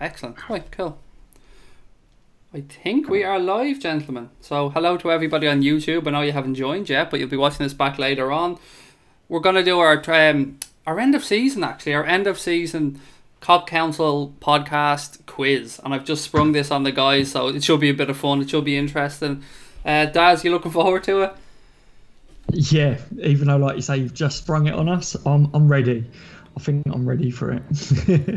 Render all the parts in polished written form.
Excellent. Right, cool. I think we are live, gentlemen. So hello to everybody on YouTube. I know you haven't joined yet, but you'll be watching this back later on. We're going to do our end of season, actually. Our end of season Cop Council podcast quiz. And I've just sprung this on the guys, so it should be a bit of fun. It should be interesting. Daz, you looking forward to it? Yeah, even though, like you say, you've just sprung it on us, I'm ready. I think I'm ready for it.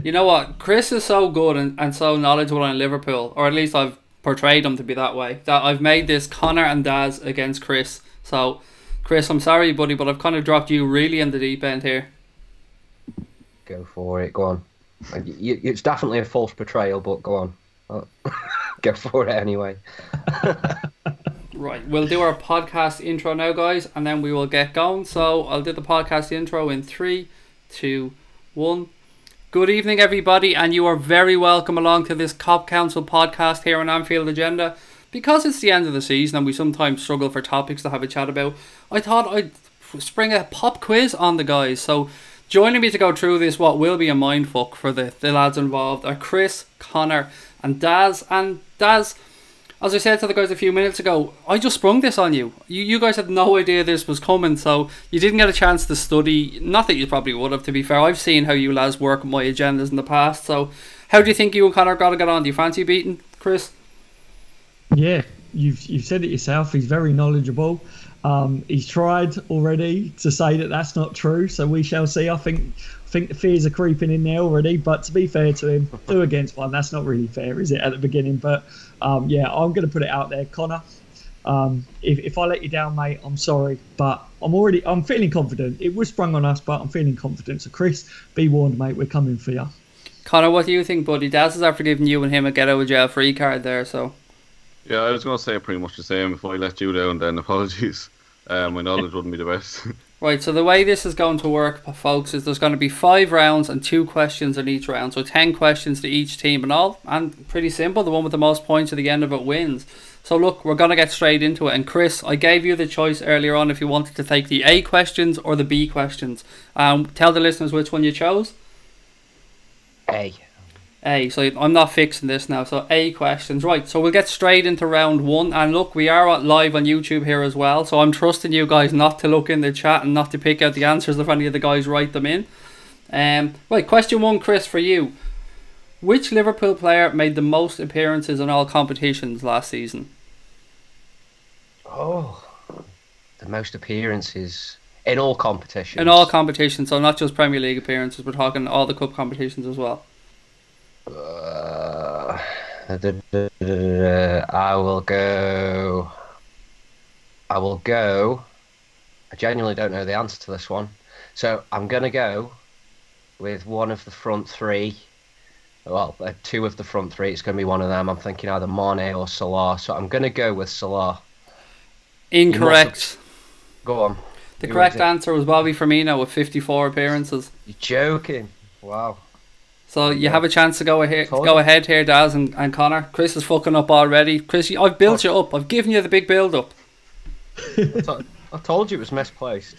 You know what? Chris is so good and so knowledgeable on Liverpool, or at least I've portrayed him to be that way, that I've made this Connor and Daz against Chris. So, Chris, I'm sorry, buddy, but I've kind of dropped you really in the deep end here. Go for it. Go on. It's definitely a false portrayal, but go on. Go for it anyway. Right, we'll do our podcast intro now, guys, and then we will get going. So I'll do the podcast intro in 3, 2, 1. Good evening, everybody, and you are very welcome along to this Cop Council podcast here on Anfield Agenda. Because it's the end of the season and we sometimes struggle for topics to have a chat about, I thought I'd spring a pop quiz on the guys. So joining me to go through this, what will be a mindfuck for the lads involved, are Chris, Connor and Daz. And Daz, as I said to the guys a few minutes ago, I just sprung this on you. You guys had no idea this was coming, so you didn't get a chance to study. Not that you probably would have, to be fair. I've seen how you lads work my agendas in the past. So how do you think you and Connor got to get on? Do you fancy beating Chris? Yeah, you've said it yourself. He's very knowledgeable. He's tried already to say that that's not true, so we shall see. I think the fears are creeping in there already, but to be fair to him, 2 against 1, that's not really fair, is it, at the beginning? But yeah, I'm going to put it out there, Connor. If I let you down, mate, I'm sorry, but I'm feeling confident. It was sprung on us, but I'm feeling confident. So Chris, be warned, mate, we're coming for you. Connor, what do you think, buddy? Daz is after giving you and him a get out of jail free card there, so. Yeah, I was going to say pretty much the same. If I let you down, then apologies. My knowledge wouldn't be the best. Right, so the way this is going to work, folks, is there's going to be 5 rounds and 2 questions in each round. So 10 questions to each team and all. And pretty simple, the one with the most points at the end of it wins. So look, we're going to get straight into it. And Chris, I gave you the choice earlier on if you wanted to take the A questions or the B questions. Tell the listeners which one you chose. A, so I'm not fixing this now, so A questions. Right, so we'll get straight into round 1, and look, we are live on YouTube here as well, so I'm trusting you guys not to look in the chat and not to pick out the answers if any of the guys write them in. Right, question 1, Chris, for you. Which Liverpool player made the most appearances in all competitions last season? Oh, the most appearances in all competitions? In all competitions, so not just Premier League appearances, we're talking all the cup competitions as well. I will go. I genuinely don't know the answer to this one, so I'm going to go with one of the front 3. Well, 2 of the front 3. It's going to be one of them. I'm thinking either Mane or Salah, so I'm going to go with Salah. Incorrect. Go on. The correct answer was Bobby Firmino with 54 appearances. You're joking. Wow. So you have a chance to go ahead here, Daz and Connor. Chris is fucking up already. Chris, I've built you up. I've given you the big build up. I told you it was misplaced.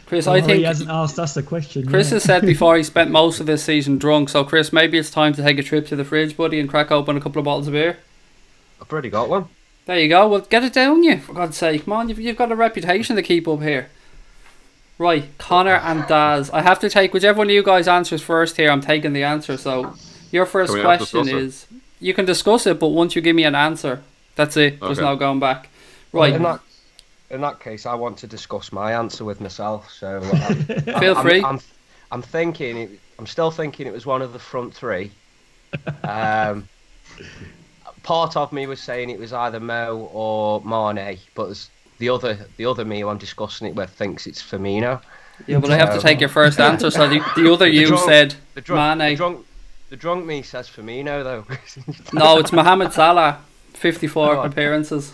Chris, I think he hasn't asked us the question. Chris has said before he spent most of this season drunk. So Chris, maybe it's time to take a trip to the fridge, buddy, and crack open a couple of bottles of beer. I've already got one. There you go. Well, get it down, you, for God's sake. Come on, you've got a reputation to keep up here. Right, Connor and Daz. I have to take whichever one of you guys answers first here. I'm taking the answer. So your first question is, you can discuss it, but once you give me an answer, that's it. Okay. There's no going back. Right. In that case, I want to discuss my answer with myself. So feel free. I'm still thinking it was one of the front 3. Part of me was saying it was either Mo or Mane, but the other me who I'm discussing it with thinks it's Firmino. Yeah, but I have to take your first answer. So the other you said Mane. The drunk me says Firmino though. No, it's Mohamed Salah. 54 appearances.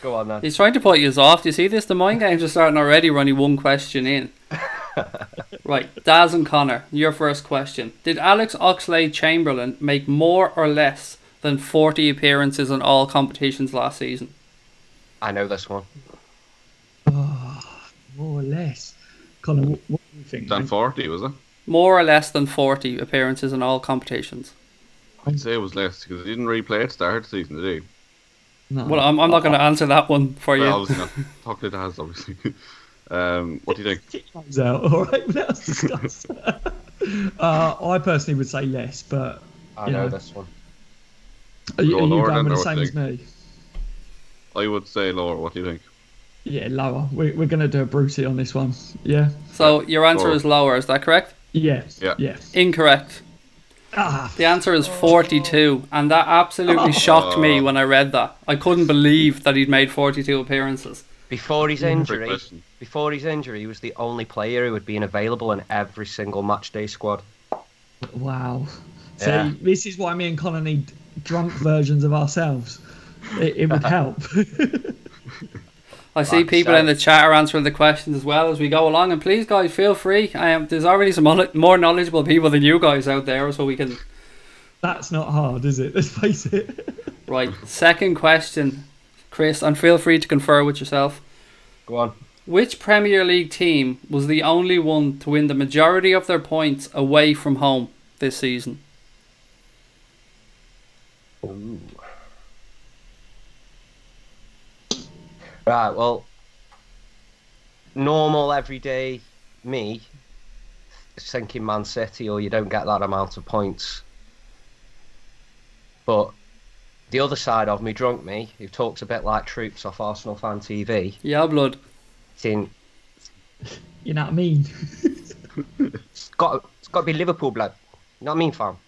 Go on then. He's trying to put you off. Do you see this? The mind games are starting already. We're only 1 question in. Right, Daz and Connor, your first question. Did Alex Oxlade-Chamberlain make more or less than 40 appearances in all competitions last season? I know this one. Oh, more or less. Connor, what do you think? Than 40, was it? More or less than 40 appearances in all competitions? I'd say it was less because he didn't really play at the start of the season, did he? No. Well, I'm not going to answer that one for you. Well, obviously not. Talk to the has, obviously. What do you think? It comes out, all right. Let's discuss. I personally would say less, but I know this one. Are you lower going than with the or same what as me? I would say lower. What do you think? Yeah, lower. We're going to do a Brucey on this one. Yeah. So your answer Lower. is lower, is that correct? Yeah. Yeah. Yeah. Incorrect. The answer is 42, and that absolutely shocked me when I read that. I couldn't believe that he'd made 42 appearances. Before his Great injury, question. he was the only player who had been available in every single matchday squad. Wow. Yeah. See, this is why me and Connor need drunk versions of ourselves. It would help. I see people in the chat are answering the questions as well as we go along, and please guys feel free. There's already some more knowledgeable people than you guys out there, so we can... That's not hard, is it? Let's face it. Right, second question, Chris, and feel free to confer with yourself. Go on. Which Premier League team was the only one to win the majority of their points away from home this season? Ooh. Right, well, normal everyday me is thinking Man City, or you don't get that amount of points. But the other side of me, drunk me, who talks a bit like Troops off Arsenal Fan TV, Yeah, blood. saying You know what I mean? it's got to be Liverpool blood. You know what I mean, fam?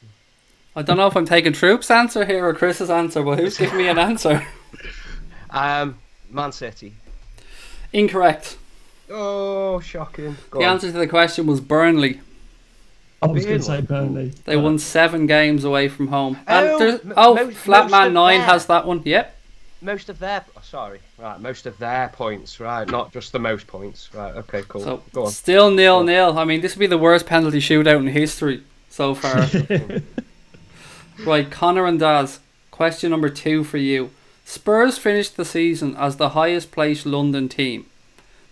I don't know if I'm taking Troop's answer here or Chris's answer, but who's giving me an answer? Man City. Incorrect. Oh, shocking. Go The on. answer to the question was Burnley. I was going to Really? say Burnley. They won 7 games away from home. Oh, And most Flatman of 9 that. has that one. Yep. Most of their most of their points, right? Not just the most points, right? Okay, cool. So Go on. still 0-0. I mean, this would be the worst penalty shootout in history so far. Right, Connor and Daz. Question number 2 for you. Spurs finished the season as the highest placed London team.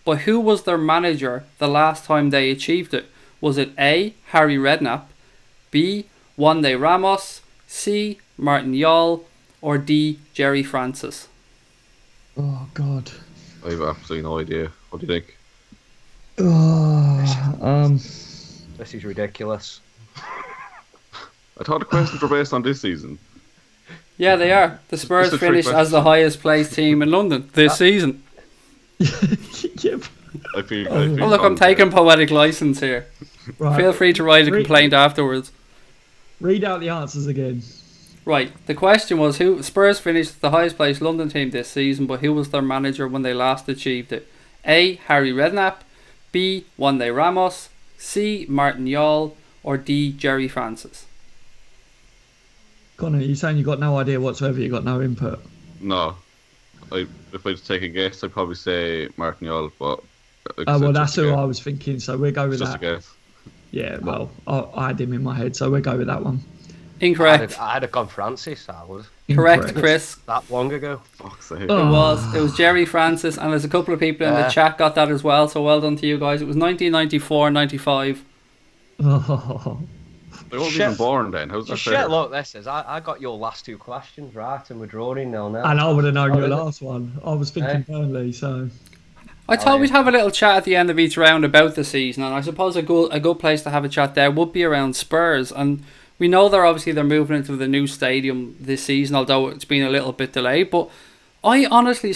But who was their manager the last time they achieved it? Was it A. Harry Redknapp, B. Juande Ramos, C. Martin Jol, or D. Jerry Francis? Oh, God. I have absolutely no idea. What do you think? This is ridiculous. I thought the questions were based on this season. Yeah, they are. The Spurs It's a trick finished as the question. highest placed team in London this season. Yep. I feel. Oh, Oh, look, I'm taking poetic license here. Right. Feel free to write a complaint afterwards. Read out the answers again. Right, the question was who Spurs finished the highest placed London team this season, but who was their manager when they last achieved it? A. Harry Redknapp, B. Juande Ramos, C. Martin Jol, or D. Jerry Francis? Connor, you're saying you got no idea whatsoever, you got no input. No. If I just take a guess, I'd probably say Martin Jol, but... Well, that's who I was thinking, so we'll go with Just a that. guess. Yeah, well, I had him in my head, so we'll go with that one. Incorrect. I'd have gone Francis, I would. Correct, Incorrect. Chris. That long ago. Fuck's sake. It was Jerry Francis, and there's a couple of people in the Yeah. chat got that as well, so well done to you guys. It was 1994-95. Oh, They weren't Shit. even born then. How's that Shit, fair? look, this is. I got your last 2 questions right, and we're drawing 0-0. and I would have known Oh, your is it? last one. I was thinking Burnley, so... I thought yeah. we'd have a little chat at the end of each round about the season, and I suppose a good place to have a chat there would be around Spurs. And we know they're moving into the new stadium this season, although it's been a little bit delayed. But I honestly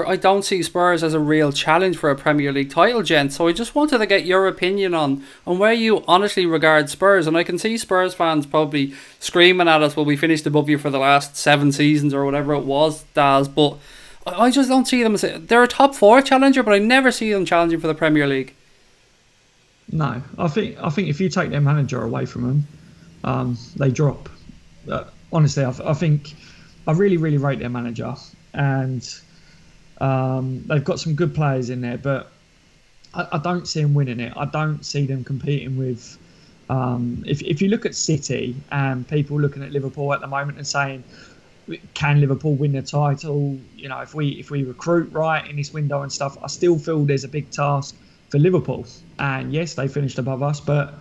I don't see Spurs as a real challenge for a Premier League title, gents. So I just wanted to get your opinion on where you honestly regard Spurs. And I can see Spurs fans probably screaming at us, well, we finished above you for the last 7 seasons or whatever it was, Daz. But I just don't see them as... They're a top 4 challenger, but I never see them challenging for the Premier League. No, I think if you take their manager away from them, they drop. Honestly, I think I really rate their manager, and they've got some good players in there, but I don't see them winning it. I don't see them competing with. If you look at City and people looking at Liverpool at the moment and saying, can Liverpool win the title? You know, if we recruit right in this window and stuff, I still feel there's a big task for Liverpool. And yes, they finished above us, but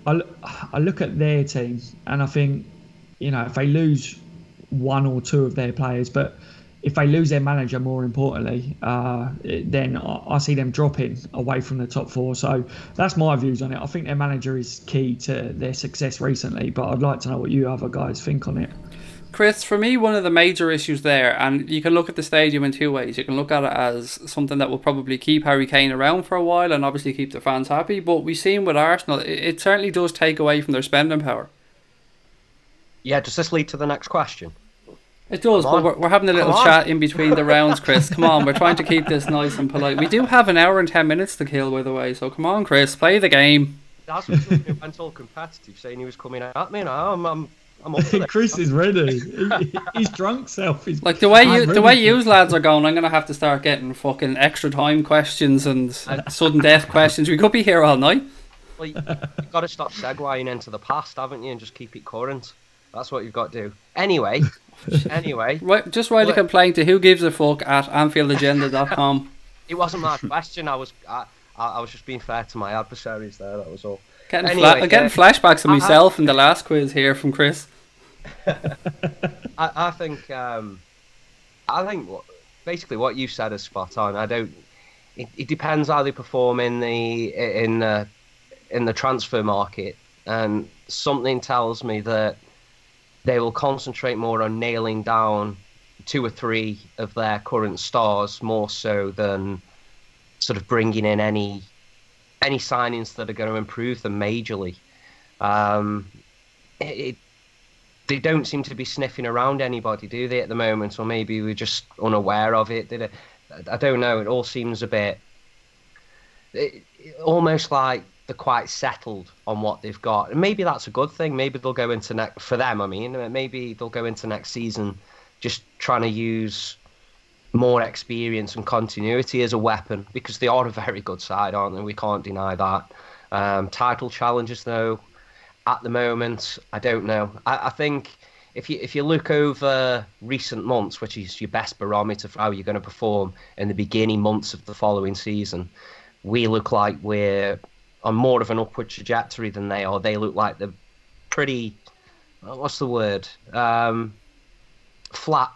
I look at their team and I think, if they lose one or two of their players, but if they lose their manager, more importantly, then I see them dropping away from the top four. So that's my views on it. I think their manager is key to their success recently, but I'd like to know what you other guys think on it. Chris, for me, one of the major issues there, and you can look at the stadium in two ways. You can look at it as something that will probably keep Harry Kane around for a while and obviously keep the fans happy, but we've seen with Arsenal, it certainly does take away from their spending power. Yeah, does this lead to the next question? It does, but we're having a little chat in between the rounds, Chris. Come on, we're trying to keep this nice and polite. We do have an hour and 10 minutes to kill, by the way, so come on, Chris, play the game. That's what he went all competitive, saying he was coming at me now. I'm up for Chris is ready. He's drunk self. Like the way you lads are going, I'm gonna have to start getting fucking extra time questions and sudden death questions. We could be here all night. Well, you've got to stop segueing into the past, haven't you, and just keep it current. That's what you've got to do. Anyway. Just write a complaint to whogivesafuck at AnfieldAgenda.com. It wasn't my question. I was just being fair to my adversaries there. That was all. I'm getting flashbacks of myself in the last quiz here from Chris. I think basically what you said is spot on. It depends how they perform in the transfer market, and something tells me that they will concentrate more on nailing down 2 or 3 of their current stars, more so than sort of bringing in any signings that are going to improve them majorly. They don't seem to be sniffing around anybody, do they, at the moment? Or maybe we're just unaware of it. I don't know. It all seems a bit... almost like they're quite settled on what they've got. And maybe that's a good thing. Maybe they'll go into for them, maybe they'll go into next season just trying to use more experience and continuity as a weapon, because they are a very good side, aren't they? We can't deny that. Title challenges, though, at the moment, I don't know. I think if you look over recent months, which is your best barometer for how you're going to perform in the beginning months of the following season, we look like we're on more of an upward trajectory than they are. They look like they're pretty, what's the word? Flat.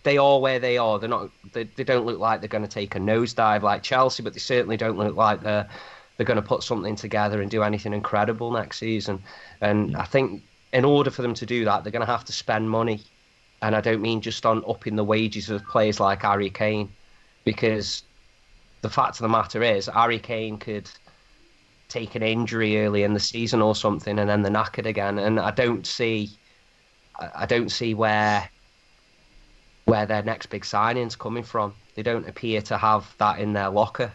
They are where they are. They're not. They don't look like they're going to take a nosedive like Chelsea, but they certainly don't look like they're going to put something together and do anything incredible next season. And I think in order for them to do that, they're going to have to spend money. And I don't mean just on upping the wages of players like Harry Kane, because the fact of the matter is Harry Kane could take an injury early in the season or something, and then they're knackered again. And I don't see where their next big signing's coming from. They don't appear to have that in their locker.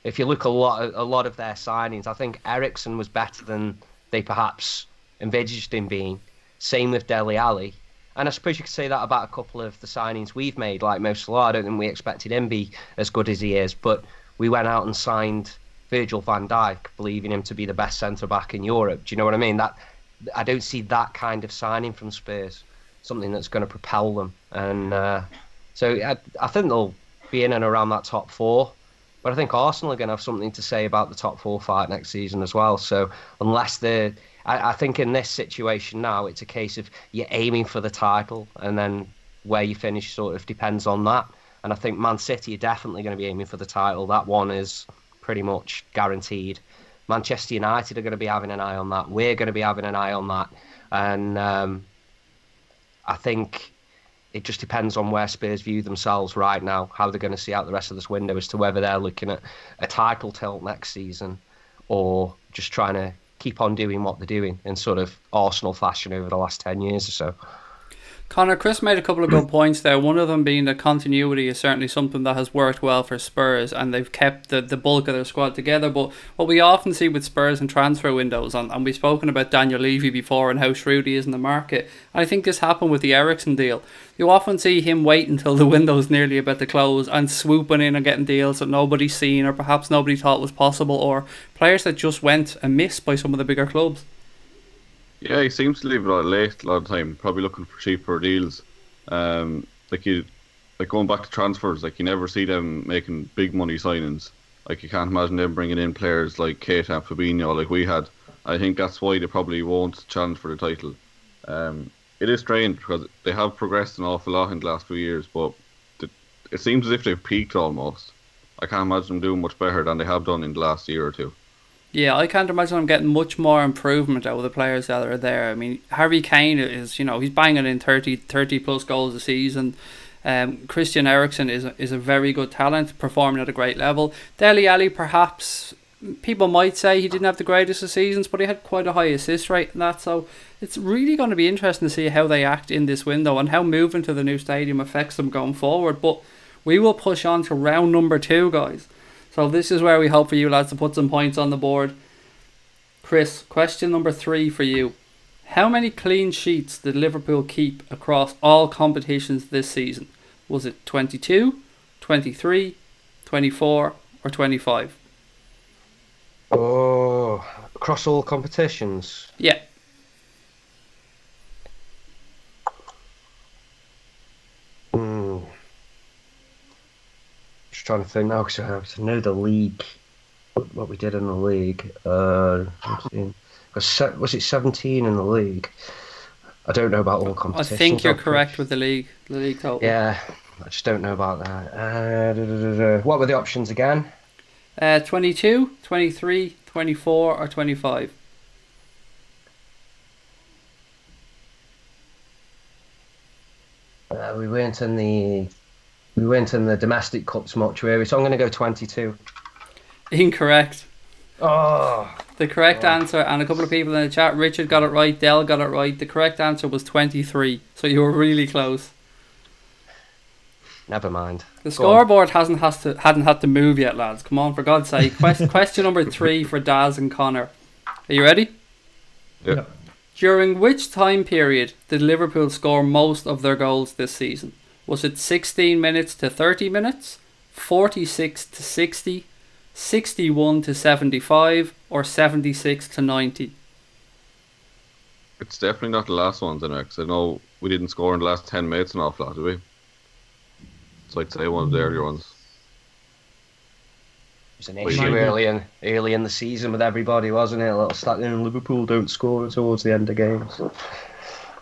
If you look a lot of their signings, I think Eriksen was better than they perhaps envisaged him being. Same with Dele Alli. And I suppose you could say that about a couple of the signings we've made, like Mo Salah. I don't think we expected him to be as good as he is, but we went out and signed Virgil van Dijk, believing him to be the best centre-back in Europe. Do you know what I mean? I don't see that kind of signing from Spurs, something that's going to propel them. And so I think they'll be in and around that top 4. But I think Arsenal are going to have something to say about the top 4 fight next season as well. So unless I think in this situation now, it's a case of you're aiming for the title, and then where you finish sort of depends on that. And I think Man City are definitely going to be aiming for the title. That one is pretty much guaranteed. Manchester United are going to be having an eye on that. We're going to be having an eye on that. And I think it just depends on where Spurs view themselves right now, how they're going to see out the rest of this window, as to whether they're looking at a title tilt next season or just trying to keep on doing what they're doing in sort of Arsenal fashion over the last 10 years or so. Connor, Chris made a couple of good points there. One of them being that continuity is certainly something that has worked well for Spurs, and they've kept the bulk of their squad together. But what we often see with Spurs in transfer windows, and we've spoken about Daniel Levy before and how shrewd he is in the market, and I think this happened with the Eriksen deal. You often see him wait until the window's nearly about to close and swooping in and getting deals that nobody's seen or perhaps nobody thought was possible, or players that just went amiss by some of the bigger clubs. Yeah, he seems to leave it out late a lot of the time, probably looking for cheaper deals. Like going back to transfers, like you never see them making big money signings. Like you can't imagine them bringing in players like Keita and Fabinho like we had, I think that's why they probably won't challenge for the title. It is strange because they have progressed an awful lot in the last few years, but it seems as if they've peaked almost. I can't imagine them doing much better than they have done in the last year or two. Yeah, I can't imagine them getting much more improvement out of the players that are there. I mean, Harry Kane is, he's banging in 30 plus goals a season. Christian Eriksen is a very good talent, performing at a great level. Dele Alli, perhaps people might say he didn't have the greatest of seasons, but he had quite a high assist rate and that. So it's really going to be interesting to see how they act in this window and how moving to the new stadium affects them going forward. But we will push on to round number 2, guys. So this is where we hope for you lads to put some points on the board. Chris, question number 3 for you. How many clean sheets did Liverpool keep across all competitions this season? Was it 22, 23, 24 or 25? Oh, across all competitions? Yeah. Just trying to think now, because I know the league, what we did in the league. Was it 17 in the league? I don't know about all competitions. I think you're correct with the league total. Yeah, I just don't know about that. What were the options again? 22, 23, 24 or 25. We weren't in the domestic cups much, were we? So I'm going to go 22. Incorrect. Oh. The correct answer, and a couple of people in the chat, Richard got it right, Dell got it right. The correct answer was 23. So you were really close. Never mind. The scoreboard hadn't had to move yet, lads. Come on, for God's sake. Question number 3 for Daz and Connor. Are you ready? Yeah. During which time period did Liverpool score most of their goals this season? Was it 16 minutes to 30 minutes, 46 to 60, 61 to 75, or 76 to 90? It's definitely not the last ones, anyway, because I know we didn't score in the last 10 minutes an awful lot, did we? So I'd say one of the earlier ones. It was an issue early in the season with everybody, wasn't it? A little stat in Liverpool don't score towards the end of games.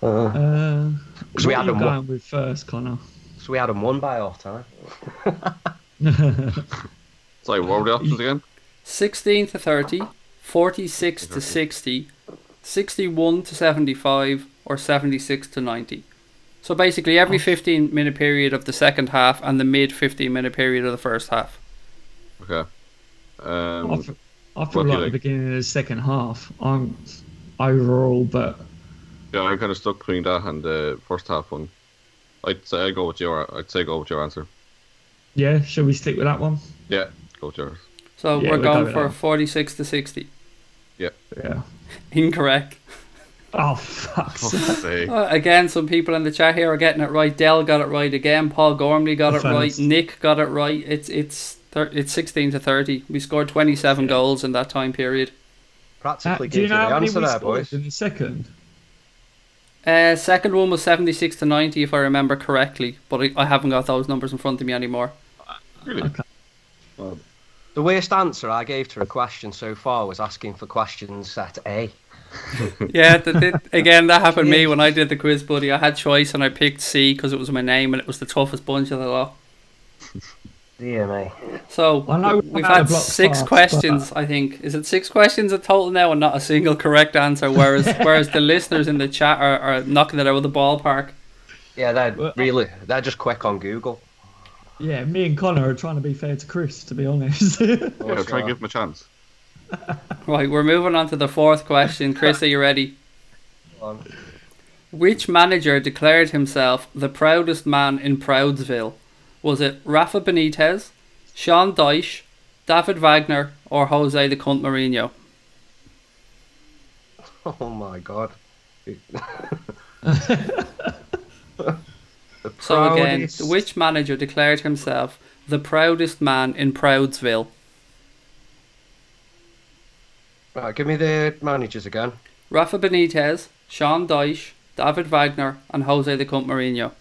Because we had them going with first, Connor. So we had them won by half time. Sorry, what were the options again? 16 to 30, 46 to 60, 61 to 75, or 76 to 90. So basically every 15-minute period of the second half and the mid 15-minute period of the first half. Okay. I feel like the beginning of the second half. I'm overall, but yeah, I'm kind of stuck between that and the first half one. I'd say go with your answer. Yeah, shall we stick with that one? Yeah, go with yours. So Yeah, we're going go for with that. 46 to 60. Yeah. Incorrect. Oh, fuck's sake. Again, some people in the chat here are getting it right. Dell got it right again. Paul Gormley got it right. Nick got it right. It's 16 to 30. We scored 27 goals in that time period. Practically Do you gave know you the how many answer we there, scored boys. in the second? Second one was 76 to 90 if I remember correctly, but I haven't got those numbers in front of me anymore. Really? Okay. Well, The worst answer I gave to a question so far was asking for questions set A. Yeah, again, that happened to me when I did the quiz, buddy. I had choice and I picked C because it was my name and it was the toughest bunch of the lot. Dear me. So I know we've had 6 questions, I think. Is it 6 questions in total now and not a single correct answer? Whereas the listeners in the chat are knocking it out of the ballpark. Yeah, they're just quick on Google. Yeah, me and Connor are trying to be fair to Chris, to be honest. yeah, try and give him a chance. Right, we're moving on to the 4th question. Chris, are you ready? Which manager declared himself the proudest man in Proudsville? Was it Rafa Benitez, Sean Dyche, David Wagner, or Jose the Cunt Mourinho? Oh my god. So again, which manager declared himself the proudest man in Proudsville? Right, give me the managers again. Rafa Benitez, Sean Dyche, David Wagner, and Jose the Cunt Mourinho.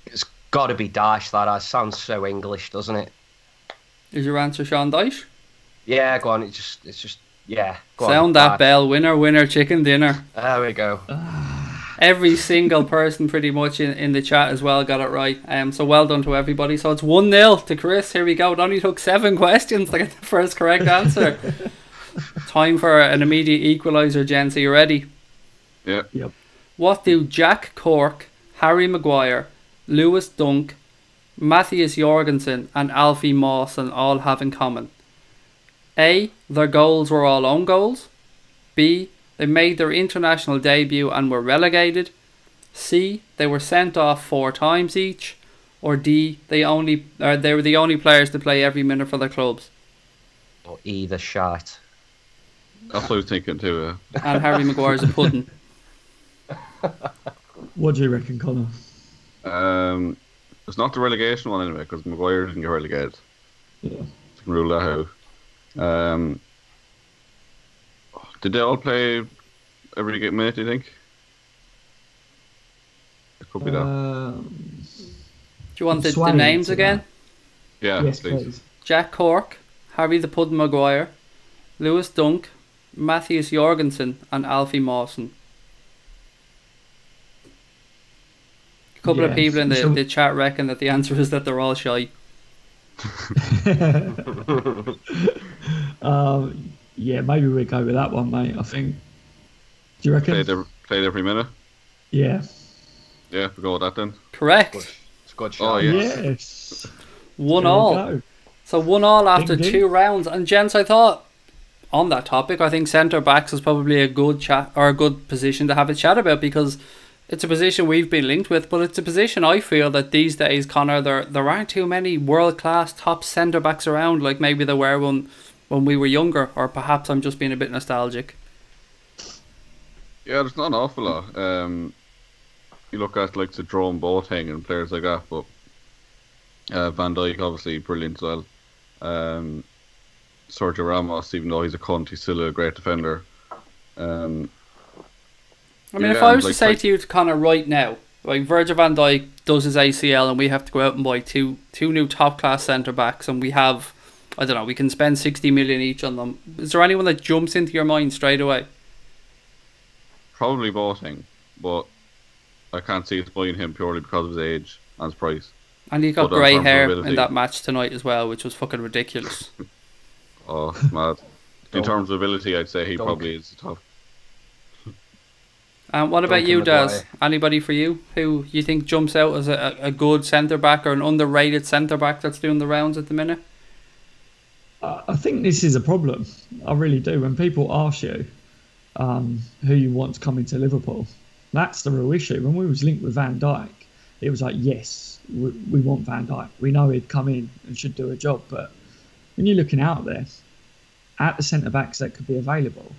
It's got to be Dash. That sounds so English, doesn't it? Is your answer Sean Dyche? Yeah, go on. It's just yeah. Go on. Sound that bell. Winner, winner, chicken dinner. There we go. Every single person pretty much in the chat as well got it right. So well done to everybody. So it's 1-0 to Chris. Here we go. It only took 7 questions to get the first correct answer. Time for an immediate equaliser, gents. Are you ready? Yeah. Yep. What do Jack Cork, Harry Maguire, Lewis Dunk, Matthias Jorgensen and Alfie Mawson all have in common? A. Their goals were all own goals. B. They made their international debut and were relegated. C. They were sent off 4 times each. Or D. They were the only players to play every minute for their clubs. Or either shite. That's what I was thinking too. And Harry Maguire's a pudding. What do you reckon, Connor? It's not the relegation one anyway, because Maguire didn't get relegated. Yeah. You can rule that out. Did they all play every minute, do you think? It could be that. Do you want the names again? Yeah, yes, please. Jack Cork, Harry the Puddin Maguire, Lewis Dunk, Matthias Jorgensen and Alfie Mawson. A couple of people in the chat reckon that the answer is that they're all shy. Yeah, maybe we go with that one, mate. I think. Do you reckon? Played every minute. Yeah. Yeah, we go with that then. Correct. It's a good shot. Oh yes. Yes. 1-1. So 1-1 after Ding, ding. 2 rounds. And gents, I thought on that topic, I think centre backs is probably a good chat or a good position to have a chat about, because it's a position we've been linked with, but it's a position I feel that these days, Connor, there aren't too many world class top centre backs around like maybe there were when we were younger, or perhaps I'm just being a bit nostalgic. Yeah, there's not an awful lot. You look at like the Jerome Boateng and players like that, but Van Dijk obviously brilliant as well. Sergio Ramos, even though he's a cunt, he's still a great defender. I mean, if I was to say to you, Connor, right now, like Virgil van Dijk does his ACL and we have to go out and buy two new top class centre backs, and we have, I don't know, we can spend 60 million each on them. Is there anyone that jumps into your mind straight away? Probably Boateng, but I can't see us buying him purely because of his age and his price. And he got But in grey terms of hair ability- in that match tonight as well, which was fucking ridiculous. Oh, it's mad. In Don't- terms of ability, I'd say he don't- probably is the top. What about Duncan you, Daz? Maguire. Anybody for you who you think jumps out as a good centre back or an underrated centre back that's doing the rounds at the minute? I think this is a problem. I really do. When people ask you who you want to come into Liverpool, that's the real issue. When we was linked with Van Dijk, it was like, yes, we want Van Dijk. We know he'd come in and should do a job. But when you're looking out there at the centre backs that could be available,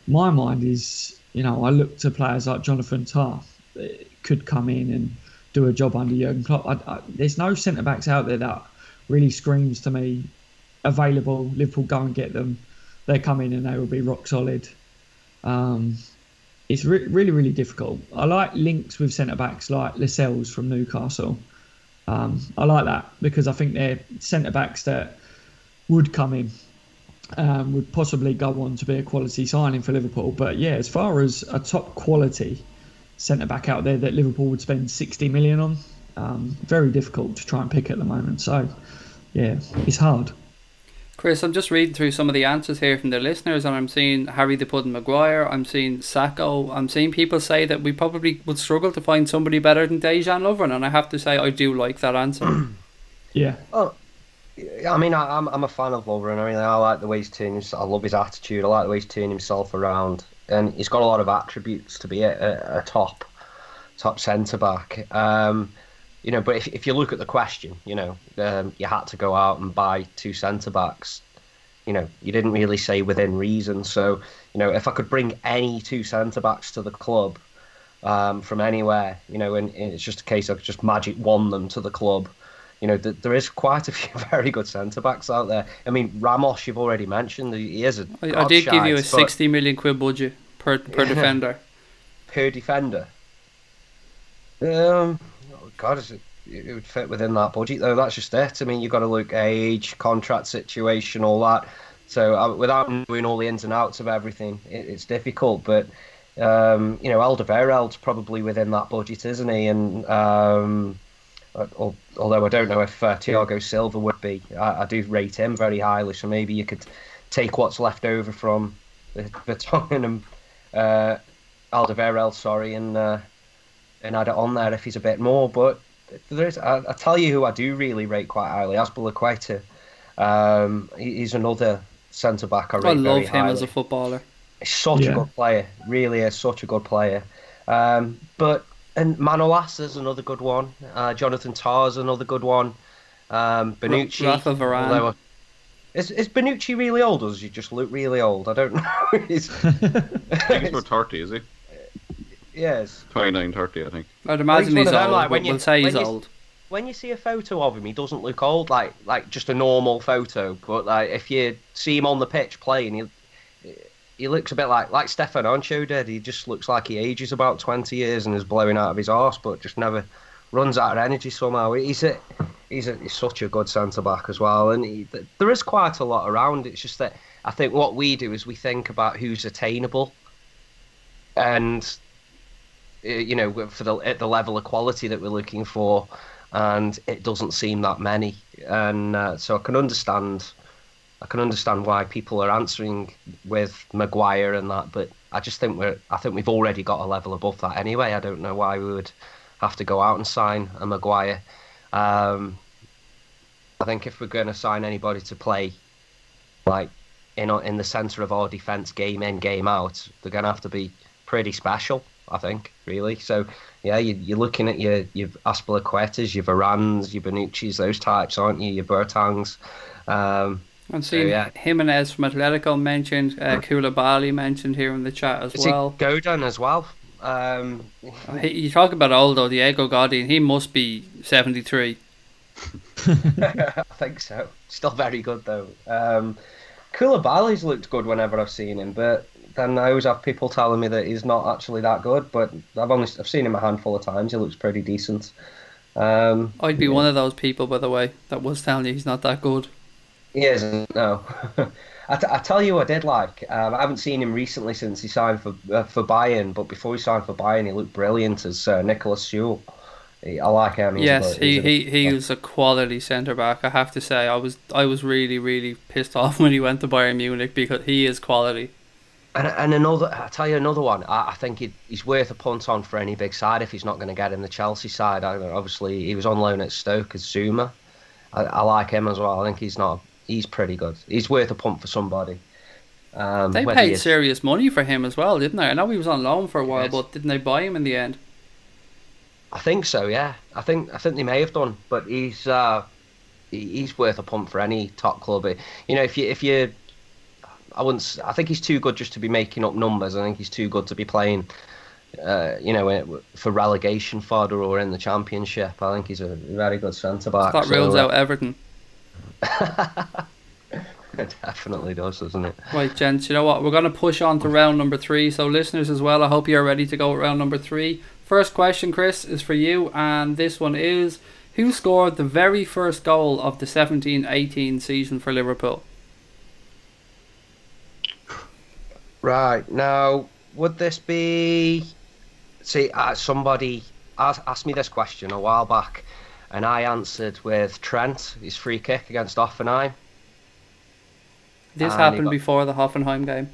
my mind is, I look to players like Jonathan Tah that could come in and do a job under Jurgen Klopp. There's no centre backs out there that really screams to me available. Liverpool go and get them. They come in and they will be rock solid. It's really, really difficult. I like links with centre backs like Lascelles from Newcastle. I like that because I think they're centre backs that would come in. Would possibly go on to be a quality signing for Liverpool. But yeah, as far as a top quality centre back out there that Liverpool would spend 60 million on, very difficult to try and pick at the moment. So yeah, it's hard. Chris, I'm just reading through some of the answers here from the listeners, and I'm seeing Harry the Puddin Maguire, I'm seeing Sacco, I'm seeing people say that we probably would struggle to find somebody better than Dejan Lovren, and I have to say I do like that answer. Yeah. Oh, I mean, I'm a fan of Lovren. I mean, I like the way he's turning himself. I love his attitude. I like the way he's turning himself around, and he's got a lot of attributes to be a top centre back. But if you look at the question, you had to go out and buy 2 centre backs. You didn't really say within reason. So, if I could bring any 2 centre backs to the club from anywhere, and it's just a case of just magic wand them to the club. There is quite a few very good centre backs out there. I mean, Ramos, you've already mentioned. He is I did give you a 60 million quid budget per defender. Per defender. Oh God, is it? it would fit within that budget, though. That's just it. I mean, you've got to look age, contract situation, all that. So without knowing all the ins and outs of everything, it's difficult. But Alderweireld's probably within that budget, isn't he? And although I don't know if Thiago Silva would be, I do rate him very highly. So maybe you could take what's left over from Vertonghen and Alderweireld, sorry, and add it on there if he's a bit more. But there is, I tell you who I do really rate quite highly, Azpilicueta. He's another centre back I rate very highly. I love him as a footballer. He's such a good player, really is such a good player. And Manolas is another good one. Jonathan Tah's another good one. Benucci. Rafa Varane. Is Benucci really old, or does he just look really old? I don't know. I think he's about 30, is he? Yes. 29, 30, I think. I'd imagine he's old. Like, we'll say he's old. When you see a photo of him, he doesn't look old, like just a normal photo. But like if you see him on the pitch playing, he looks a bit like Stefan Ancho did. He just looks like he ages about 20 years and is blowing out of his arse, but just never runs out of energy somehow. He's such a good centre back as well, and there is quite a lot around. It's just that I think what we do is we think about who's attainable, and for at the level of quality that we're looking for. And it doesn't seem that many, and so I can understand why people are answering with Maguire and that, but I just think we've already got a level above that anyway. I don't know why we would have to go out and sign a Maguire. I think if we're going to sign anybody to play like in the centre of our defence, game in, game out, they're going to have to be pretty special, I think, really. So yeah, you're looking at your Azpilicuetas, your Varanes, your Benucci's, those types, aren't you? Your Bertangs. I'm seeing Jimenez from Atletico mentioned, Koulibaly mentioned here in the chat as well. Godin as well. You talk about old though, Diego Godin, he must be 73. I think so. Still very good though. Koulibaly's looked good whenever I've seen him, but then I always have people telling me that he's not actually that good. But I've seen him a handful of times. He looks pretty decent. I'd be one of those people, by the way, that was telling you he's not that good. He isn't, no. I tell you, I did like. I haven't seen him recently since he signed for Bayern, but before he signed for Bayern, he looked brilliant as Nicolas Sewell. I like him. He was a quality centre back. I have to say, I was really, really pissed off when he went to Bayern Munich because he is quality. And I tell you another one. I think he's worth a punt on for any big side if he's not going to get in the Chelsea side. Obviously, he was on loan at Stoke as Zuma. I like him as well. I think he's pretty good. He's worth a punt for somebody. They paid serious money for him as well, didn't they? I know he was on loan for a while, but didn't they buy him in the end? I think so. Yeah, I think they may have done, but he's worth a punt for any top club. If you I think he's too good just to be making up numbers. I think he's too good to be playing, for relegation fodder or in the Championship. I think he's a very good centre back. That rules out Everton. It definitely does, doesn't it? Right, gents. You know what? We're going to push on to round number 3. So, listeners as well, I hope you're ready to go at round number 3. First question, Chris, is for you, and this one is: who scored the very first goal of the 17-18 season for Liverpool? Right, now, would this be... See, somebody asked me this question a while back, and I answered with Trent, his free kick against Hoffenheim. This happened before the Hoffenheim game.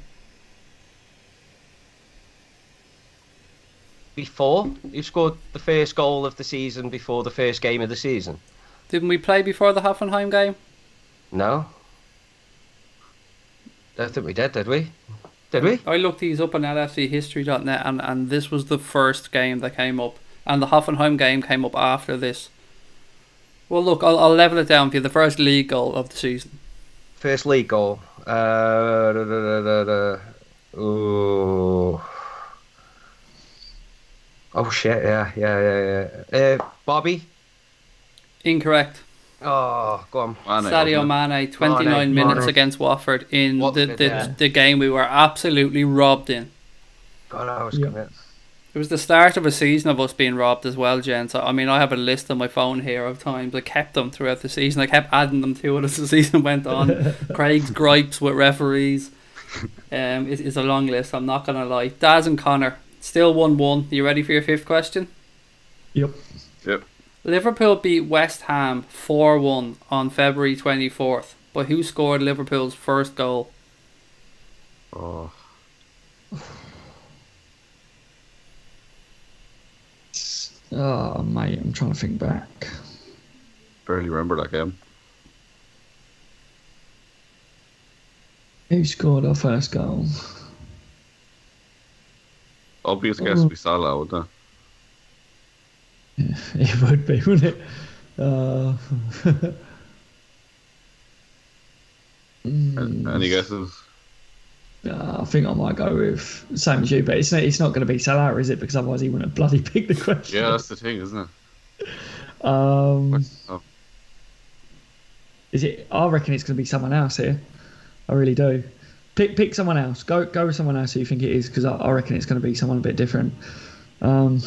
Before? Who scored the first goal of the season before the first game of the season? Didn't we play before the Hoffenheim game? No. Don't think we did we? Did we? I looked these up on LFChistory.net and this was the first game that came up. And the Hoffenheim game came up after this. Well, look, I'll level it down for you. The first league goal of the season. First league goal. Ooh. Oh, shit, yeah. Bobby? Incorrect. Oh, go on. Sadio Mane, 29 minutes against Watford in the game we were absolutely robbed in. God, I was convinced. It was the start of a season of us being robbed as well, gents. I mean, I have a list on my phone here of times I kept them throughout the season. I kept adding them to it as the season went on. Craig's gripes with referees. It's a long list, I'm not going to lie. Daz and Connor, still 1-1. You ready for your fifth question? Yep. Liverpool beat West Ham 4-1 on February 24th. But who scored Liverpool's first goal? Oh, Oh, mate, I'm trying to think back. barely remember that game. Who scored our first goal? Obvious guess would be Salah, wouldn't it? It would be, wouldn't it? Any guesses? I think I might go with same as you, but it's not going to be Salah, is it? Because otherwise he wouldn't have bloody picked the question. Yeah, that's the thing, isn't it? Um, Oh, Is it? I reckon it's going to be someone else here. I really do. Pick someone else. Go with someone else who you think it is, because I reckon it's going to be someone a bit different. I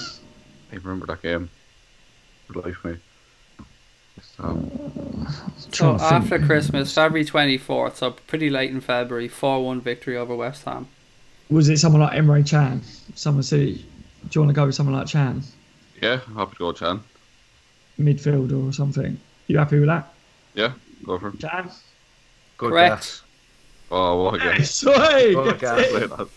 remember that game. For life, mate. So after Christmas, February 24th, so pretty late in February, 4-1 victory over West Ham. Was it someone like Emre Can? Someone said, do you want to go with someone like Can? Yeah, happy to go Chan. Midfielder or something. You happy with that? Yeah, go for it. Can? Good Correct. guess. Oh, what a guess. Sorry. Good guess. Play that.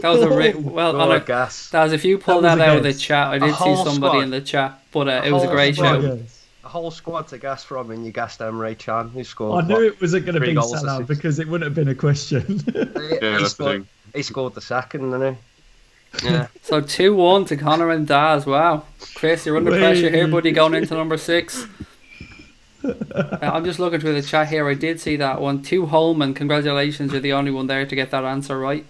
That was Good guess. Daz, if you pull That was that a out of the guess. chat, I did see whole somebody squad. in the chat, but it was a great squad. show. A whole squad to guess from, and you guessed Emre Can, who I scored. knew it wasn't going to 3 be goals Salah this because it wouldn't have been a question. Yeah, that's the thing. He scored the second, didn't he? Yeah. So 2-1 to Connor and Daz. Wow, Chris, you're under pressure here, buddy. Going into number 6. I'm just looking through the chat here. I did see that one. 2 Holman. Congratulations, you're the only one there to get that answer right.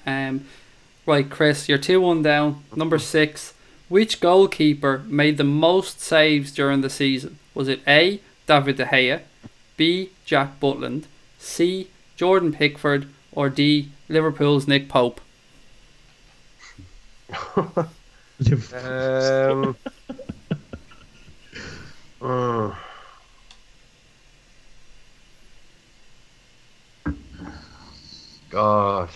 Right, Chris, you're 2-1 down. Number 6. Which goalkeeper made the most saves during the season? Was it A, David De Gea, B, Jack Butland, C, Jordan Pickford, or D, Liverpool's Nick Pope? God.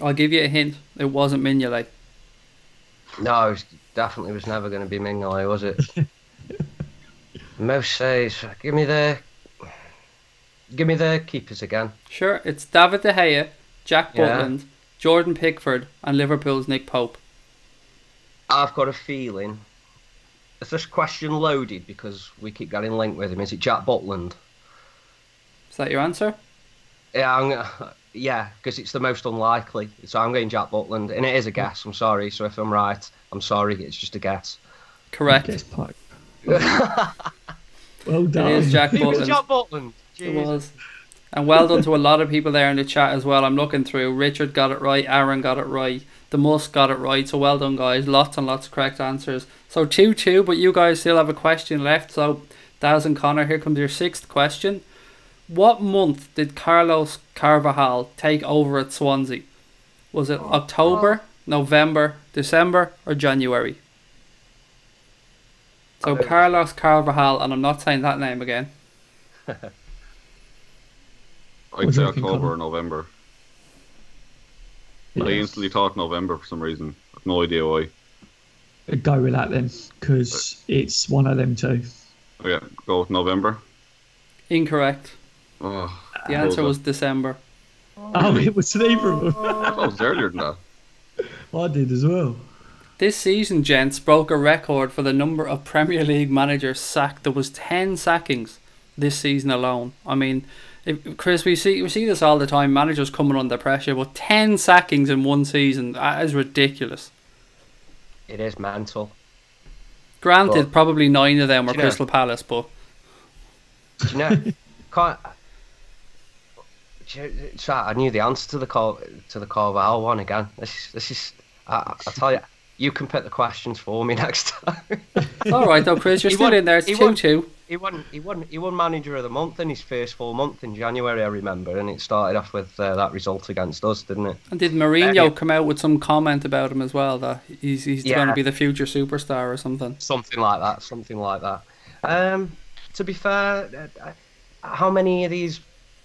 I'll give you a hint. It wasn't Mignolet. No, it definitely was never going to be Mignolet, was it? Most saves. Give me the keepers again. Sure, it's David De Gea, Jack Yeah. Butland, Jordan Pickford, and Liverpool's Nick Pope. I've got a feeling. Is this question loaded because we keep getting linked with him? Is it Jack Butland? Is that your answer? Yeah, because it's the most unlikely. So I'm going Jack Butland, and it is a guess. I'm sorry. So if I'm right, I'm sorry. It's just a guess. Correct. Guess Pope. Well It done. is Jack It was Butland. Jack Butland. It Jeez. was. And well done to a lot of people there in the chat as well. I'm looking through. Richard got it right. Aaron got it right. The Musk got it right. So well done, guys. Lots and lots of correct answers. So 2-2, but you guys still have a question left. So Daz and Connor, here comes your 6th question. What month did Carlos Carvajal take over at Swansea? Was it October, November, December, or January? So Carlos Carvajal, and I'm not saying that name again. I'd What do say you reckon, October Colin? or November. Yeah. I instantly thought November for some reason. I've no idea why. Go with that then, because it's one of them two. Okay, go with November. Incorrect. Oh, The answer was December. Oh, it was neither of them. I thought it was earlier than that. I did as well. This season, gents, broke a record for the number of Premier League managers sacked. There was 10 sackings this season alone. I mean, Chris, we see this all the time. Managers coming under pressure, but 10 sackings in one season, that is ridiculous. It is mental. Granted, But- probably 9 of them were Do you know- Crystal Palace, but Do you know? Can't. So I knew the answer to the Carval one again. This is. I tell you, you can pick the questions for me next time. it's all right though, Chris. You're He still won- in there. It's he won. 2-2. He won manager of the month in his first full month in January, I remember, and it started off with that result against us, didn't it? And did Mourinho come out with some comment about him as well, that he's going to be the future superstar or something? Something like that. To be fair, how many of these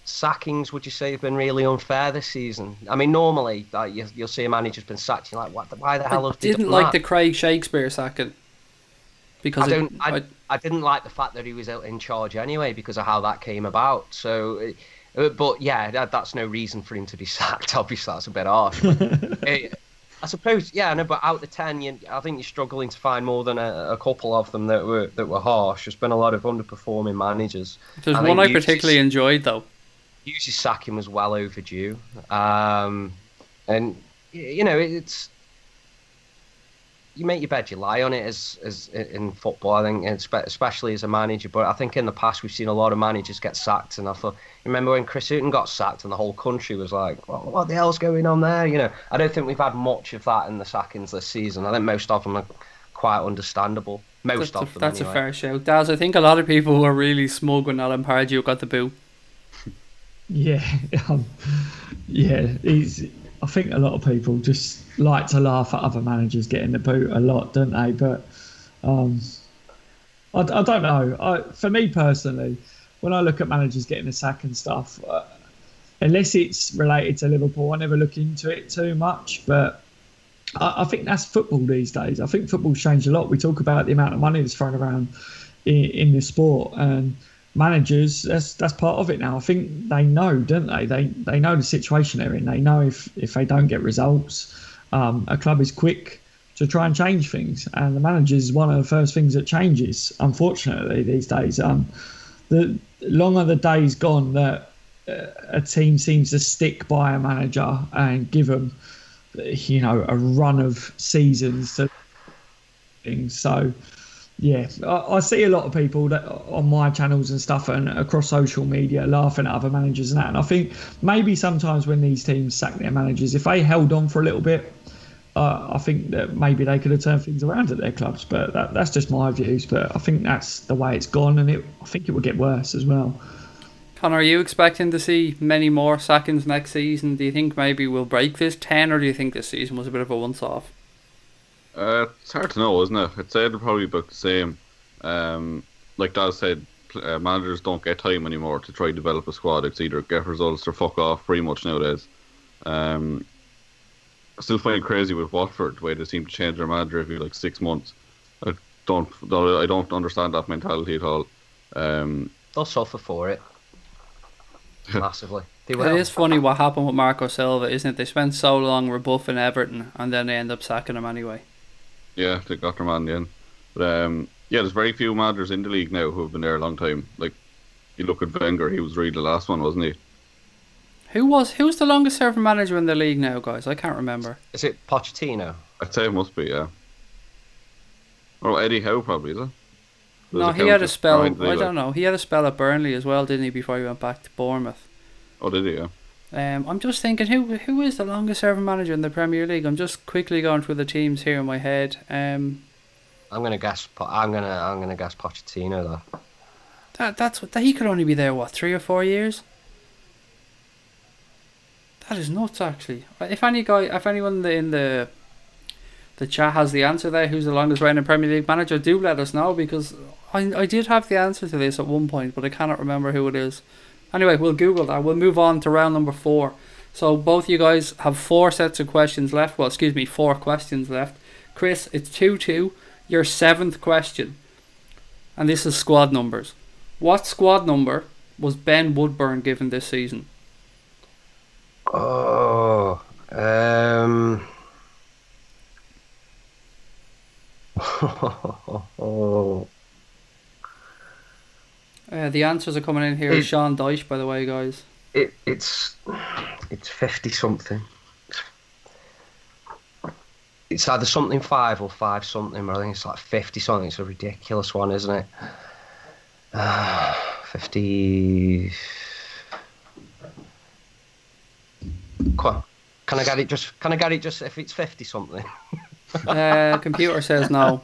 sackings would you say have been really unfair this season? I mean, normally you'll see a manager's been sacked, you're like, why the hell have they done that? I didn't like the Craig Shakespeare sacking. Because I didn't like the fact that he was out in charge anyway because of how that came about. So, but yeah, that's no reason for him to be sacked. Obviously, that's a bit harsh. I suppose, yeah, no, but out of the 10, I think you're struggling to find more than a couple of them that were harsh. There's been a lot of underperforming managers. There's one I particularly enjoyed, though. Hughes' sacking was well overdue, and you know it's. You make your bed, you lie on it as in football, I think, especially as a manager. But I think in the past we've seen a lot of managers get sacked, and I thought, remember when Chris Hughton got sacked and the whole country was like, well, what the hell's going on there? You know, I don't think we've had much of that in the sackings this season. I think most of them are quite understandable. That's anyway. A fair shout. Daz, I think a lot of people were really smug when Alan Pardew got the boot. Yeah, I think a lot of people just like to laugh at other managers getting the boot a lot, don't they? But I don't know. For me personally, when I look at managers getting the sack and stuff, unless it's related to Liverpool, I never look into it too much. But I think that's football these days. I think football's changed a lot. We talk about the amount of money that's thrown around in the sport, and managers, that's part of it now. I think they know, don't they? They know the situation they're in. They know if they don't get results, a club is quick to try and change things, and the manager is one of the first things that changes, unfortunately, these days. The longer the days gone that a team seems to stick by a manager and give them, a run of seasons to things. So yeah, I see a lot of people that on my channels and stuff and across social media laughing at other managers and that. And I think maybe sometimes when these teams sack their managers, if they held on for a little bit, I think that maybe they could have turned things around at their clubs. But that's just my views. But I think that's the way it's gone, and I think it will get worse as well. Connor, are you expecting to see many more sackings next season? Do you think maybe we'll break this 10, or do you think this season was a bit of a once-off? It's hard to know, isn't it? I'd say it'll probably be about the same. Like Daz said, managers don't get time anymore to try to develop a squad. It's either get results or fuck off pretty much nowadays. I still find it crazy with Watford, the way they seem to change their manager every 6 months. I don't understand that mentality at all. They'll suffer for it. Massively. It is funny what happened with Marco Silva, isn't it? They spent so long rebuffing Everton and then they end up sacking him anyway. Yeah, they got their man in the end. But there's very few managers in the league now who have been there a long time. Like, you look at Wenger, he was really the last one, wasn't he? Who's the longest serving manager in the league now, guys? I can't remember. Is it Pochettino? I'd say it must be, yeah. Or Eddie Howe probably, is it? No, he had a spell. I don't know. He had a spell at Burnley as well, didn't he? Before he went back to Bournemouth. Oh, did he? Yeah. I'm just thinking, who is the longest serving manager in the Premier League? I'm just quickly going through the teams here in my head. I'm gonna guess. I'm gonna guess Pochettino though. That's what he could only be there. What, 3 or 4 years? That is nuts, actually. If anyone in the chat has the answer there, who's the longest reigning Premier League manager, do let us know, because I did have the answer to this at one point, but I cannot remember who it is. Anyway, we'll Google that. We'll move on to round number 4. So both you guys have 4 sets of questions left. Well, excuse me, 4 questions left. Chris, it's 2-2. Your 7th question. And this is squad numbers. What squad number was Ben Woodburn given this season? Oh, the answers are coming in here. Sean Dyche, by the way, guys. It's 50 something. It's either something 5 or 5 something, but I think it's 50 something. It's a ridiculous one, isn't it? 50. Can I get it just if it's 50 something? Computer says no.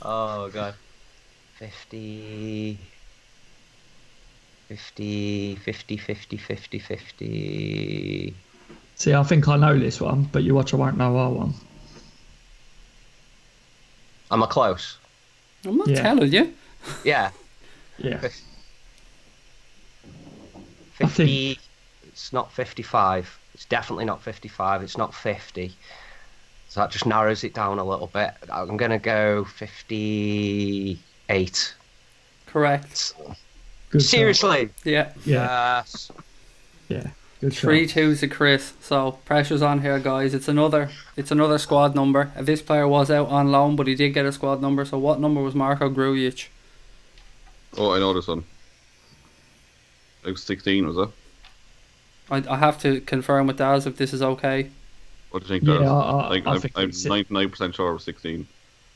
Oh god. 50. 50, 50, 50, 50, 50. See, I think I know this one, but you watch, I won't know our one. Am I close? I'm not Yeah. telling you. Yeah. Yeah. 50. It's not 55. It's definitely not 55. It's not 50. So that just narrows it down a little bit. I'm going to go 58. Correct. Good shot. Seriously? Yeah. Yeah. Yes. Yeah. Good shot. 3-2 to Chris. So pressure's on here, guys. It's another squad number. This player was out on loan, but he did get a squad number. So what number was Marko Grujic? Oh, I know this one. Like 16, was it? I have to confirm with Daz if this is okay. What do you think, Yeah, Daz? I think I'm it's 99% sure it was 16.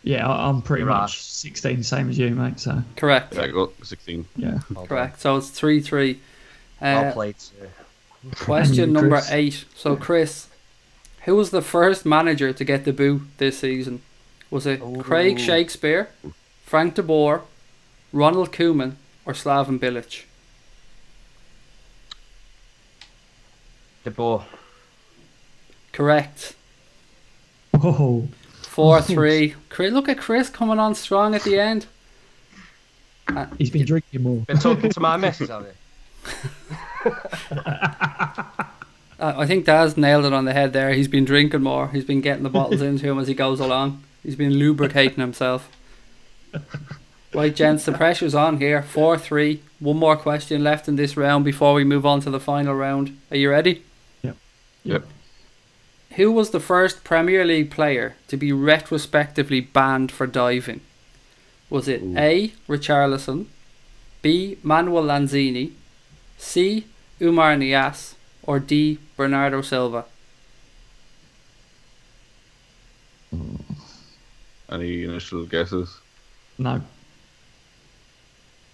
Yeah, I'm pretty You're much right. 16, same as you, mate. So Correct. Yeah, I got 16. yeah. Well Correct. So it's 3-3. done. Well played, sir. Question And you, number Chris. 8. So Chris, who was the first manager to get the boot this season? Was it Craig Ooh. Shakespeare, Frank de Boer, Ronald Koeman, or Slaven Bilic? De Boer. Correct. Oh, 4-3. Chris, look at Chris coming on strong at the end. he's been drinking more. Been talking to my missus, have you? I think Daz nailed it on the head there. He's been drinking more. He's been getting the bottles into him as he goes along. He's been lubricating himself. Right, gents, the pressure's on here. 4-3. One more question left in this round before we move on to the final round. Are you ready? Yep. Who was the first Premier League player to be retrospectively banned for diving? Was it A. Richarlison, B. Manuel Lanzini, C. Umar Nias, or D. Bernardo Silva? Any initial guesses? No.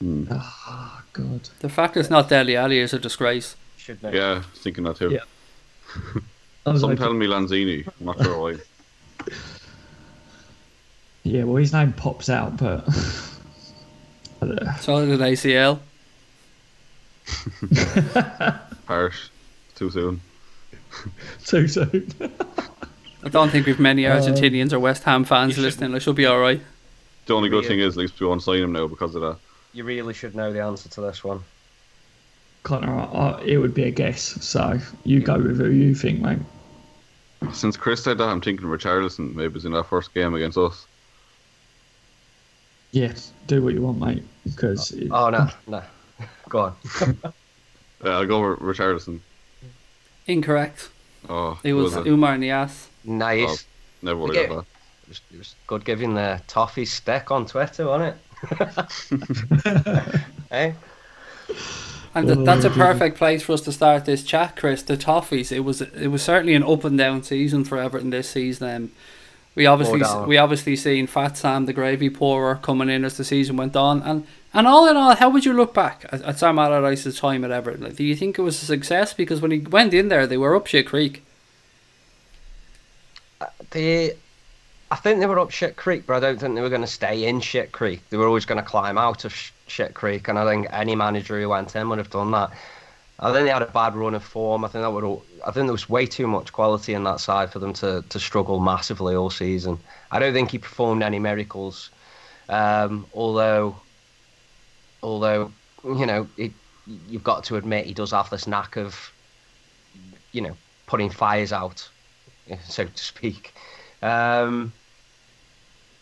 Hmm. Oh God. The fact it's not Dele Alli is a disgrace. Should know. Yeah, I was thinking that too. Yeah. I was Some like, telling me Lanzini. I'm not sure why. yeah, well, his name pops out, but So did ACL. Harsh. Too soon. too soon. I don't think we've many Argentinians or West Ham fans you listening. I should be alright. The only good Yeah. thing is at least we won't sign him now because of that. You really should know the answer to this one. Connor, it would be a guess. So you go with who you think, mate. Since Chris said that, I'm thinking Richarlison maybe was in that first game against us. Yeah, do what you want, mate. Because Oh, no. Go on. Yeah, I'll go with Richarlison. Incorrect. Oh, It was it? Umar Nias. Nice. Never worried Yeah. about It was good giving the toffee stick on Twitter, wasn't it? Hey? And that's a perfect place for us to start this chat, Chris. The Toffees. It was certainly an up and down season for Everton this season. We obviously seen Fat Sam the gravy pourer coming in as the season went on, and all in all, how would you look back at Sam Allardyce's time at Everton? Like, do you think it was a success? Because when he went in there, they were up shit creek. I think they were up shit creek, but I don't think they were going to stay in shit creek. They were always going to climb out of shit creek, and I think any manager who went in would have done that. I think they had a bad run of form. I think there was way too much quality in that side for them to struggle massively all season. I don't think he performed any miracles, although you know, you've got to admit he does have this knack of, you know, putting fires out, so to speak.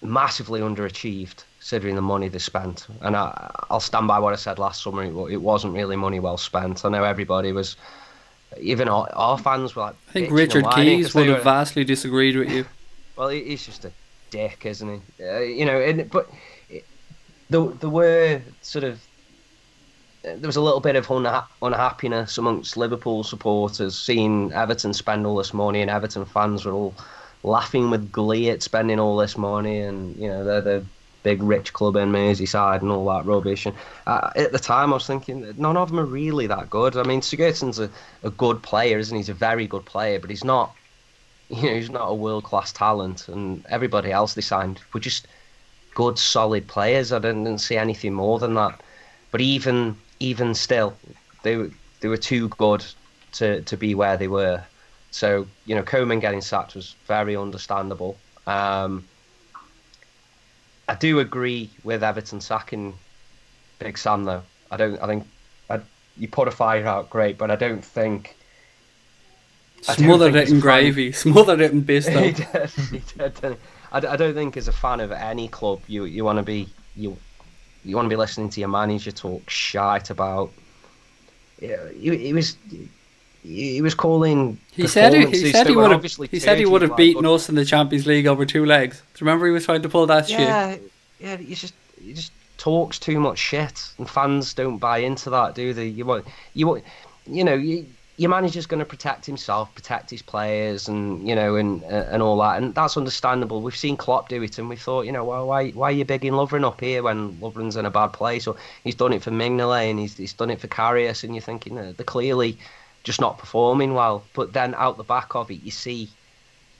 Massively underachieved considering the money they spent, and I'll stand by what I said last summer. It wasn't really money well spent. I know everybody was, even our fans were like, I think bitching and Richard whining Keys 'cause they would have were- vastly disagreed with you. Well, he's just a dick, isn't he? You know, there were sort of, there was a little bit of unhappiness amongst Liverpool supporters seeing Everton spend all this money, and Everton fans were all laughing with glee at spending all this money, and you know, they're the big rich club in Merseyside and all that rubbish. And at the time, I was thinking that none of them are really that good. I mean, Sigurdsson's a good player, isn't he? He's a very good player, but he's not, you know, he's not a world-class talent. And everybody else they signed were just good, solid players. I didn't see anything more than that. But even even still, they were too good to be where they were. So, Koeman getting sacked was very understandable. I do agree with Everton sacking Big Sam, though. I think you put a fire out, great, but I don't think. Smothered it in gravy, smothered it in bisto. He did. I don't think, as a fan of any club, you want to be listening to your manager talk shite about. He was calling. He said he would have beaten us in the Champions League over 2 legs. Do you remember he was trying to pull that shit? Yeah. He just talks too much shit, and fans don't buy into that, do they? Your manager's going to protect himself, protect his players, and and all that, and that's understandable. We've seen Klopp do it, and we thought, why are you bigging Lovren up here when Lovren's in a bad place? Or he's done it for Mignolet, and he's done it for Karius, and you're thinking they're clearly just not performing well. But then out the back of it, you see,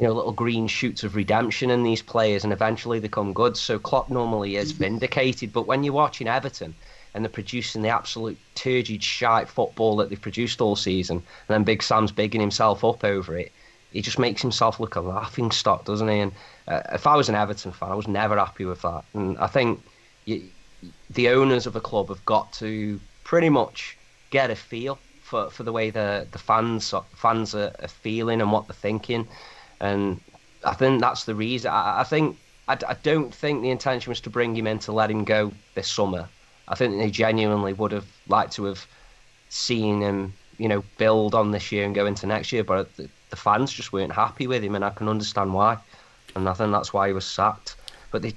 little green shoots of redemption in these players, and eventually they come good. So Klopp normally is vindicated, but when you're watching Everton and they're producing the absolute turgid shite football that they've produced all season, and then Big Sam's bigging himself up over it, he just makes himself look a laughing stock, doesn't he? And if I was an Everton fan, I was never happy with that. And I think the owners of a club have got to pretty much get a feel for the way the fans are feeling and what they're thinking. And I think that's the reason. I don't think the intention was to bring him in to let him go this summer. I think they genuinely would have liked to have seen him, build on this year and go into next year. But the fans just weren't happy with him, and I can understand why. And I think that's why he was sacked. But they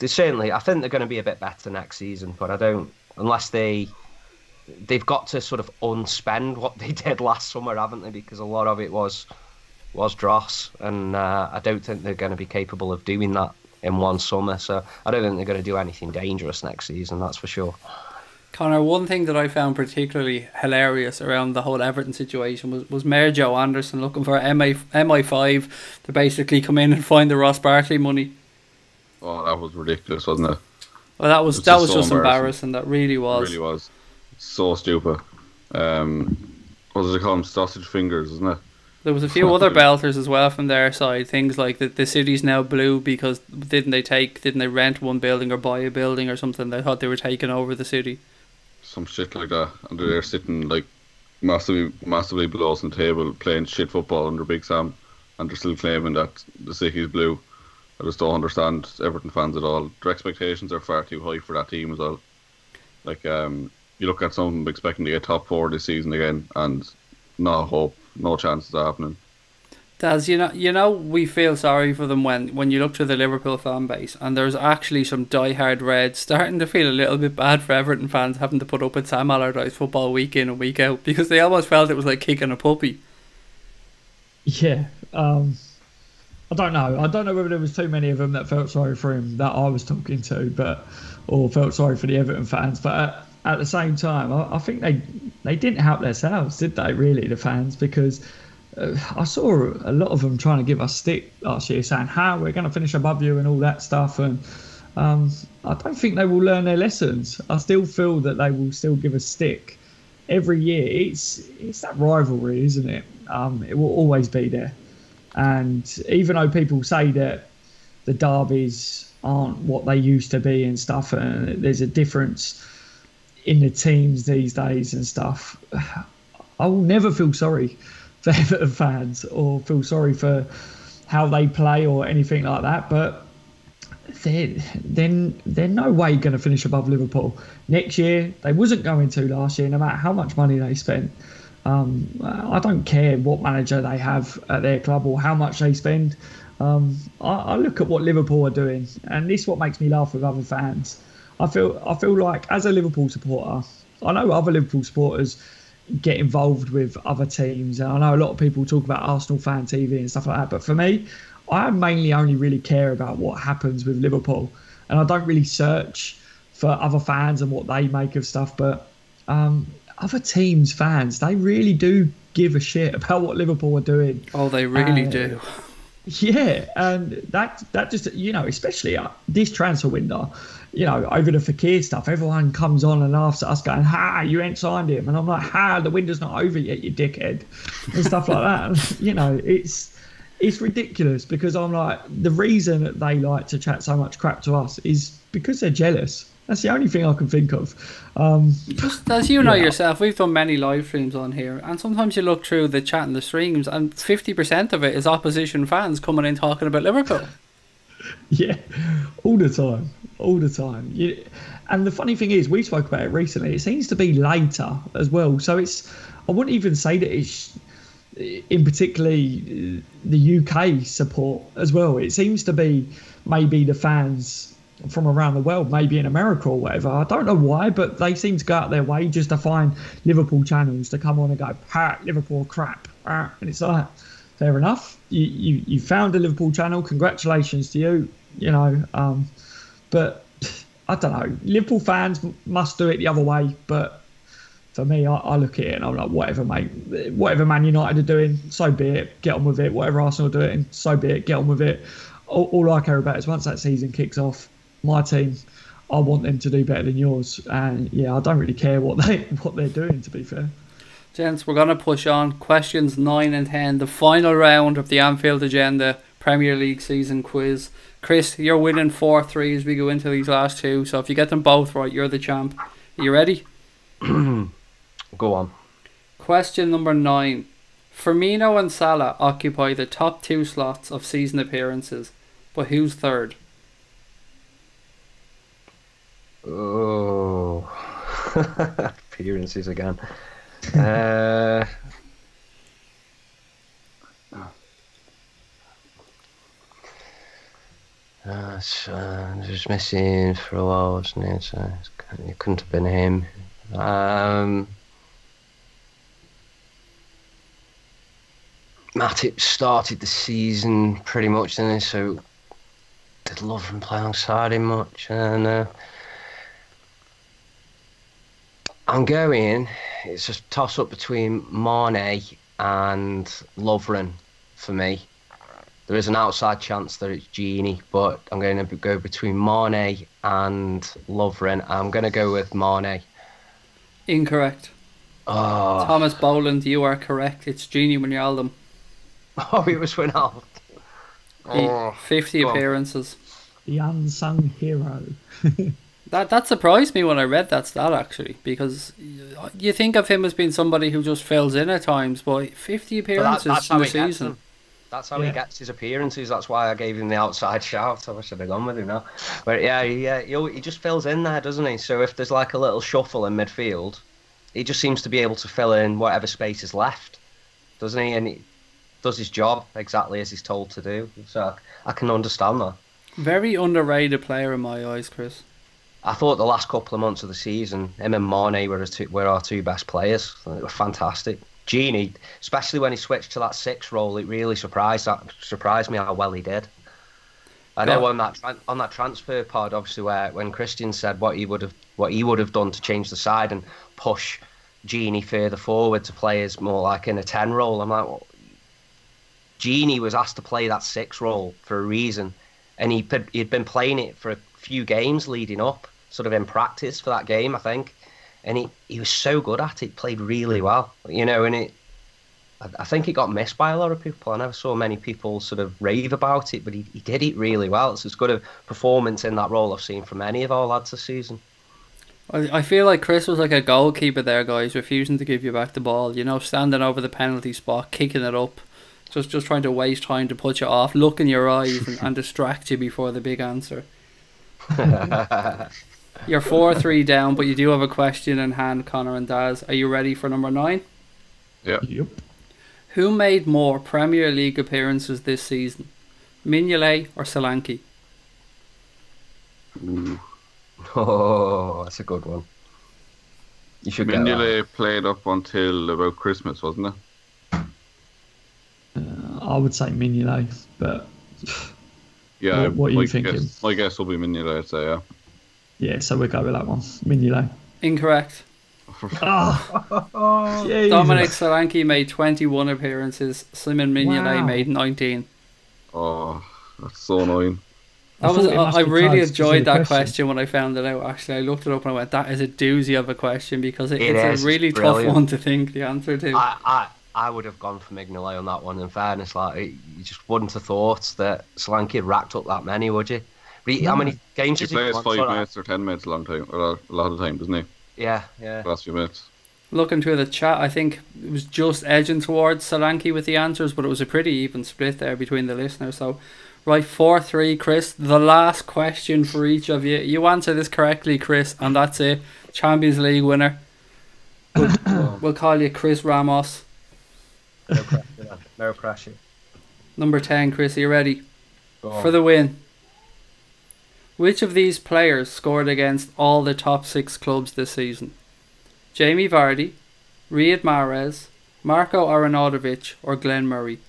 certainly, I think they're going to be a bit better next season. But I don't, unless they've got to sort of unspend what they did last summer, haven't they? Because a lot of it was dross, and I don't think they're going to be capable of doing that in one summer. So I don't think they're going to do anything dangerous next season, that's for sure. Connor, one thing that I found particularly hilarious around the whole Everton situation was Mayor Joe Anderson looking for MI5 to basically come in and find the Ross Barkley money. Oh, that was ridiculous, wasn't it? Well, that was just embarrassing. That really was. It really was. So stupid. What does it call them? Sausage fingers, isn't it? There was a few other belters as well from their side. Things like the city's now blue because didn't they rent one building or buy a building or something? They thought they were taking over the city. Some shit like that, and they're sitting like massively below us on the table playing shit football under Big Sam, and they're still claiming that the city's blue. I just don't understand Everton fans at all. Their expectations are far too high for that team as well. Like you look at some of them expecting to get top 4 this season again, and no hope. No chances of happening. Daz, we feel sorry for them when you look to the Liverpool fan base, and there's actually some diehard Reds starting to feel a little bit bad for Everton fans having to put up with Sam Allardyce football week in and week out, because they almost felt it was like kicking a puppy. Yeah, I don't know. I don't know whether there was too many of them that felt sorry for him that I was talking to, or felt sorry for the Everton fans, but at the same time, I think they didn't help themselves, did they, really, the fans? Because I saw a lot of them trying to give us stick last year, saying, we're going to finish above you and all that stuff. And I don't think they will learn their lessons. I still feel that they will still give us stick every year. It's that rivalry, isn't it? It will always be there. And even though people say that the derbies aren't what they used to be and stuff, and there's a difference in the teams these days and stuff, I will never feel sorry for Everton fans or feel sorry for how they play or anything like that. But they're no way going to finish above Liverpool next year. They wasn't going to last year, no matter how much money they spent. I don't care what manager they have at their club or how much they spend. I look at what Liverpool are doing, and this is what makes me laugh with other fans. I feel like, as a Liverpool supporter, I know other Liverpool supporters get involved with other teams, and I know a lot of people talk about Arsenal fan TV and stuff like that, but for me, I mainly only really care about what happens with Liverpool, and I don't really search for other fans and what they make of stuff. But other teams' fans, they really do give a shit about what Liverpool are doing. Oh, they really do. Yeah, and that just, especially this transfer window, over the Fekir stuff, everyone comes on and laughs at us going, "Ha, you ain't signed him," and I'm like, "Ha, the window's not over yet, you dickhead," and stuff like that. It's ridiculous, because I'm like, the reason that they like to chat so much crap to us is because they're jealous. That's the only thing I can think of. Just as you know yourself, we've done many live streams on here, and sometimes you look through the chat and the streams, and 50% of it is opposition fans coming in talking about Liverpool. Yeah, all the time. And the funny thing is, we spoke about it recently, it seems to be later as well. So I wouldn't even say that it's in particularly the UK support as well. It seems to be maybe the fans from around the world, maybe in America or whatever. I don't know why, but they seem to go out their way just to find Liverpool channels to come on and go, "Ha, Liverpool crap." And it's like, fair enough. You found a Liverpool channel. Congratulations to you. But I don't know. Liverpool fans must do it the other way. But for me, I look at it and I'm like, whatever, mate. Whatever Man United are doing, so be it. Get on with it. Whatever Arsenal are doing, so be it. Get on with it. All I care about is once that season kicks off, my team, I want them to do better than yours. And yeah, I don't really care what they're doing, to be fair. Gents, we're going to push on. Questions 9 and 10, the final round of the Anfield Agenda Premier League season quiz. Chris, you're winning 4-3 as we go into these last two, so if you get them both right, you're the champ. Are you ready? Go on. Question number 9. Firmino and Salah occupy the top 2 slots of season appearances, but who's third? Oh, appearances again. Just missing for a while, wasn't it? So it couldn't have been him. Matip started the season pretty much, didn't he? So did Lovren play alongside him much? And it's a toss-up between Mane and Lovren for me. There is an outside chance that it's Genie, but I'm going to go between Mane and Lovren. I'm going to go with Mane. Incorrect. Oh. Thomas Boland, you are correct. It's Genie Wijnaldum. Oh, it was Wijnaldum. 50 appearances. The unsung hero. That surprised me when I read that stat, actually, because you think of him as being somebody who just fills in at times, but 50 appearances in the season. That's how he gets his appearances. That's why I gave him the outside shout. I wish I'd have gone with him now. But he just fills in there, doesn't he? So if there's like a little shuffle in midfield, he just seems to be able to fill in whatever space is left, doesn't he? And he does his job exactly as he's told to do. So I can understand that. Very underrated player in my eyes, Chris. I thought the last couple of months of the season, him and Mane were our two best players. They were fantastic. Genie, especially when he switched to that 6 role, it really surprised me how well he did. I know on that transfer pod, obviously, when Christian said what he would have done to change the side and push Genie further forward to play as more like in a 10 role, I'm like, well, Genie was asked to play that 6 role for a reason, and he'd been playing it for a few games leading up, sort of in practice for that game, I think. And he was so good at it, played really well, and I think it got missed by a lot of people. I never saw many people sort of rave about it, but he did it really well. It's as good a performance in that role I've seen from any of our lads this season. I feel like Chris was like a goalkeeper there, guys, refusing to give you back the ball, standing over the penalty spot, kicking it up, just trying to waste time to put you off, look in your eyes and distract you before the big answer. You're 4-3 down, but you do have a question in hand, Connor and Daz. Are you ready for number 9? Yeah. Yep. Who made more Premier League appearances this season? Mignolet or Solanke? Ooh. Oh, that's a good one. You should get that. Mignolet played up until about Christmas, wasn't it? I would say Mignolet, but yeah, what are you thinking? My guess will be Mignolet, I'd say, yeah. Yeah, so we'll go with that one. Mignolet. Incorrect. Dominic Solanke made 21 appearances. Simon Mignolet made 19. Oh, that's so annoying. I really enjoyed that question when I found it out. Actually, I looked it up and I went, "That is a doozy of a question," because it's a really tough one to think the answer to. I would have gone for Mignolet on that one. In fairness, like you just wouldn't have thought that Solanke had racked up that many, would you? But how many games he does he plays play? 5 minutes or 10 minutes a long time, or a lot of time, doesn't he? Yeah. Last few minutes. Looking through the chat, I think it was just edging towards Solanke with the answers, but it was a pretty even split there between the listeners. So, right, 4-3, Chris. The last question for each of you. You answer this correctly, Chris, and that's it. Champions League winner. We'll call you Chris Ramos. No pressure. No pressure. Number 10, Chris, are you ready? For the win. Which of these players scored against all the top 6 clubs this season? Jamie Vardy, Riyad Mahrez, Marco Arnautovic, or Glenn Murray?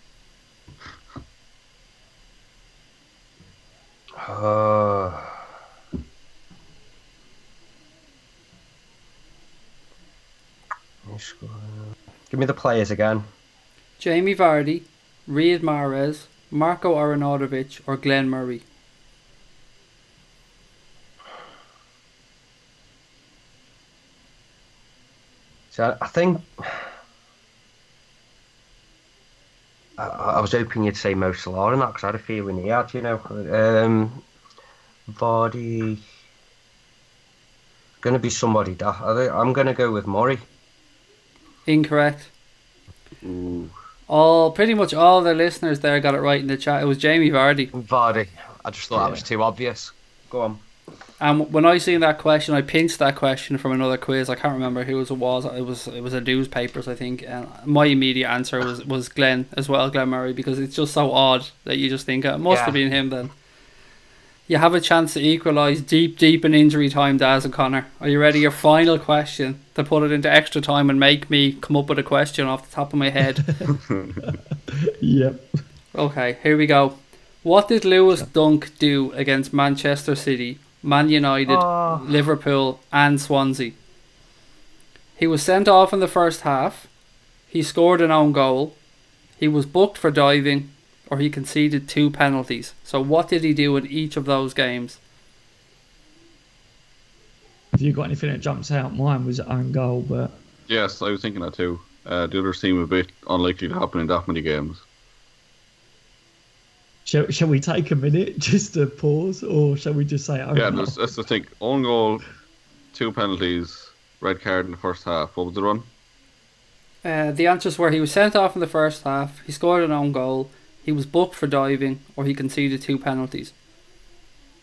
Give me the players again. Jamie Vardy, Riyad Mahrez, Marco Arnautovic, or Glenn Murray? So I think I was hoping you'd say Mo Salah in that because I had a feeling he had, Vardy. Going to be somebody that I'm going to go with Murray. Incorrect. Ooh. Pretty much all the listeners there got it right in the chat. It was Jamie Vardy. Vardy. I just thought that was too obvious. Go on. And when I seen that question, I pinched that question from another quiz. I can't remember who it was. It was a newspapers, I think. And my immediate answer was Glenn as well, Glenn Murray, because it's just so odd that you just think it must have been him then. You have a chance to equalise deep in injury time, Daz and Connor. Are you ready? Your final question to put it into extra time and make me come up with a question off the top of my head. Yep. Okay, here we go. What did Lewis Dunk do against Manchester City, Man United, Liverpool and Swansea? He was sent off in the first half. He scored an own goal. He was booked for diving, or he conceded 2 penalties. So what did he do in each of those games? Have you got anything that jumps out? Mine was own goal, but... Yes, I was thinking that too. The others seem a bit unlikely to happen in that many games. Shall we take a minute just to pause, or shall we just say own goal? Let's just think. Own goal, 2 penalties, red card in the first half. What was the run? The answers were he was sent off in the first half, he scored an own goal, he was booked for diving, or he conceded 2 penalties.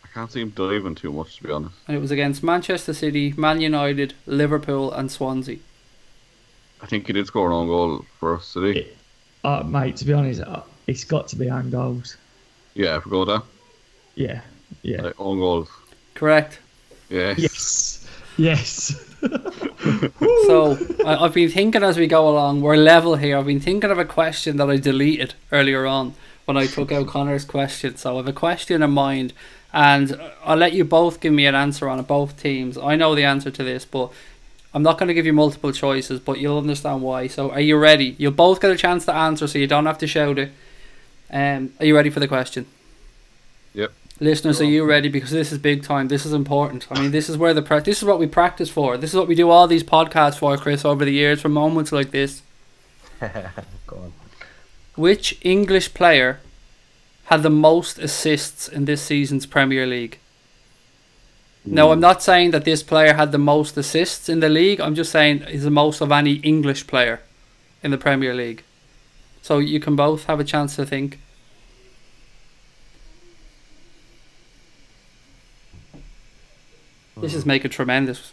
I can't see him diving too much, to be honest. And it was against Manchester City, Man United, Liverpool and Swansea. I think he did score an own goal for us, did he? Mate, to be honest, it's got to be own goals. Yeah, if we go with that. Yeah. Own goals. Correct. Yes. So, I've been thinking as we go along, we're level here. I've been thinking of a question that I deleted earlier on when I took out Connor's question. So I have a question in mind, and I'll let you both give me an answer on it, both teams. I know the answer to this, but I'm not going to give you multiple choices, but you'll understand why. So are you ready? You'll both get a chance to answer, so you don't have to shout it. Are you ready for the question? Yep. Listeners, are you ready? Because this is big time. This is important. I mean, this is where this is what we practice for. This is what we do all these podcasts for, Chris, over the years, for moments like this. Go on. Which English player had the most assists in this season's Premier League? Now, I'm not saying that this player had the most assists in the league. I'm just saying he's the most of any English player in the Premier League. So you can both have a chance to think. This is making tremendous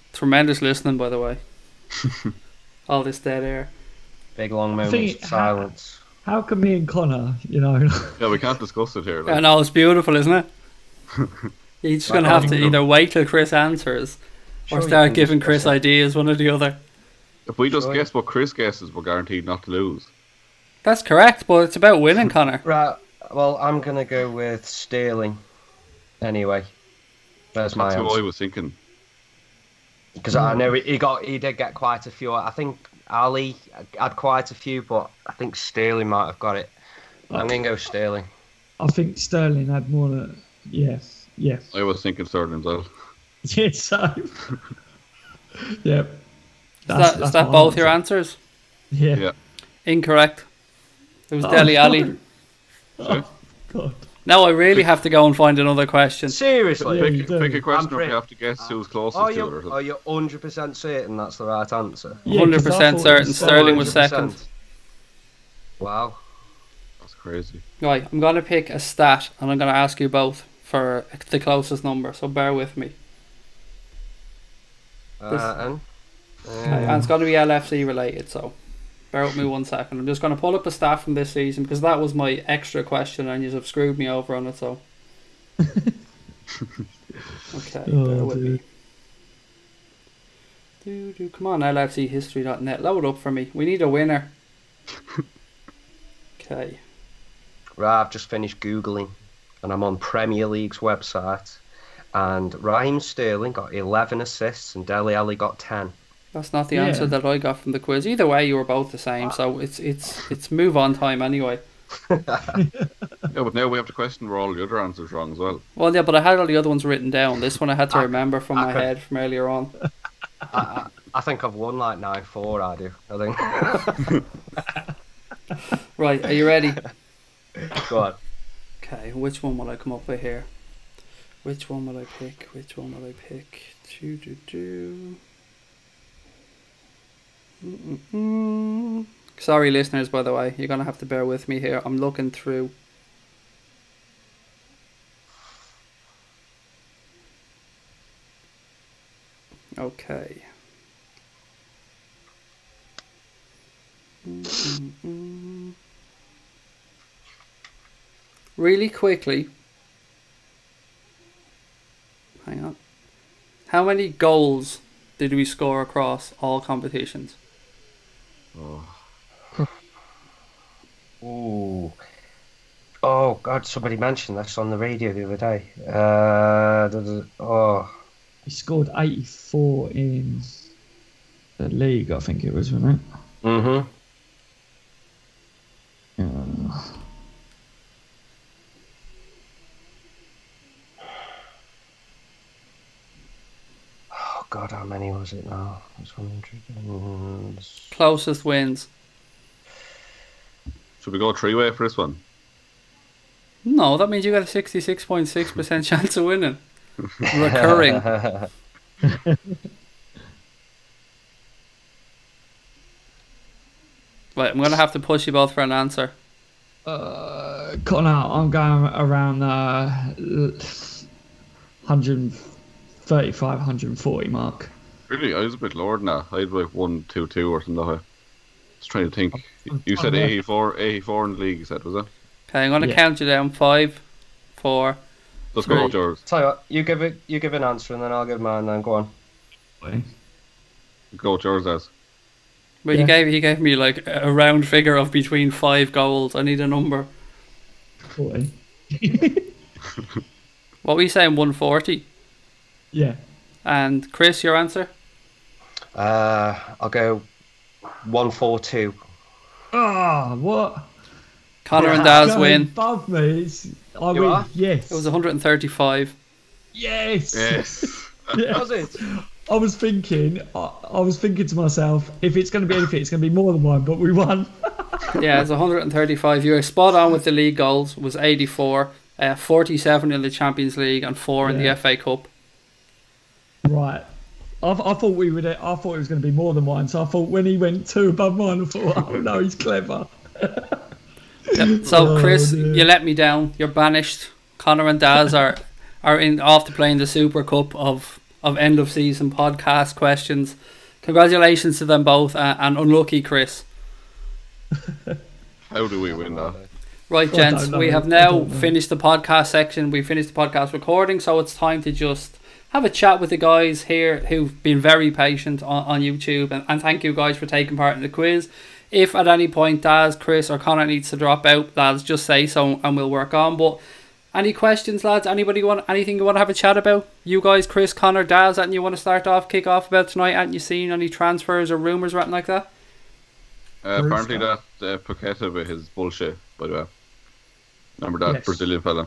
listening, by the way. All this dead air. Big long moments of silence. How can me and Connor, Yeah, we can't discuss it here. I know, it's beautiful, isn't it? You're just going to have to either wait till Chris answers or start giving Chris ideas, one or the other. If we just guess what Chris guesses, we're guaranteed not to lose. That's correct, but it's about winning, Connor. Right, well, I'm going to go with Sterling. Anyway, there's my answer. That's what I was thinking. Because I know he did get quite a few. I think Ali had quite a few, but I think Sterling might have got it. I'm going to go Sterling. I think Sterling had more than... Yeah, Yeah. I was thinking Sterling as well. Yeah, so. Yep. Is that my both your answer. answers? Yeah. Yeah. Incorrect. It was Oh, Dele Alli. no. Oh, God. Now I really have to go and find another question. Seriously? Yeah, you do. Pick a question I'm if you have to guess who's closest Are to it. Or you 100% certain that's the right answer? Yeah, 'cause I 100% thought it certain was Sterling was 100%. second. Wow. That's crazy. Right, I'm going to pick a stat and I'm going to ask you both for the closest number, so bear with me. And And it's going to be LFC related, so bear with me 1 second. I'm just going to pull up a stat from this season because that was my extra question and you have screwed me over on it, so. Okay, bear with me. Come on, LFChistory.net, load up for me. We need a winner. Okay. right, I've just finished Googling and I'm on Premier League's website. And Raheem Sterling got 11 assists and Dele Alli got 10. That's not the answer that I got from the quiz. Either way, you were both the same, so it's move on time anyway. Yeah, but now we have to question were all the other answers wrong as well. Well, yeah, but I had all the other ones written down. This one I had to remember from my head from earlier on. I think I've won like 9-4, I do. I think. Right, are you ready? Go on. Okay, which one will I come up with here? Which one will I pick? Which one will I pick? Sorry, listeners, by the way. You're going to have to bear with me here. I'm looking through. Okay. Really quickly. Hang on. How many goals did we score across all competitions? Ooh. Oh, God, somebody mentioned this on the radio the other day. He scored 84 in the league, I think it was, wasn't it? Mm-hmm. Oh, God, how many was it now? It's 100. Closest wins. Should we go three-way for this one? No, that means you got a 66.6% chance of winning. Recurring. Right, I'm going to have to push you both for an answer. Connor, I'm going around 135, 140 mark. Really, I was a bit lower than that. I had like 122 or something like that. Just trying to think. You said 84 in the league, you said, was it? Okay, I'm going to count you down. 5, 4. Let's go with yours. Tell you what, you give an answer and then I'll give mine. Then go on. Go with yours, as. But he gave me like a round figure of between 5 goals. I need a number. 40. What were you saying? 140. Yeah. And Chris, your answer? I'll go 142. Ah, what? Connor and Daz win. Above me. I You win. are? Yes. It was 135. Yes. Yes. Yeah. Was it? I was thinking to myself, if it's going to be anything, it's going to be more than one. But we won. Yeah, it's 135. You were spot on with the league goals. Was 84, 47 in the Champions League, and 4 in the FA Cup. Right. I thought we would. I thought it was going to be more than one. So I thought when he went 2 above mine, I thought, oh no, he's clever. Yep. So Chris, dear. you let me down. You're banished. Connor and Daz are off to playing the Super Cup of end of season podcast questions. Congratulations to them both, and unlucky Chris. How do we win that? Right, gents, we have now finished the podcast section. We finished the podcast recording, so it's time to just have a chat with the guys here who've been very patient on YouTube, and thank you guys for taking part in the quiz. If at any point Daz, Chris or Connor needs to drop out, lads, just say so and we'll work on. But any questions, lads? Anything you want to have a chat about? You guys, Chris, Connor, Daz, and you want to kick off about tonight? Hadn't you seen any transfers or rumours or anything like that? Apparently that Paqueta with his bullshit, by the way. Remember that Yes. Brazilian fella?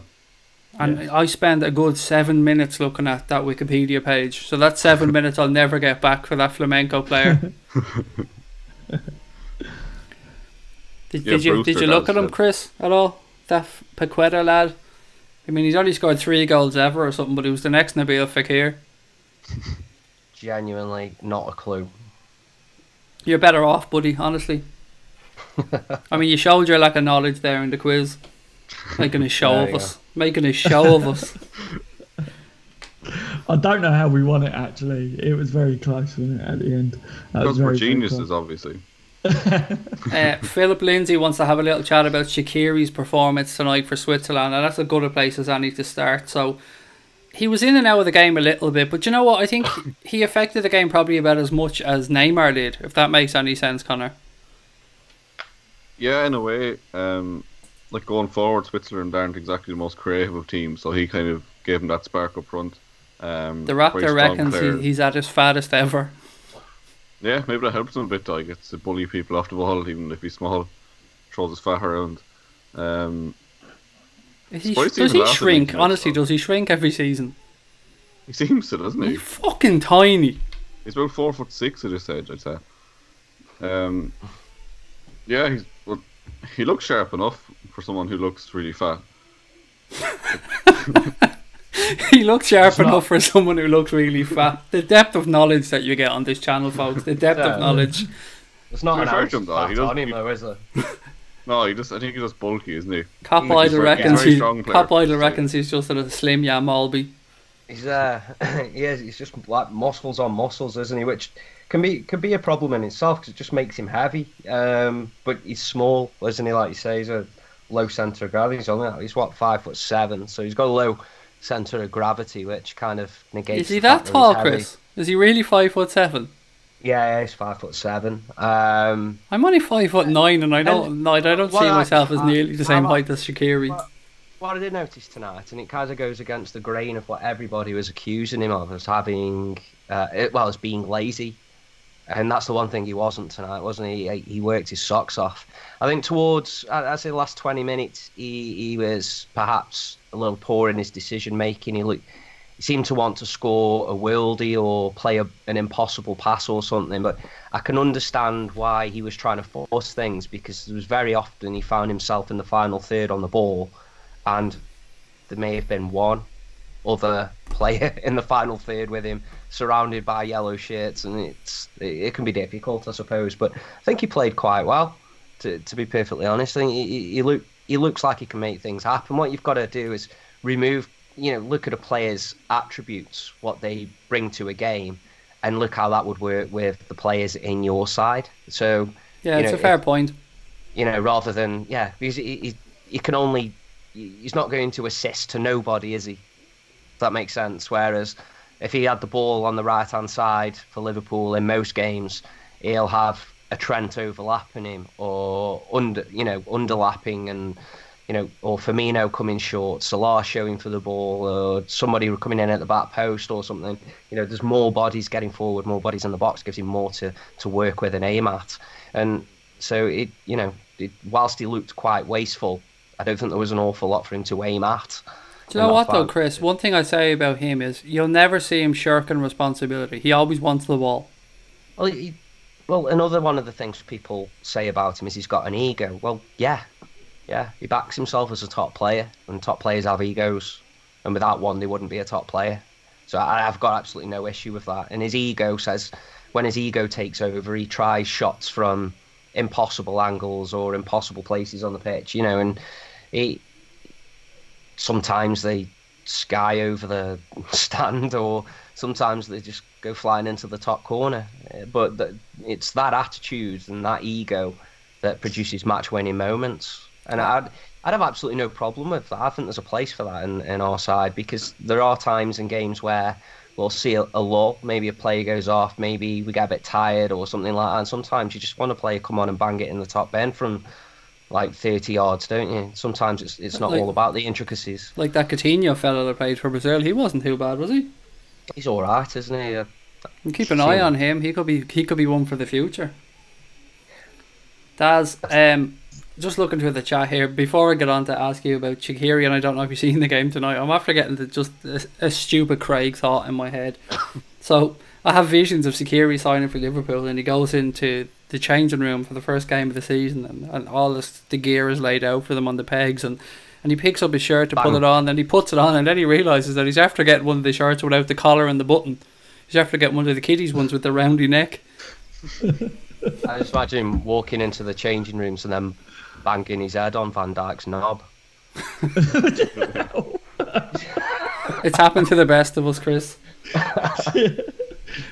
And Yeah. I spent a good 7 minutes looking at that Wikipedia page. So that's 7 minutes I'll never get back for that flamenco player. Did you Brewster look at does, him, Chris, at all? That Paqueta lad? I mean, he's only scored 3 goals ever or something, but he was the next Nabil Fekir. Genuinely not a clue. You're better off, buddy, honestly. I mean, you showed your lack of knowledge there in the quiz. Making a show There of you us. Making a show of us. I don't know how we won it, actually. It was very close, wasn't it, at the end? That was Because we're very, very geniuses, close. obviously. Philip Lindsay wants to have a little chat about Shaqiri's performance tonight for Switzerland, and that's a good a place as any to start. So he was in and out of the game a little bit, but you know what? I think he affected the game probably about as much as Neymar did, if that makes any sense, Connor. Yeah, in a way. Like going forward, Switzerland aren't exactly the most creative of teams, so he kind of gave him that spark up front. The very Raptor strong reckons player. he's at his fattest ever. Yeah, maybe that helps him a bit. He gets to bully people off the ball, even if he's small. Throws his fat around. Does Spicy he was last shrink? week, Honestly, so. does he shrink every season? He seems to, doesn't he? He's fucking tiny. He's about 4'6" at this age, I'd say. Yeah, he looks sharp enough for someone who looks really fat. He looks sharp enough for someone who looks really fat. The depth of knowledge that you get on this channel, folks. The depth of knowledge. It's not To an be fair ounce to him, of though, he fat doesn't- on him, though, is there? No, I think he's just bulky, isn't he? Cop He's Idol very- reckons very strong player. Cop Idol reckons he's just a slim Jan Malby. He's he's just like muscles on muscles, isn't he? Which can be a problem in itself because it just makes him heavy. But he's small, isn't he? Like you say, he's a low centre of gravity. He's what 5'7", so he's got a low centre of gravity, which kind of negates. Is he the that fact he's tall, heavy. Chris? Is he really 5'7"? Yeah, he's 5'7". I'm only 5'9", and I don't see myself as nearly the same height as Shaqiri. What I did notice tonight, and it kind of goes against the grain of what everybody was accusing him of, as having, as being lazy. And that's the one thing he wasn't tonight, wasn't he? He worked his socks off. I think towards, I'd say the last 20 minutes, he was perhaps a little poor in his decision making. He seemed to want to score a worldie or play an impossible pass or something. But I can understand why he was trying to force things, because there was very often he found himself in the final third on the ball, and there may have been one other player in the final third with him, surrounded by yellow shirts, and it can be difficult, I suppose. But I think he played quite well, to be perfectly honest. I think he looks like he can make things happen. What you've got to do is look at a player's attributes, what they bring to a game, and look how that would work with the players in your side. So Yeah, it's a fair point. Rather than because he can only. He's not going to assist to nobody, is he? If that makes sense. Whereas if he had the ball on the right-hand side for Liverpool in most games, he'll have a Trent overlapping him, or underlapping, and or Firmino coming short, Salah showing for the ball, or somebody coming in at the back post or something. There's more bodies getting forward, more bodies in the box, gives him more to work with and aim at. And so whilst he looked quite wasteful, I don't think there was an awful lot for him to aim at. Do you know what though, Chris? One thing I say about him is you'll never see him shirking responsibility. He always wants the ball. Well, another one of the things people say about him is he's got an ego. Well, yeah, he backs himself as a top player, and top players have egos, and without one, they wouldn't be a top player. So I've got absolutely no issue with that. And his ego says, when his ego takes over, he tries shots from impossible angles or impossible places on the pitch, and sometimes they sky over the stand, or sometimes they just go flying into the top corner. But it's that attitude and that ego that produces match-winning moments. And I'd have absolutely no problem with that. I think there's a place for that in our side, because there are times in games where we'll see a lull, maybe a player goes off, maybe we get a bit tired or something like that, and sometimes you just want a player come on and bang it in the top bin from like 30 yards, don't you? Sometimes it's not all about the intricacies. Like that Coutinho fella that played for Brazil, he wasn't too bad, was he? He's alright, isn't he? And keep an eye on him. He could be one for the future. Daz, just looking through the chat here before I get on to ask you about Shaqiri, and I don't know if you've seen the game tonight. I'm after getting just a stupid Craig thought in my head. So I have visions of Shaqiri signing for Liverpool, and he goes into the changing room for the first game of the season, and all the gear is laid out for them on the pegs, and he picks up his shirt to put it on, and he puts it on, and then he realises that he's after getting one of the shirts without the collar and the button. He's after getting one of the kiddies ones with the roundy neck. I just imagine him walking into the changing rooms and then banging his head on Van Dijk's knob. It's happened to the best of us, Chris.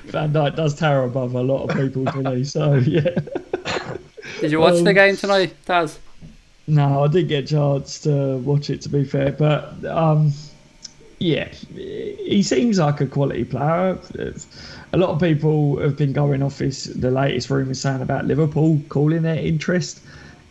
Van Dijk does tower above a lot of people today, so yeah. Did you watch the game tonight, Taz? No, I didn't get a chance to watch it, to be fair, but yeah, he seems like a quality player. A lot of people have been going off the latest rumours saying about Liverpool calling their interest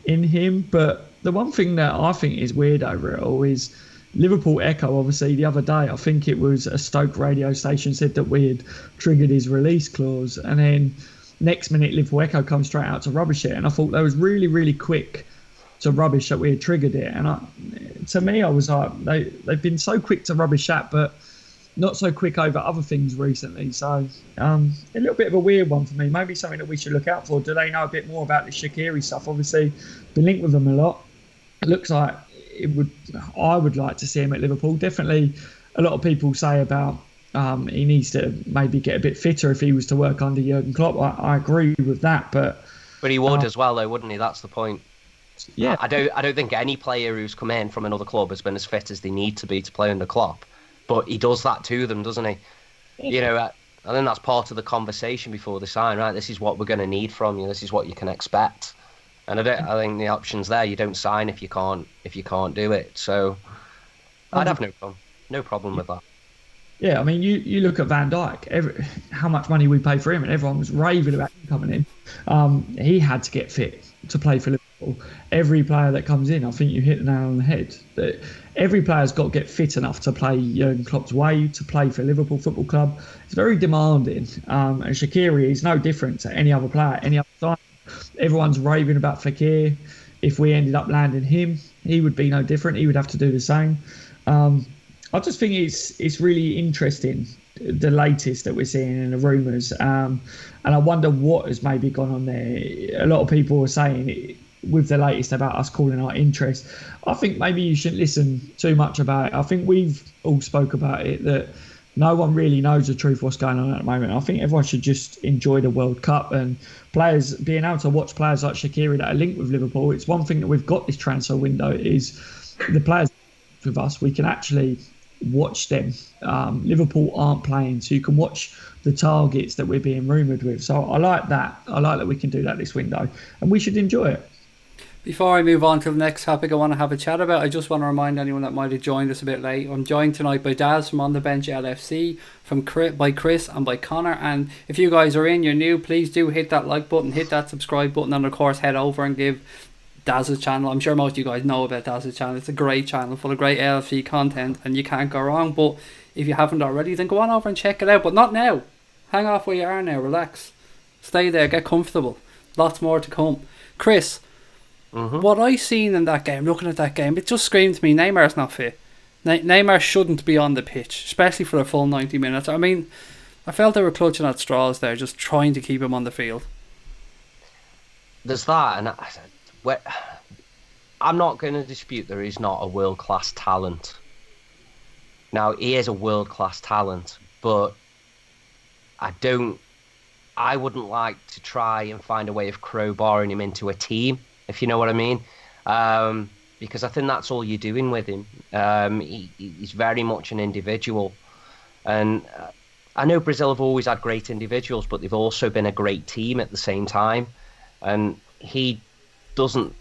in him, but the one thing that I think is weird over it all is Liverpool Echo, obviously, the other day, I think it was a Stoke radio station said that we had triggered his release clause, and then next minute Liverpool Echo comes straight out to rubbish it, and I thought that was really, really quick to rubbish that we had triggered it. And to me, I was like, they've been so quick to rubbish that, but not so quick over other things recently. So a little bit of a weird one for me. Maybe something that we should look out for. Do they know a bit more about the Shaqiri stuff? Obviously, been linked with them a lot. It looks like I would like to see him at Liverpool. Definitely, a lot of people say about he needs to maybe get a bit fitter if he was to work under Jurgen Klopp. I agree with that, but he would as well, though, wouldn't he? That's the point. Yeah, I don't think any player who's come in from another club has been as fit as they need to be to play under Klopp. But he does that to them, doesn't he? You know, I think that's part of the conversation before they sign, right? This is what we're going to need from you. This is what you can expect. And I think the option's there. You don't sign if you can't do it. So I'd have no problem with that. Yeah, I mean, you look at Van Dijk, how much money we pay for him, and everyone was raving about him coming in. He had to get fit to play for Liverpool. Every player that comes in, I think you hit the nail on the head. That every player's got to get fit enough to play Jurgen Klopp's way, to play for Liverpool Football Club. It's very demanding. And Shaqiri is no different to any other player, any other time. Everyone's raving about Fekir. If we ended up landing him, he would be no different. He would have to do the same. I just think it's really interesting, the latest that we're seeing in the rumours. And I wonder what has maybe gone on there. A lot of people are saying with the latest about us calling our interest. I think maybe you shouldn't listen too much about it. I think we've all spoke about it, that no one really knows the truth what's going on at the moment. I think everyone should just enjoy the World Cup, and players being able to watch players like Shaqiri that are linked with Liverpool. It's one thing that we've got this transfer window is the players with us. We can actually watch them. Liverpool aren't playing, so you can watch the targets that we're being rumoured with. So I like that. I like that we can do that this window, and we should enjoy it. Before I move on to the next topic I want to have a chat about, I just want to remind anyone that might have joined us a bit late. I'm joined tonight by Daz from On The Bench LFC, by Chris and by Connor. And if you guys are you're new, please do hit that like button, hit that subscribe button, and of course head over and give Daz's channel. I'm sure most of you guys know about Daz's channel. It's a great channel full of great LFC content, and you can't go wrong. But if you haven't already, then go on over and check it out. But not now. Hang off where you are now. Relax. Stay there. Get comfortable. Lots more to come. Chris, what I seen in that game, looking at that game, it just screamed to me Neymar's not fit. Neymar shouldn't be on the pitch, especially for a full 90 minutes. I mean, I felt they were clutching at straws there, just trying to keep him on the field. There's that, and I'm not going to dispute there is not a world-class talent. Now, he is a world-class talent, but I wouldn't like to try and find a way of crowbarring him into a team, if you know what I mean. Because I think that's all you're doing with him. He's very much an individual. And I know Brazil have always had great individuals, but they've also been a great team at the same time. And he doesn't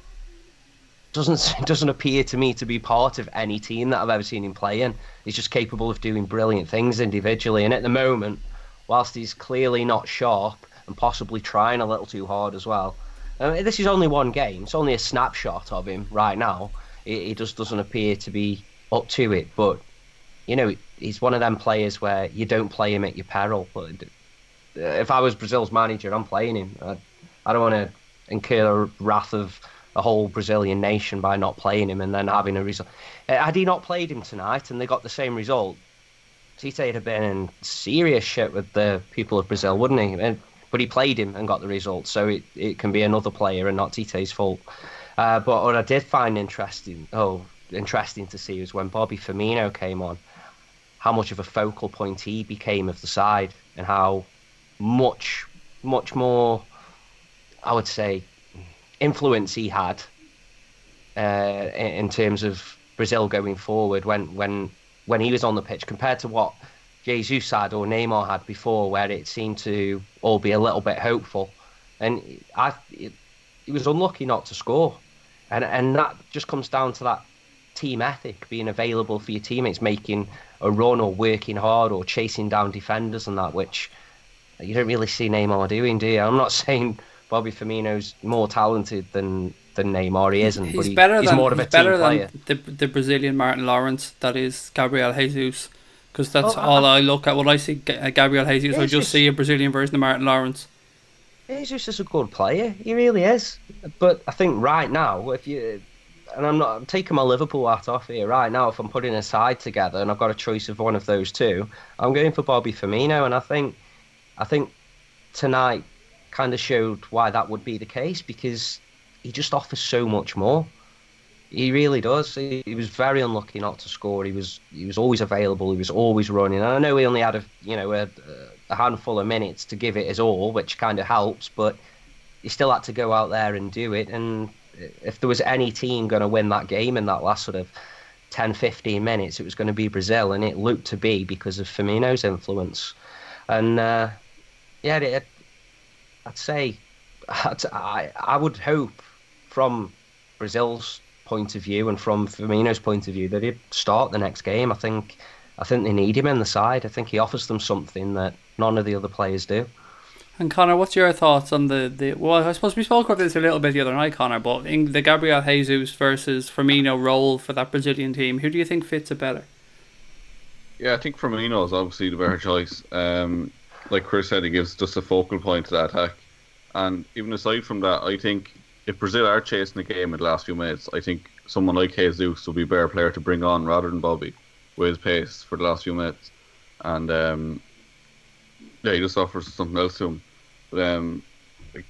appear to me to be part of any team that I've ever seen him play in. He's just capable of doing brilliant things individually. And at the moment, whilst he's clearly not sharp and possibly trying a little too hard as well, this is only one game. It's only a snapshot of him right now. He just doesn't appear to be up to it. But, you know, he's one of them players where you don't play him at your peril. But if I was Brazil's manager, I'm playing him. I don't want to incur the wrath of a whole Brazilian nation by not playing him and then having a result. Had he not played him tonight and they got the same result, Tite would have been in serious shit with the people of Brazil, wouldn't he? But he played him and got the result, so it can be another player and not Tite's fault. But what I did find interesting to see was when Bobby Firmino came on, how much of a focal point he became of the side and how much more, I would say, influence he had in terms of Brazil going forward when he was on the pitch compared to what Jesus had or Neymar had before, where it seemed to all be a little bit hopeful. And he was unlucky not to score. And that just comes down to that team ethic, being available for your teammates, making a run or working hard or chasing down defenders and that, which you don't really see Neymar doing, do you? I'm not saying Bobby Firmino's more talented than Neymar. He isn't, but he's more of a team player. The Brazilian Martin Lawrence, that is Gabriel Jesus, because that's all I look at. When I see Gabriel Jesus, I just see a Brazilian version of Martin Lawrence. Jesus is a good player. He really is. But I think right now, I'm taking my Liverpool hat off here right now. If I'm putting a side together and I've got a choice of one of those two, I'm going for Bobby Firmino. And I think tonight kind of showed why that would be the case, because he just offers so much more. He really does. He was very unlucky not to score. He was always available. He was always running. And I know he only had a handful of minutes to give it his all, which kind of helps, but he still had to go out there and do it. And if there was any team going to win that game in that last sort of 10, 15 minutes, it was going to be Brazil, and it looked to be because of Firmino's influence. And I'd say I would hope from Brazil's point of view and from Firmino's point of view that he'd start the next game. I think they need him in the side. I think he offers them something that none of the other players do. And Connor, what's your thoughts on the well, I suppose we spoke about this a little bit the other night, Connor, but in the Gabriel Jesus versus Firmino role for that Brazilian team, who do you think fits it better? Yeah, I think Firmino is obviously the better choice. Like Chris said, he gives just a focal point to that attack. And even aside from that, I think if Brazil are chasing the game in the last few minutes, I think someone like Jesus will be a better player to bring on rather than Bobby with his pace for the last few minutes. And he just offers something else to him. But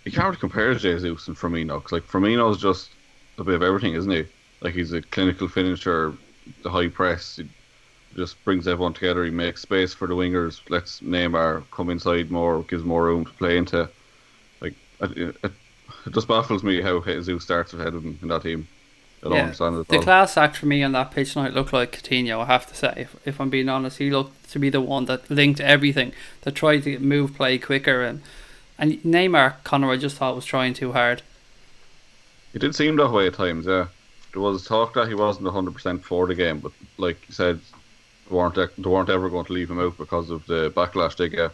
you can't really compare Jesus and Firmino, because Firmino's just a bit of everything, isn't he? Like, he's a clinical finisher, the high press, he just brings everyone together, he makes space for the wingers, lets Neymar come inside more, gives more room to play into. It just baffles me how Jesus starts ahead of him in that team. I don't understand it at all. The class act for me on that pitch tonight looked like Coutinho, I have to say. If I'm being honest, he looked to be the one that linked everything, that tried to move play quicker. And Neymar, Connor, I just thought was trying too hard. It did seem that way at times, yeah. There was talk that he wasn't 100% for the game, but like you said, they weren't ever going to leave him out because of the backlash they get.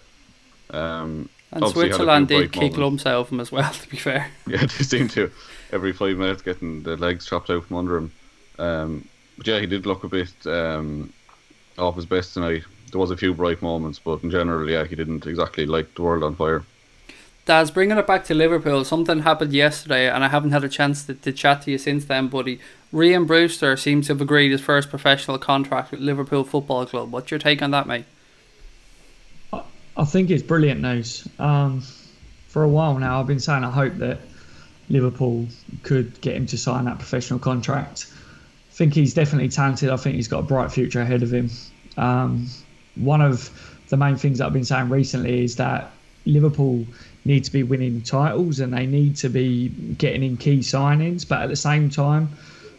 And Switzerland did kick lumps out of him as well, to be fair. Yeah, they seem to every 5 minutes getting the legs chopped out from under him. But yeah, he did look a bit off his best tonight. There was a few bright moments, but in general, yeah, he didn't exactly light the world on fire. Daz, bringing it back to Liverpool, something happened yesterday, and I haven't had a chance to chat to you since then, buddy. Ryan Brewster seems to have agreed his first professional contract with Liverpool Football Club. What's your take on that, mate? I think it's brilliant news. For a while now, I've been saying I hope that Liverpool could get him to sign that professional contract. I think he's definitely talented. I think he's got a bright future ahead of him. One of the main things that I've been saying recently is that Liverpool need to be winning titles and they need to be getting in key signings. But at the same time,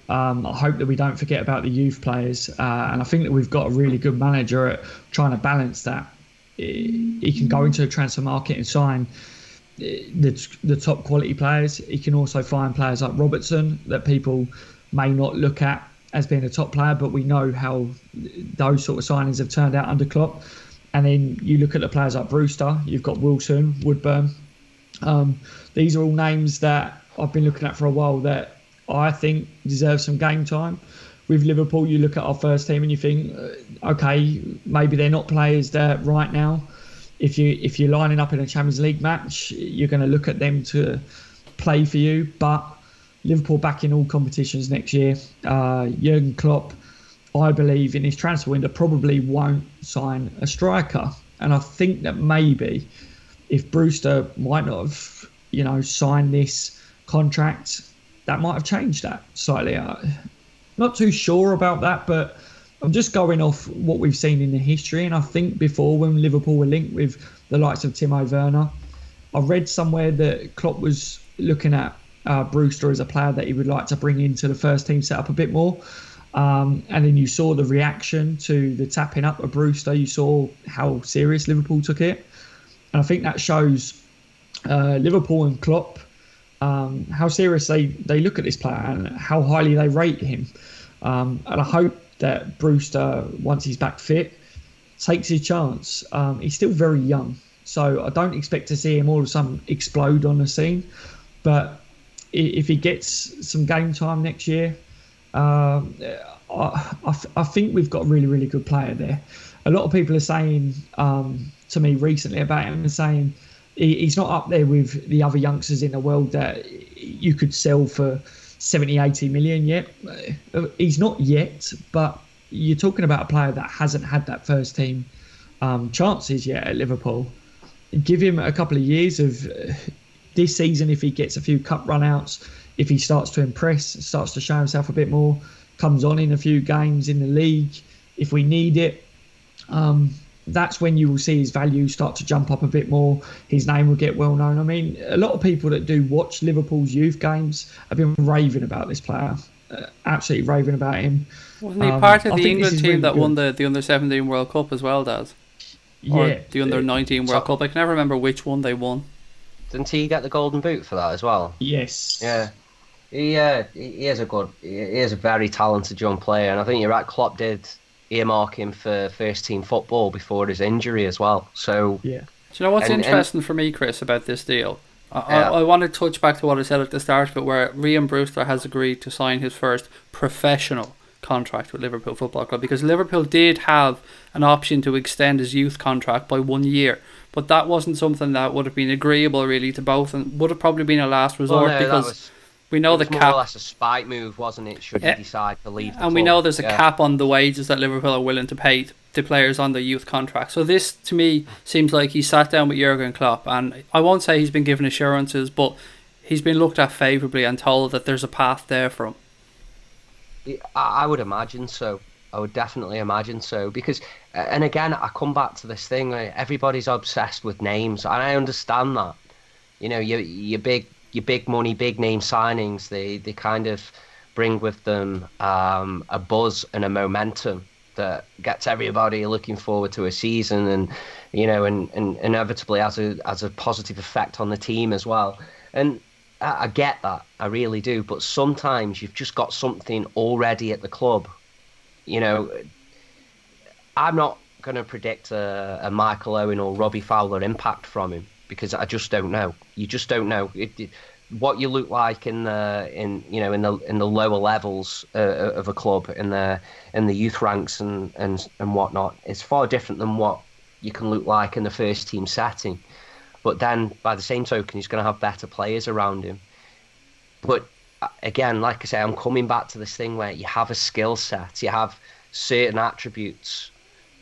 I hope that we don't forget about the youth players. And I think that we've got a really good manager at trying to balance that. He can go into the transfer market and sign the top quality players. He can also find players like Robertson that people may not look at as being a top player, but we know how those sort of signings have turned out under Klopp. And then you look at the players like Brewster, you've got Wilson, Woodburn. These are all names that I've been looking at for a while that I think deserve some game time. With Liverpool, you look at our first team and you think, okay, maybe they're not players that right now, if you're lining up in a Champions League match, you're going to look at them to play for you. But Liverpool back in all competitions next year. Jurgen Klopp, I believe, in his transfer window probably won't sign a striker. And I think that maybe if Brewster might not have, signed this contract, that might have changed that slightly. Not too sure about that, but I'm just going off what we've seen in the history. And I think before, when Liverpool were linked with the likes of Timo Werner, I read somewhere that Klopp was looking at Brewster as a player that he would like to bring into the first team setup a bit more. And then you saw the reaction to the tapping up of Brewster. You saw how serious Liverpool took it. And I think that shows Liverpool and Klopp how serious they look at this player and how highly they rate him. And I hope that Brewster, once he's back fit, takes his chance. He's still very young, so I don't expect to see him all of a sudden explode on the scene. But if he gets some game time next year, I think we've got a really, really good player there. A lot of people are saying to me recently about him and saying he's not up there with the other youngsters in the world that you could sell for 70, 80 million yet. He's not yet, but you're talking about a player that hasn't had that first team chances yet at Liverpool. Give him a couple of years of this season. If he gets a few cup run-outs, if he starts to impress, starts to show himself a bit more, comes on in a few games in the league, if we need it, that's when you will see his value start to jump up a bit more. His name will get well known. I mean, a lot of people that do watch Liverpool's youth games have been raving about this player, absolutely raving about him. Wasn't he part of the England team that won the Under-17 World Cup as well, Daz? Or yeah, the Under-19 World Cup. I can never remember which one they won. Didn't he get the golden boot for that as well? Yes. Yeah. He is a very talented young player, and I think you're right. Klopp did earmark him for first team football before his injury as well. So yeah. Do you know what's interesting for me, Chris, about this deal? I want to touch back to what I said at the start of it, where Ryan Brewster has agreed to sign his first professional contract with Liverpool Football Club, because Liverpool did have an option to extend his youth contract by 1 year, but that wasn't something that would have been agreeable really to both, and would have probably been a last resort, because we know the cap. More or less a spite move, wasn't it? Should he decide to leave the club? We know there's a cap on the wages that Liverpool are willing to pay to players on the youth contract. So this, to me, seems like he sat down with Jurgen Klopp, and I won't say he's been given assurances, but he's been looked at favourably and told that there's a path there for him. I would imagine so. I would definitely imagine so, because, and again, I come back to this thing where everybody's obsessed with names, and I understand that. You know, your big money, big name signings, they kind of bring with them a buzz and a momentum that gets everybody looking forward to a season, and and inevitably has a positive effect on the team as well. And I get that, I really do. But sometimes you've just got something already at the club. I'm not going to predict a Michael Owen or Robbie Fowler impact from him, because I just don't know. You just don't know what you look like in the lower levels of a club, in the youth ranks and whatnot. It's far different than what you can look like in the first team setting. But then, by the same token, he's going to have better players around him. But again, like I say, I'm coming back to this thing where you have a skill set, you have certain attributes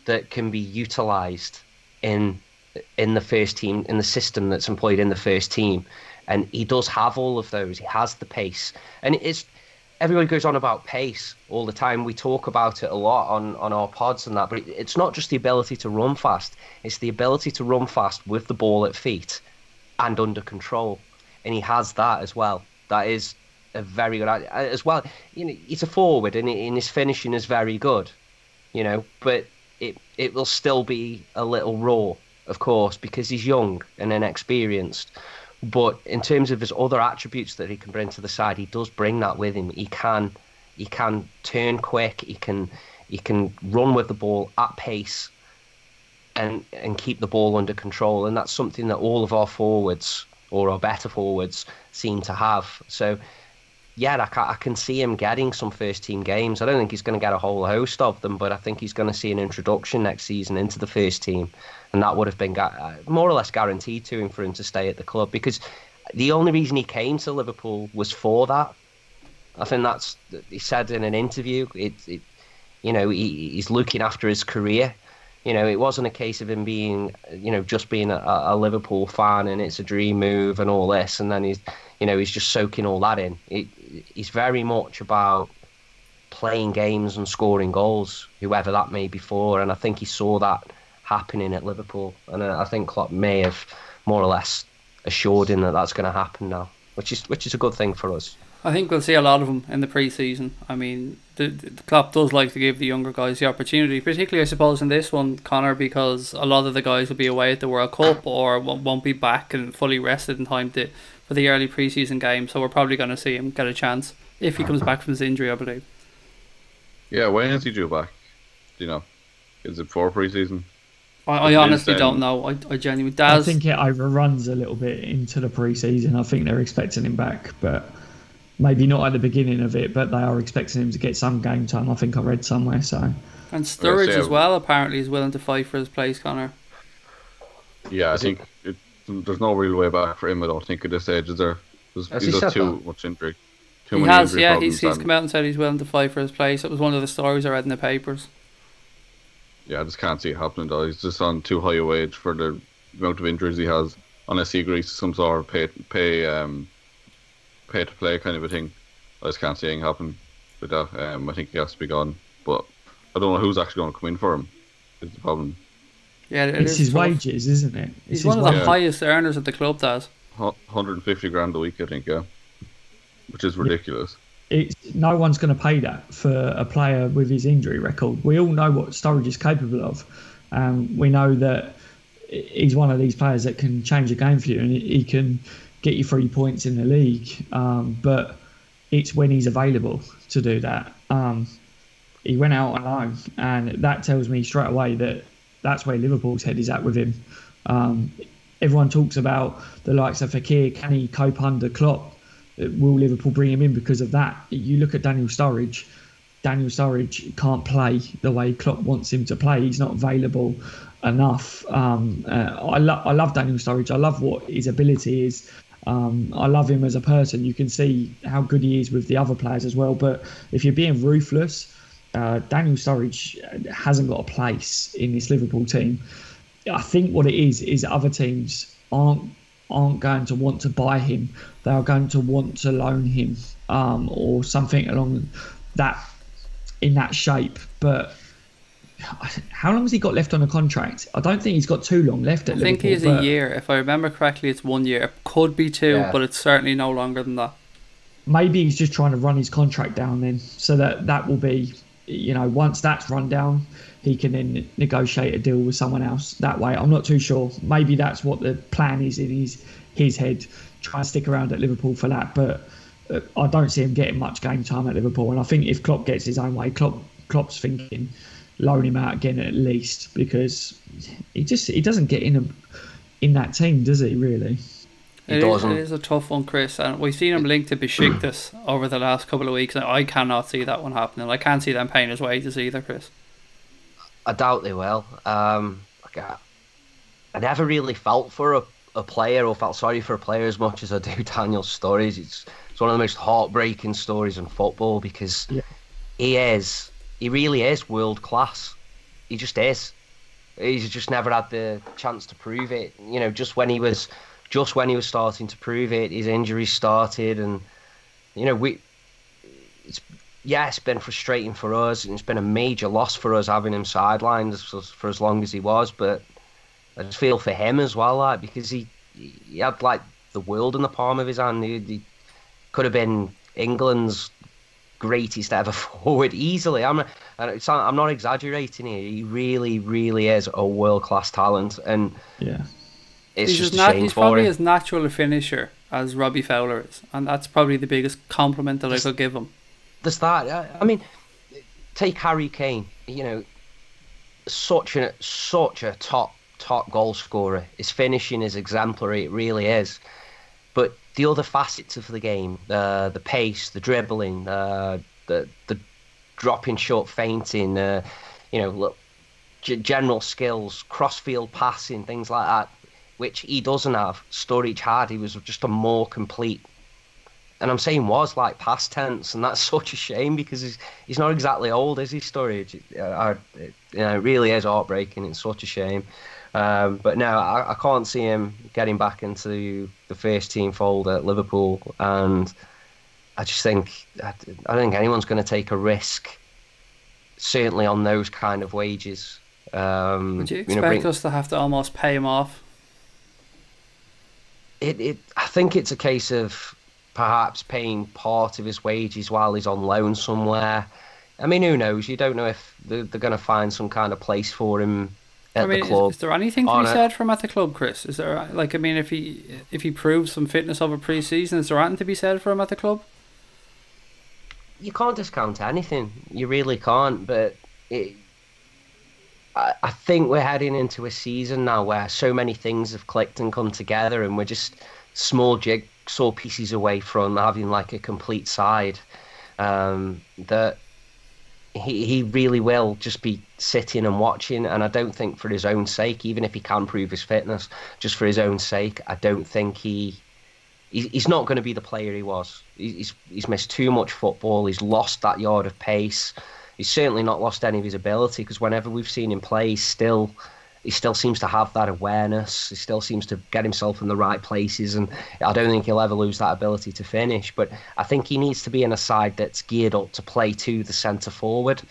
that can be utilised in the first team, in the system that's employed in the first team. And he does have all of those. He has the pace. And everybody goes on about pace all the time. We talk about it a lot on our pods and that, but it's not just the ability to run fast. It's the ability to run fast with the ball at feet and under control. And he has that as well. That is a very good idea as well. He's a forward, and his finishing is very good, but it will still be a little raw, of course, because he's young and inexperienced. But in terms of his other attributes that he can bring to the side, he does bring that with him. He can turn quick. He can run with the ball at pace and keep the ball under control. And that's something that all of our forwards, or our better forwards, seem to have. So, yeah, I can see him getting some first team games. I don't think he's going to get a whole host of them, but I think he's going to see an introduction next season into the first team. And that would have been more or less guaranteed to him for him to stay at the club, because the only reason he came to Liverpool was for that. I think that's, he said in an interview, he's looking after his career. It wasn't a case of him being, just being a Liverpool fan and it's a dream move and all this, and then he's just soaking all that in. He's very much about playing games and scoring goals, whoever that may be for, and I think he saw that happening at Liverpool, and I think Klopp may have more or less assured him that that's going to happen now, which is a good thing for us. I think we'll see a lot of them in the pre-season. I mean, the Klopp does like to give the younger guys the opportunity, particularly I suppose in this one, Connor, because a lot of the guys will be away at the World Cup or won't be back and fully rested in time for the early pre-season game, so we're probably going to see him get a chance if he comes back from his injury, I believe. Yeah, when is he due back? Do you know? Is it before pre-season? I honestly don't know. I genuinely... I think it overruns a little bit into the pre-season. I think they're expecting him back, but maybe not at the beginning of it, but they are expecting him to get some game time. I think I read somewhere, so... And Sturridge as well, apparently, is willing to fight for his place, Connor. Yeah, I think there's no real way back for him, I don't think, at this age, is there? He's just too much injury. He's come out and said he's willing to fight for his place. It was one of the stories I read in the papers. Yeah, I just can't see it happening though. He's just on too high a wage for the amount of injuries he has, unless he agrees to some sort of pay to play kind of a thing. I just can't see anything happen with that. I think he has to be gone, but I don't know who's actually going to come in for him. Is the problem. Yeah, it's his wages, isn't it? He's one of the highest earners at the club, Daz. 150 grand a week, I think, yeah, which is ridiculous. No one's going to pay that for a player with his injury record. We all know what Sturridge is capable of. We know that he's one of these players that can change a game for you, and he can get you 3 points in the league. But it's when he's available to do that. He went out on loan, and that tells me straight away that that's where Liverpool's head is at with him. Everyone talks about the likes of Fekir, can he cope under Klopp? Will Liverpool bring him in because of that? You look at Daniel Sturridge. Daniel Sturridge can't play the way Klopp wants him to play. He's not available enough. I love Daniel Sturridge. I love what his ability is. I love him as a person. You can see how good he is with the other players as well. But if you're being ruthless, Daniel Sturridge hasn't got a place in this Liverpool team. I think what it is other teams aren't going to want to buy him. They are going to want to loan him or something along that, in that shape. But how long has he got left on a contract? I don't think he's got too long left at Liverpool. I think he's a year. If I remember correctly, it's 1 year. It could be two, but it's certainly no longer than that. Maybe he's just trying to run his contract down then, so that will be, once that's run down, he can then negotiate a deal with someone else that way. I'm not too sure. Maybe that's what the plan is in his head, try and stick around at Liverpool for that. But I don't see him getting much game time at Liverpool. And I think if Klopp gets his own way, Klopp's thinking loan him out again at least, because he doesn't get in that team, does he, really? It is a tough one, Chris, and we've seen him linked to Besiktas over the last couple of weeks, and I cannot see that one happening. I can't see them paying his wages either, Chris. I doubt they will. I never really felt for a player or felt sorry for a player as much as I do Daniel's stories. It's one of the most heartbreaking stories in football, because he really is world class. He just is. He's just never had the chance to prove it. Just when he was starting to prove it, his injuries started, and it's been frustrating for us, and it's been a major loss for us having him sidelined for as long as he was. But I just feel for him as well, because he had the world in the palm of his hand. He could have been England's greatest ever forward easily. I'm not exaggerating here. He really, really is a world class talent, and it's just a shame for him. He's probably as natural a finisher as Robbie Fowler is, and that's probably the biggest compliment that I could give him. There's that. I mean, take Harry Kane. Such a top goal scorer. His finishing is exemplary. It really is. But the other facets of the game, the pace, the dribbling, the dropping short, feinting, general skills, cross-field passing, things like that, which he doesn't have. Sturridge had. He was just a more complete and I'm saying was like past tense, and that's such a shame because he's not exactly old, is he, Sturridge? It really is heartbreaking. It's such a shame. But no, I can't see him getting back into the first team fold at Liverpool, and I just think I don't think anyone's going to take a risk, certainly on those kind of wages. Would you expect us to have to almost pay him off? I think it's a case of perhaps paying part of his wages while he's on loan somewhere. I mean, who knows? You don't know if they're going to find some kind of place for him at the club. Is there anything to be said for him at the club, Chris? Is there, like, I mean, if he proves some fitness over pre-season, is there anything to be said for him at the club? You can't discount anything. You really can't. But I think we're heading into a season now where so many things have clicked and come together, and we're just small jigsaw pieces away from having like a complete side. That he really will just be sitting and watching, and I don't think for his own sake, even if he can prove his fitness, just for his own sake, I don't think he's not going to be the player he was. He's missed too much football. He's lost that yard of pace. He's certainly not lost any of his ability, because whenever we've seen him play, he still seems to have that awareness. He still seems to get himself in the right places, and I don't think he'll ever lose that ability to finish. But I think he needs to be in a side that's geared up to play to the centre forward,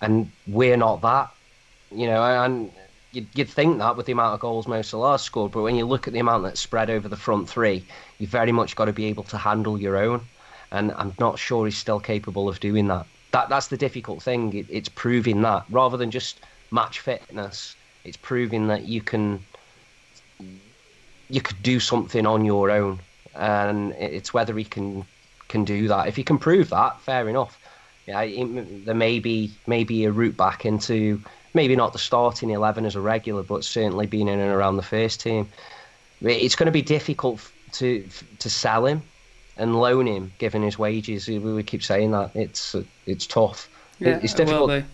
and we're not that. And you'd think that with the amount of goals Mo Salah scored, but when you look at the amount that's spread over the front three, you've very much got to be able to handle your own, and I'm not sure he's still capable of doing that. That's the difficult thing. It's proving that, rather than just match fitness, it's proving that you could do something on your own, and it's whether he can do that. If he can prove that, fair enough. Yeah, there may be a route back into maybe not the starting 11 as a regular, but certainly being in and around the first team. It's going to be difficult to sell him and loan him, given his wages. We keep saying that it's tough. Yeah, it's difficult. It will be.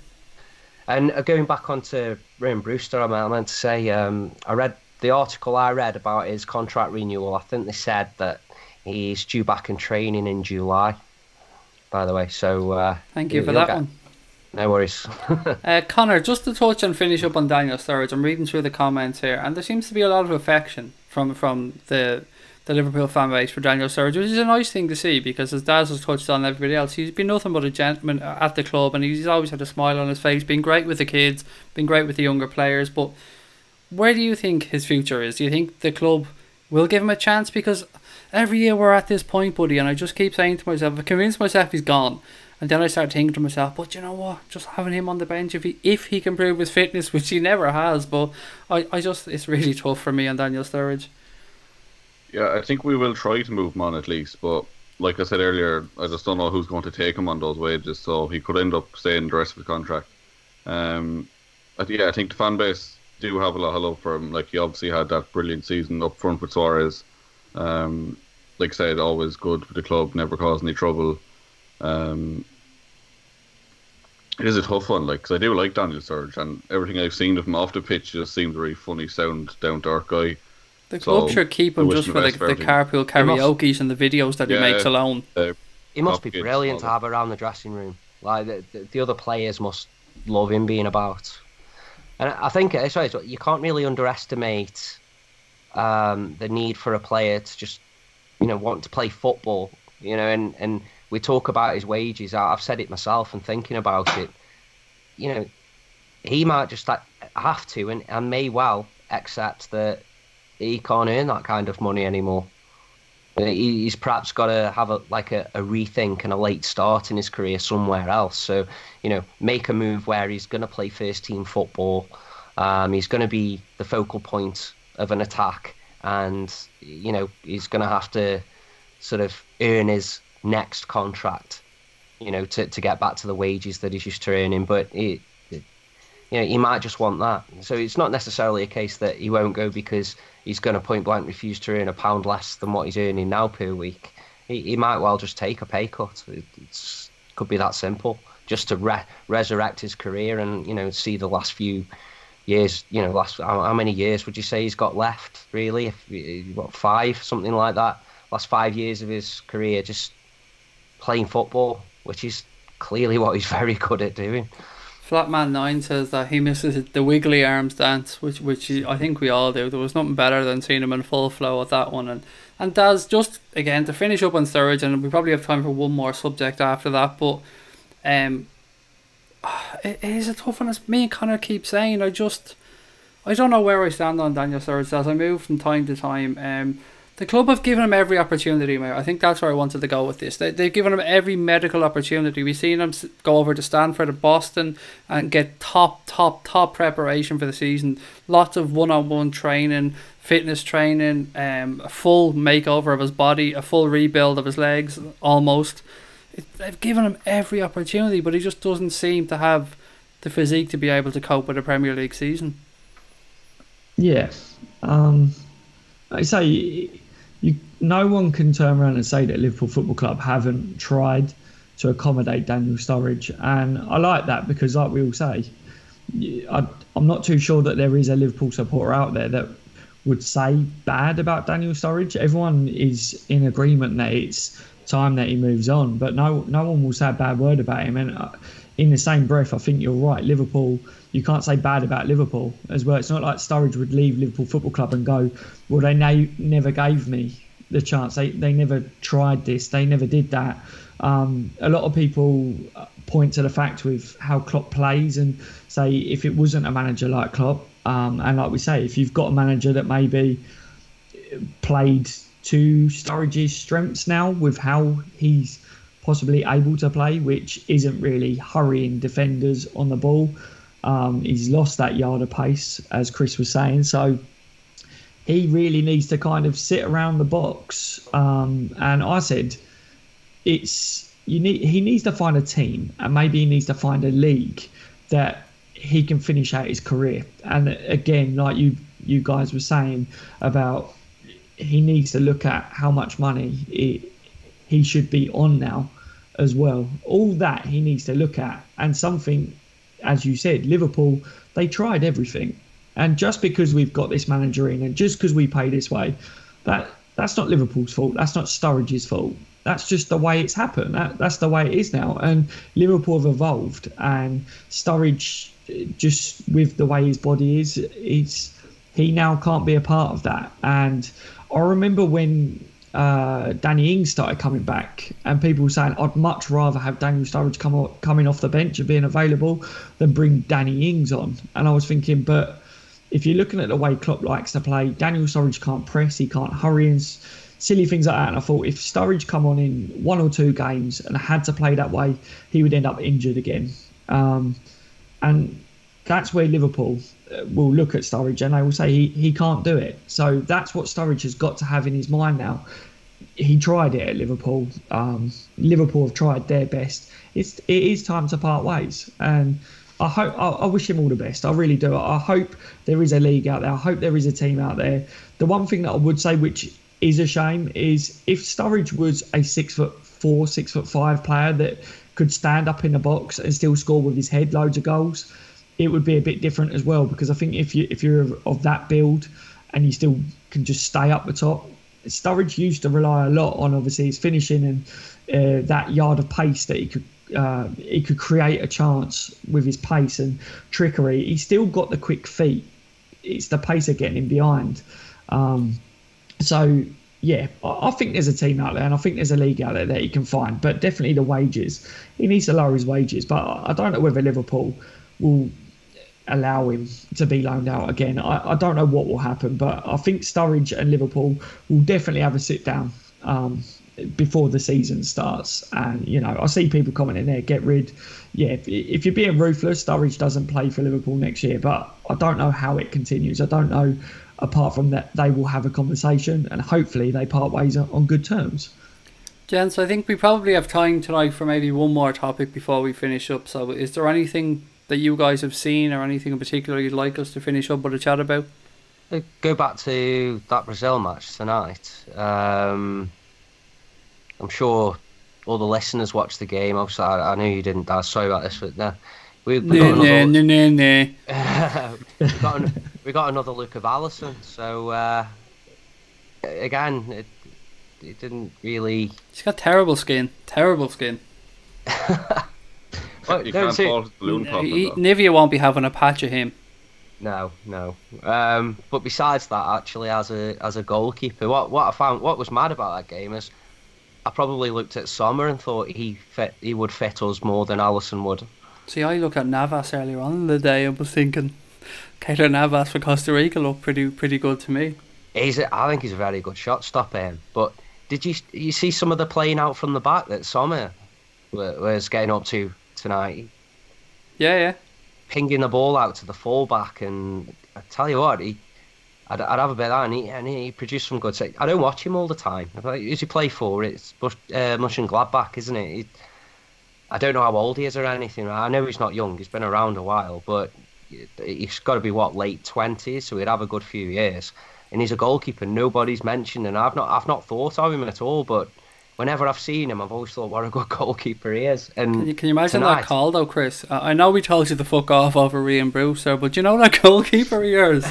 And going back onto Ryan Brewster, I meant to say, I read the article I read about his contract renewal. I think they said that he's due back in training in July, by the way. So thank you for that one. No worries. Connor, just to touch and finish up on Daniel Sturridge, I'm reading through the comments here, and there seems to be a lot of affection from the Liverpool fan base for Daniel Sturridge, which is a nice thing to see, because as Daz has touched on everybody else, he's been nothing but a gentleman at the club, and he's always had a smile on his face, been great with the kids, been great with the younger players. But where do you think his future is? Do you think the club will give him a chance? Because every year we're at this point, buddy, and I just keep saying to myself, I've convinced myself he's gone, and then I start thinking to myself, but you know what, just having him on the bench, if he can prove his fitness, which he never has, but I just, it's really tough for me on Daniel Sturridge. Yeah, I think we will try to move him on at least, but like I said earlier, I just don't know who's going to take him on those wages, so he could end up staying the rest of the contract. I think the fan base do have a lot of love for him. Like, he obviously had that brilliant season up front with Suarez. Like I said, always good for the club, never caused any trouble. It is a tough one, like, because I do like Daniel Sturridge, and everything I've seen of him off the pitch just seems a very funny, sound, down-to-earth guy. The club should keep him just for the carpool karaoke's and the videos that he makes alone. He must be brilliant to have around the dressing room. Like, the other players must love him being about. And I think you can't really underestimate the need for a player to just, want to play football. And we talk about his wages. I've said it myself and thinking about it. He might just have to and may well accept that he can't earn that kind of money anymore. He's perhaps got to have a rethink and a late start in his career somewhere else. So, make a move where he's going to play first team football. He's going to be the focal point of an attack, and he's going to have to sort of earn his next contract, to get back to the wages that he's used to earning. But he might just want that. So it's not necessarily a case that he won't go because he's going to point blank refuse to earn £1 less than what he's earning now per week. He might well just take a pay cut. It could be that simple, just to resurrect his career and see the last few years. How many years would you say he's got left? Really, 5, something like that. last 5 years of his career just playing football, which is clearly what he's very good at doing. Flatman9 says that he misses the wiggly arms dance, which I think we all do. There was nothing better than seeing him in full flow at that one. And Daz, just again to finish up on Sturridge, and we probably have time for one more subject after that, but it is a tough one. As me and Connor keep saying, I don't know where I stand on Daniel Sturridge as I move from time to time. The club have given him every opportunity, mate. I think that's where I wanted to go with this. They've given him every medical opportunity. We've seen him go over to Stanford and Boston and get top preparation for the season. Lots of one-on-one training, fitness training, a full makeover of his body, a full rebuild of his legs, almost. They've given him every opportunity, but he just doesn't seem to have the physique to be able to cope with a Premier League season. Yeah. I say, no one can turn around and say that Liverpool Football Club haven't tried to accommodate Daniel Sturridge, and I like that because, like we all say, I'm not too sure that there is a Liverpool supporter out there that would say bad about Daniel Sturridge. Everyone is in agreement that it's time that he moves on, but no one will say a bad word about him. And in the same breath, I think you're right. Liverpool, you can't say bad about Liverpool as well. It's not like Sturridge would leave Liverpool Football Club and go, well, they never gave me the chance. They never tried this. They never did that. A lot of people point to the fact with how Klopp plays and say if it wasn't a manager like Klopp, and like we say, if you've got a manager that maybe played to Sturridge's strengths now with how he's possibly able to play, which isn't really hurrying defenders on the ball. He's lost that yard of pace, as Chris was saying. So he really needs to kind of sit around the box. And I said, he needs to find a team, and maybe he needs to find a league that he can finish out his career. And again, like you guys were saying about, he needs to look at how much money he should be on now as well. All that he needs to look at. And something, as you said, Liverpool, they tried everything. And just because we've got this manager in, and just because we pay this way, that's not Liverpool's fault. That's not Sturridge's fault. That's just the way it's happened. That's the way it is now. And Liverpool have evolved. And Sturridge, just with the way his body is, he now can't be a part of that. And I remember when Danny Ings started coming back, and people were saying, I'd much rather have Daniel Sturridge coming off the bench and being available than bring Danny Ings on. And I was thinking, but if you're looking at the way Klopp likes to play, Daniel Sturridge can't press, he can't hurry, and silly things like that. And I thought if Sturridge come on in 1 or 2 games and had to play that way, he would end up injured again. And that's where Liverpool will look at Sturridge and they will say he can't do it. So that's what Sturridge has got to have in his mind now. He tried it at Liverpool. Liverpool have tried their best. It is time to part ways. And I wish him all the best. I really do. I hope there is a league out there. I hope there is a team out there. The one thing that I would say, which is a shame, is if Sturridge was a 6'4", 6'5" player that could stand up in the box and still score with his head loads of goals, it would be a bit different as well. Because I think if you're of that build and you still can just stay up the top, Sturridge used to rely a lot on obviously his finishing and that yard of pace that he could create a chance with his pace and trickery. He's still got the quick feet. It's the pace of getting him behind. So yeah, I think there's a team out there and I think there's a league out there that he can find. But definitely the wages. He needs to lower his wages. But I don't know whether Liverpool will allow him to be loaned out again. I don't know what will happen, but I think Sturridge and Liverpool will definitely have a sit down before the season starts. And I see people commenting there, get rid. Yeah, if you're being ruthless, Sturridge doesn't play for Liverpool next year, but I don't know how it continues. I don't know, apart from that they will have a conversation and hopefully they part ways on good terms. Gents, I think we probably have time tonight for maybe one more topic before we finish up. So is there anything that you guys have seen or anything in particular you'd like us to finish up with a chat about? Go back to that Brazil match tonight. I'm sure all the listeners watched the game. Obviously, I know you didn't. Sorry about this, but no. We got another look of Alisson. So again, it didn't really. He's got terrible skin. Terrible skin. Well, You can't see, fault balloon popping, though. Nivea won't be having a patch of him. no. But besides that, actually, as a goalkeeper, what was mad about that game is I probably looked at Sommer and thought he would fit us more than Alisson would. See, I looked at Navas earlier on in the day and was thinking, Keylor Navas for Costa Rica looked pretty good to me. I think he's a very good shot stopper. But did you see some of the playing out from the back that Sommer was getting up to tonight? Yeah. Pinging the ball out to the fullback, and I tell you what, I'd have a bit of that, and he produced some good. I don't watch him all the time. Who's he play for? It's Mönchengladbach, isn't it? I don't know how old he is or anything. I know he's not young. He's been around a while, but he's got to be late 20s, so he'd have a good few years. And he's a goalkeeper nobody's mentioned, and I've not thought of him at all. But whenever I've seen him, I've always thought what a good goalkeeper he is. And can you imagine tonight, that call though, Chris? I know we told you to fuck off over Ian Brewster, but you know that goalkeeper of yours.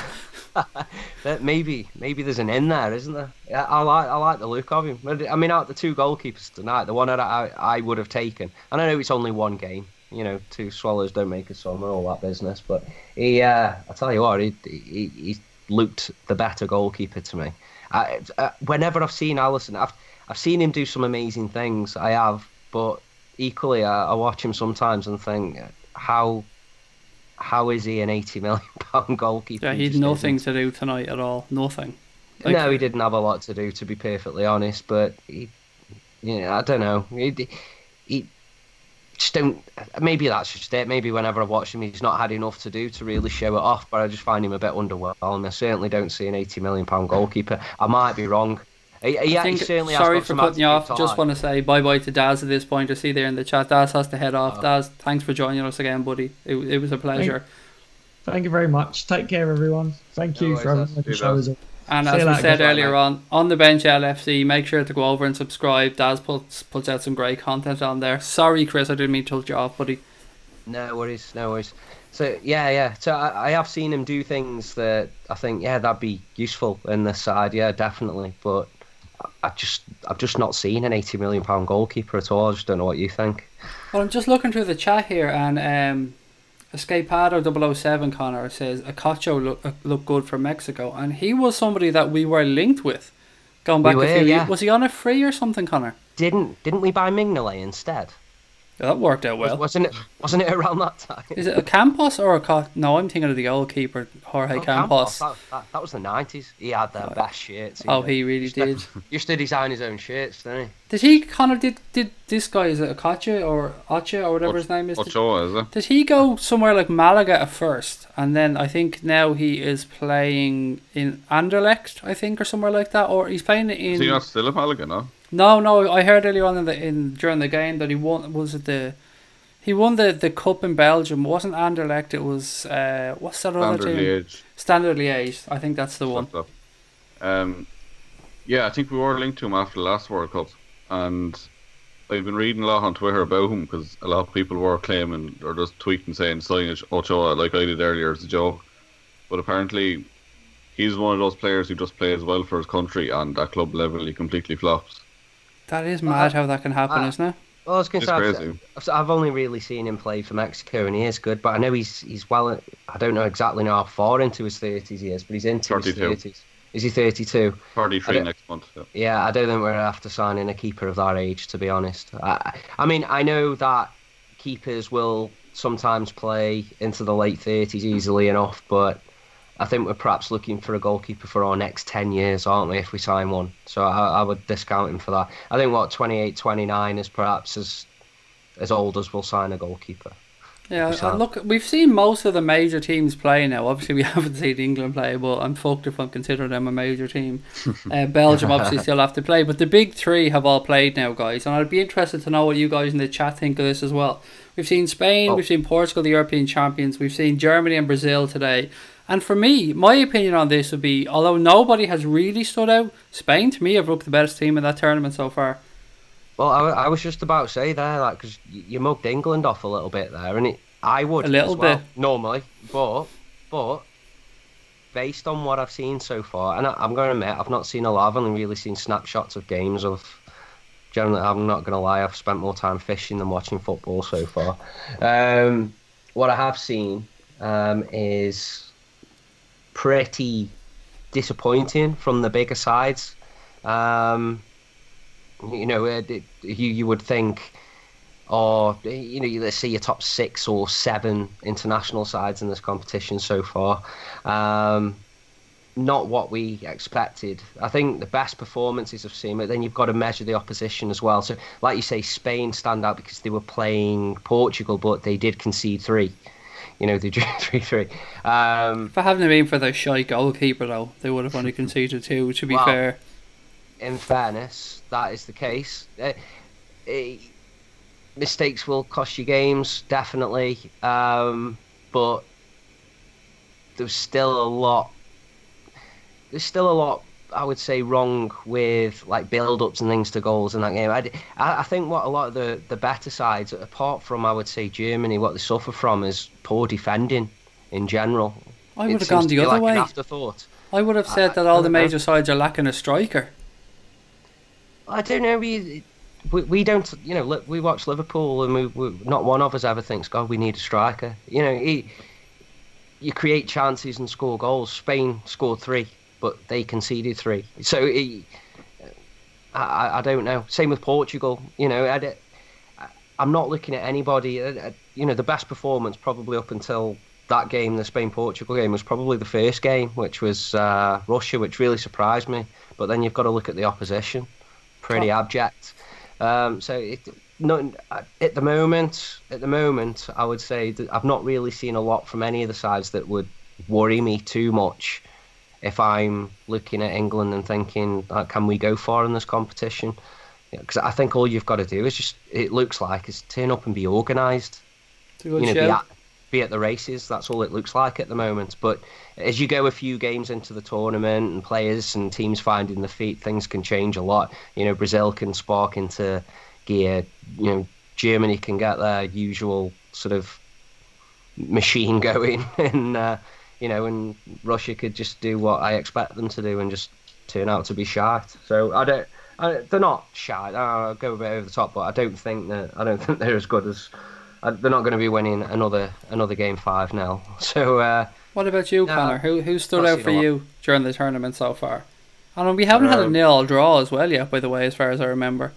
that maybe there's an in there, isn't there? Yeah, I like the look of him. I mean, out of the two goalkeepers tonight, the one that I would have taken, and I know it's only one game. You know, two swallows don't make a summer, all that business. But I tell you what, he looked the better goalkeeper to me. Whenever I've seen Alisson, I've seen him do some amazing things. I have, but equally, I watch him sometimes and think, how is he an £80 million goalkeeper? Yeah, he had nothing to do tonight at all. Nothing. No, he didn't have a lot to do, to be perfectly honest. But I don't know. He just don't. Maybe that's just it. Maybe whenever I've watched him, he's not had enough to do to really show it off. But I just find him a bit underwhelming. I certainly don't see an £80 million goalkeeper. I might be wrong. Sorry for cutting you off. Just want to say bye-bye to Daz at this point. I see there in the chat. Daz has to head off. Daz, thanks for joining us again, buddy. It was a pleasure. Thank you very much. Take care, everyone. Thank you for having the show. And as we said earlier on the bench LFC, make sure to go over and subscribe. Daz puts out some great content on there. Sorry, Chris, I didn't mean to cut you off, buddy. No worries. So yeah. So I have seen him do things that I think that'd be useful in this side. Yeah, definitely. But I've just not seen an £80 million goalkeeper at all. I just don't know what you think. Well, I'm just looking through the chat here, and Escapado 007 Connor says Acacho looked good for Mexico, and he was somebody that we were linked with going back a few years. Was he on a free or something, Connor? Didn't we buy Mignolet instead? Yeah, that worked out well. Wasn't it around that time? Is it a Campos or a No, I'm thinking of the old keeper, Jorge Campos. That was the 90s. He had the best shirts. He really did. Used to design his own shirts, didn't he? Did this guy, is it Acacha or whatever his name is? Ochoa, is it? Did he go somewhere like Malaga at first, and then I think now he is playing in Anderlecht, I think, or somewhere like that, or he's playing in... Is he not still at Malaga, no? No, I heard earlier on during the game that he won. He won the cup in Belgium. It wasn't Anderlecht. It was what's that other team? Liège. Standard Liège. I think that's the one. I think we were linked to him after the last World Cup, and I've been reading a lot on Twitter about him because a lot of people were claiming or just tweeting saying sign Ochoa like I did earlier as a joke, but apparently he's one of those players who just plays well for his country, and at club level he completely flops. That is mad how that can happen, isn't it? Well, I was going to say, I've only really seen him play for Mexico, and he is good. But I know he's well. I don't know exactly how far into his 30s he is, but he's into 32. His 30s. Is he 32? 33 next month. Yeah, I don't think we're after signing a keeper of that age, to be honest. I mean, I know that keepers will sometimes play into the late 30s easily enough, but I think we're perhaps looking for a goalkeeper for our next 10 years, aren't we, if we sign one? So I would discount him for that. I think, 28, 29 is perhaps as old as we'll sign a goalkeeper. Yeah, look, we've seen most of the major teams play now. Obviously, we haven't seen England play, but I'm fucked if I'm considering them a major team. Belgium obviously still have to play, but the big three have all played now, guys. And I'd be interested to know what you guys in the chat think of this as well. We've seen Spain, we've seen Portugal, the European champions. We've seen Germany and Brazil today. And for me, my opinion on this would be, although nobody has really stood out, Spain, to me, have looked the best team in that tournament so far. Well, I was just about to say there, because you mugged England off a little bit there, and I would a little bit normally, but based on what I've seen so far, and I'm going to admit I've not seen a lot. I've only really seen snapshots of games of. Generally, I'm not going to lie, I've spent more time fishing than watching football so far. What I have seen is pretty disappointing from the bigger sides. You would think, or let's see your top 6 or 7 international sides in this competition so far. Not what we expected. I think the best performances I've seen, but then you've got to measure the opposition as well. So, like you say, Spain stand out because they were playing Portugal, but they did concede 3. They drew 3-3. If it hadn't been for their shy goalkeeper, though, they would have only conceded 2, to be fair. In fairness, that is the case. Mistakes will cost you games, definitely. But there's still a lot, I would say, wrong with like build-ups and things to goals in that game. I think what a lot of the better sides, apart from, I would say, Germany, what they suffer from is poor defending in general. I would have gone the other way. An afterthought. I would have said that all the major sides are lacking a striker. I don't know. We don't. We watch Liverpool, and we not one of us ever thinks, God, we need a striker. You create chances and score goals. Spain scored 3. But they conceded 3. So I don't know. Same with Portugal. I'm not looking at anybody. The best performance probably up until that game, the Spain-Portugal game, was probably the first game, which was Russia, which really surprised me. But then you've got to look at the opposition. Pretty abject. At the moment, I would say that I've not really seen a lot from any of the sides that would worry me too much. If I'm looking at England and thinking, can we go far in this competition? Because I think all you've got to do is is turn up and be organised. Be at the races. That's all it looks like at the moment. But as you go a few games into the tournament and players and teams finding their feet, things can change a lot. Brazil can spark into gear. Germany can get their usual sort of machine going, and and Russia could just do what I expect them to do and just turn out to be shite. So they're not shite. I'll go a bit over the top, but I don't think they're as good as. They're not going to be winning another game 5-0. So. What about you, Connor? Who stood out for you during the tournament so far? And we haven't had a 0 draw as well yet, by the way, as far as I remember.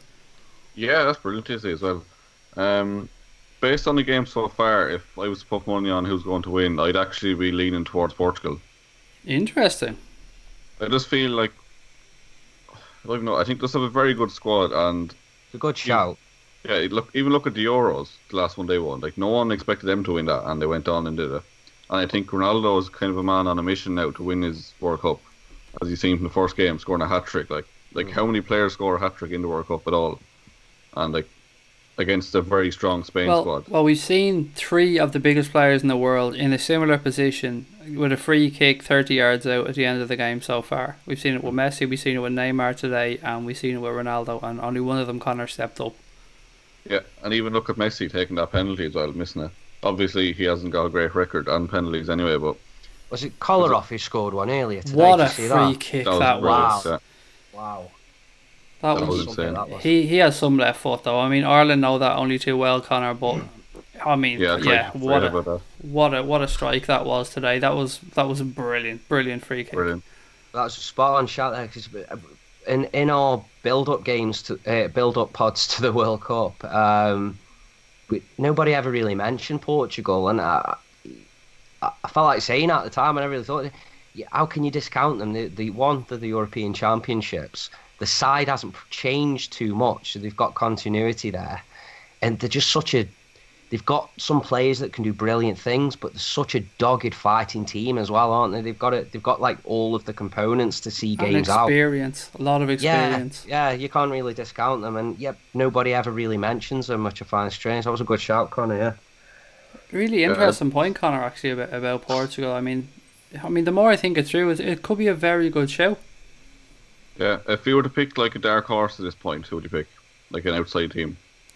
Yeah, that's brilliant to see as well. Based on the game so far, if I was to put money on who's going to win, I'd actually be leaning towards Portugal. Interesting. I just feel like, I don't know, I think they have a very good squad, and it's a good shout. Yeah, look at the Euros, the last one they won. Like, no one expected them to win that, and they went on and did it. And I think Ronaldo is kind of a man on a mission now to win his World Cup, as you've seen from the first game, scoring a hat trick. Like how many players score a hat trick in the World Cup at all? And against a very strong Spain squad. Well, we've seen 3 of the biggest players in the world in a similar position with a free kick 30 yards out at the end of the game so far. We've seen it with Messi, we've seen it with Neymar today, and we've seen it with Ronaldo, and only one of them, Connor, stepped up. Yeah, and even look at Messi taking that penalty as well, missing it. Obviously, he hasn't got a great record on penalties anyway, but... Was it Kolarov who scored one earlier today? What a free kick that was. Wow. That was insane. He has some left foot though. I mean, Ireland know that only too well, Connor. But I mean, what a strike that was today. That was a brilliant free kick. Brilliant. That's a spot on shot there. Cause in our build-up games to build-up pods to the World Cup, nobody ever really mentioned Portugal, and I felt like saying at the time, and I really thought, how can you discount them? They won the European Championships. The side hasn't changed too much, so they've got continuity there, and they're just they've got some players that can do brilliant things, but they're such a dogged fighting team as well, aren't they? They've got like all of the components to see games out. A lot of experience. Yeah, you can't really discount them, and nobody ever really mentions them, which I find strange. That was a good shout, Connor. Yeah. Really interesting point, Connor. Actually, about Portugal. I mean, the more I think it through, it could be a very good show. Yeah, if you were to pick like a dark horse at this point, who would you pick? Like an outside team?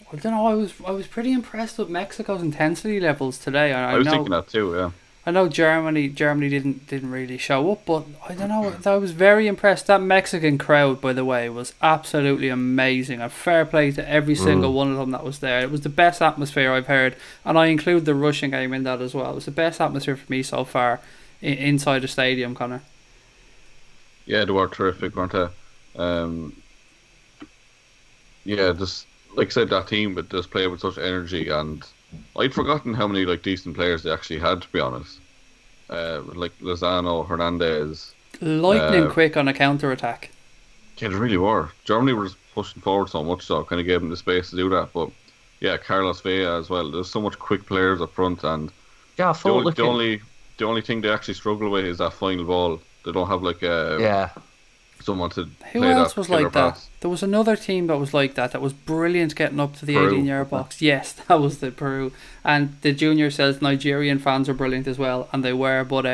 I don't know. I was pretty impressed with Mexico's intensity levels today. I was thinking that too. Yeah. I know Germany didn't really show up, but I don't know. I was very impressed. That Mexican crowd, by the way, was absolutely amazing. And fair play to every single one of them that was there. It was the best atmosphere I've heard, and I include the Russian game in that as well. It was the best atmosphere for me so far inside the stadium, Connor. Yeah, they were terrific, weren't they? Yeah, just like I said, that team would just play with such energy, and I'd forgotten how many like decent players they actually had, to be honest. Like Lozano, Hernandez. Lightning quick on a counter attack. Yeah, they really were. Germany was pushing forward so much, so kind of gave them the space to do that. But yeah, Carlos Vela as well. There's so much quick players up front, and Yeah, I thought the only thing they actually struggle with is that final ball. They don't have like someone to Who play else that was like that? pass. There was another team that was like that. That was brilliant getting up to the Peru. 18-yard box. Yes, that was the Peru. And the junior says Nigerian fans are brilliant as well, and they were. But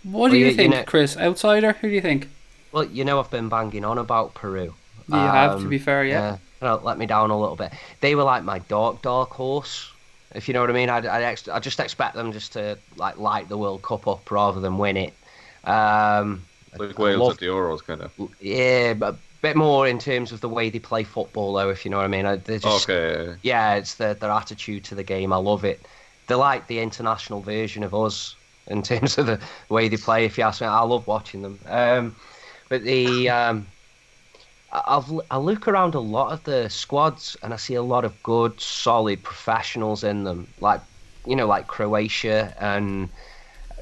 what do you think, Chris? Outsider? Who do you think? Well, I've been banging on about Peru. You have, to be fair, yeah. Let me down a little bit. They were like my dark horse, if you know what I mean. I just expect them just to like light the World Cup up rather than win it. Like Wales at the Euros, kind of. Yeah, but a bit more in terms of the way they play football, though, if you know what I mean. They're just, okay. Yeah, it's their attitude to the game. I love it. They're like the international version of us in terms of the way they play, if you ask me. I love watching them. But I look around a lot of the squads and I see a lot of good, solid professionals in them. Like Croatia, and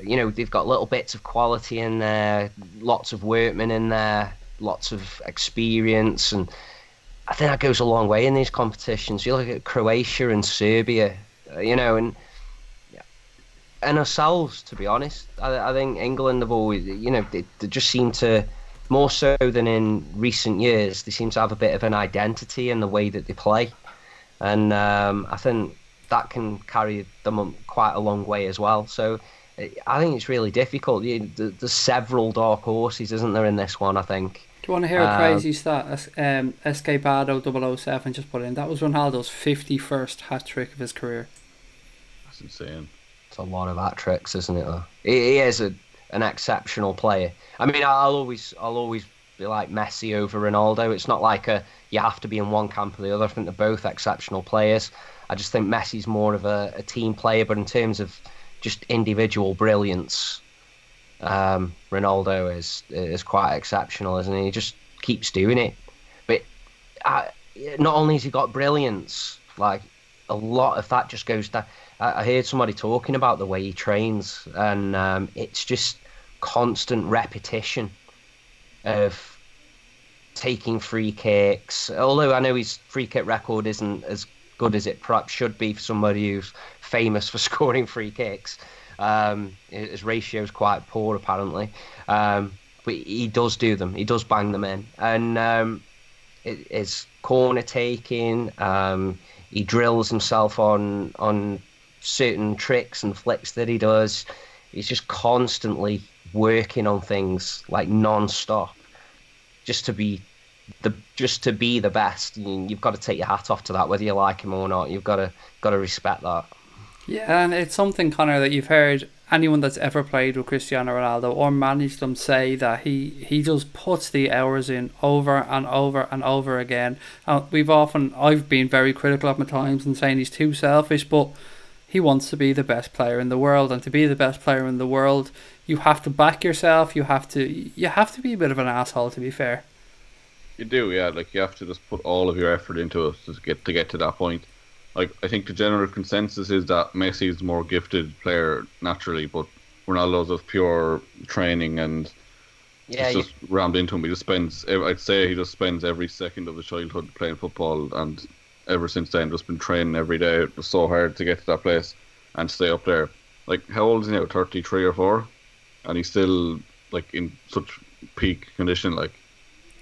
they've got little bits of quality in there, lots of workmen in there, lots of experience, and I think that goes a long way in these competitions. You look at Croatia and Serbia, and ourselves, to be honest. I think England have always, they just seem to, more so than in recent years, they seem to have a bit of an identity in the way that they play. And I think that can carry them quite a long way as well. So I think it's really difficult. There's several dark horses, isn't there, in this one, I think. Do you want to hear a crazy stat? Escapado 007 just put in. That was Ronaldo's 51st hat-trick of his career. That's insane. It's a lot of hat-tricks, isn't it, though? He is an exceptional player. I mean, I'll always be like Messi over Ronaldo. It's not like you have to be in one camp or the other. I think they're both exceptional players. I just think Messi's more of a team player, but in terms of just individual brilliance, Ronaldo is quite exceptional, isn't he? He just keeps doing it. But not only has he got brilliance, like a lot of that just goes down. I heard somebody talking about the way he trains, and it's just constant repetition of taking free kicks. Although I know his free kick record isn't as good as it perhaps should be for somebody who's famous for scoring free kicks. His ratio is quite poor, apparently. But he does do them. He does bang them in. And his corner taking, he drills himself on certain tricks and flicks that he does. He's just constantly working on things like non-stop, just to be the best. You've got to take your hat off to that, whether you like him or not. You've got to respect that. Yeah, and it's something, Connor, that you've heard anyone that's ever played with Cristiano Ronaldo or managed them say, that he just puts the hours in over and over and over again. I've been very critical of him at times and saying he's too selfish, but he wants to be the best player in the world, and to be the best player in the world, you have to back yourself. You have to be a bit of an asshole, to be fair. You do, yeah. Like, you have to just put all of your effort into it to get to that point. Like, I think the general consensus is that Messi is the more gifted player naturally, but Ronaldo's just pure training, and it's just rammed into him. I'd say he just spends every second of his childhood playing football, and ever since then just been training every day. It was so hard to get to that place and stay up there. Like, how old is he now? 33 or 4, and he's still like in such peak condition. Like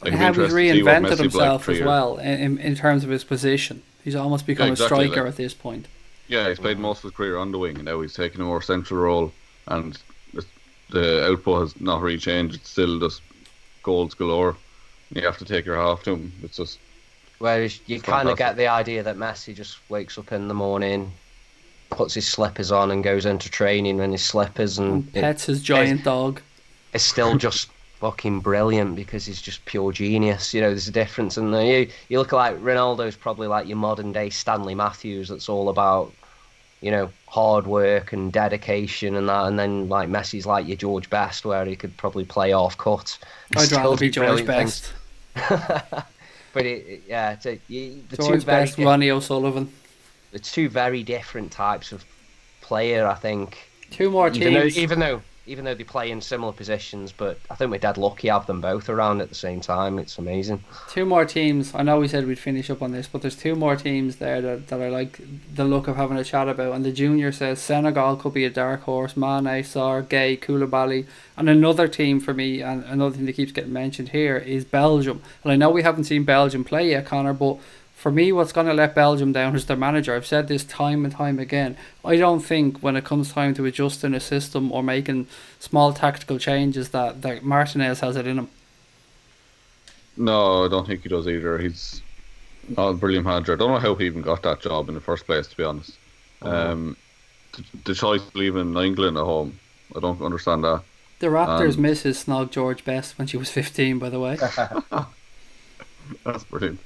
how he's reinvented himself as well in terms of his position. He's almost become a striker at this point. Yeah, he's played most of his career on the wing, and now he's taking a more central role, and the output has not really changed. It's still just goals galore. You have to take your hat off to him. It's just... Whereas you kind of get the idea that Messi just wakes up in the morning, puts his slippers on and goes into training in his slippers and pets his giant dog. It's still just fucking brilliant because he's just pure genius. There's a difference in there. You look like Ronaldo's probably like your modern day Stanley Matthews. That's all about hard work and dedication and that, and then like Messi's like your George Best, where he could probably play off cut. I'd rather be George Best. But George Best, Ronnie O'Sullivan. It's two very different types of player, I think. Two more teams. Even though they play in similar positions, but I think we're dead lucky to have them both around at the same time. It's amazing. Two more teams. I know we said we'd finish up on this, but there's two more teams there that I like the look of having a chat about. And the junior says Senegal could be a dark horse. Mane, Sarr, Gay, Koulibaly. And another team for me, and another thing that keeps getting mentioned here, is Belgium. And I know we haven't seen Belgium play yet, Connor, but for me, what's going to let Belgium down is their manager. I've said this time and time again. I don't think when it comes time to adjusting a system or making small tactical changes that Martinez has it in him. No, I don't think he does either. He's not a brilliant manager. I don't know how he even got that job in the first place, to be honest. The choice to leave in England at home, I don't understand that. The Raptors miss his snog George Best when she was 15, by the way. That's brilliant.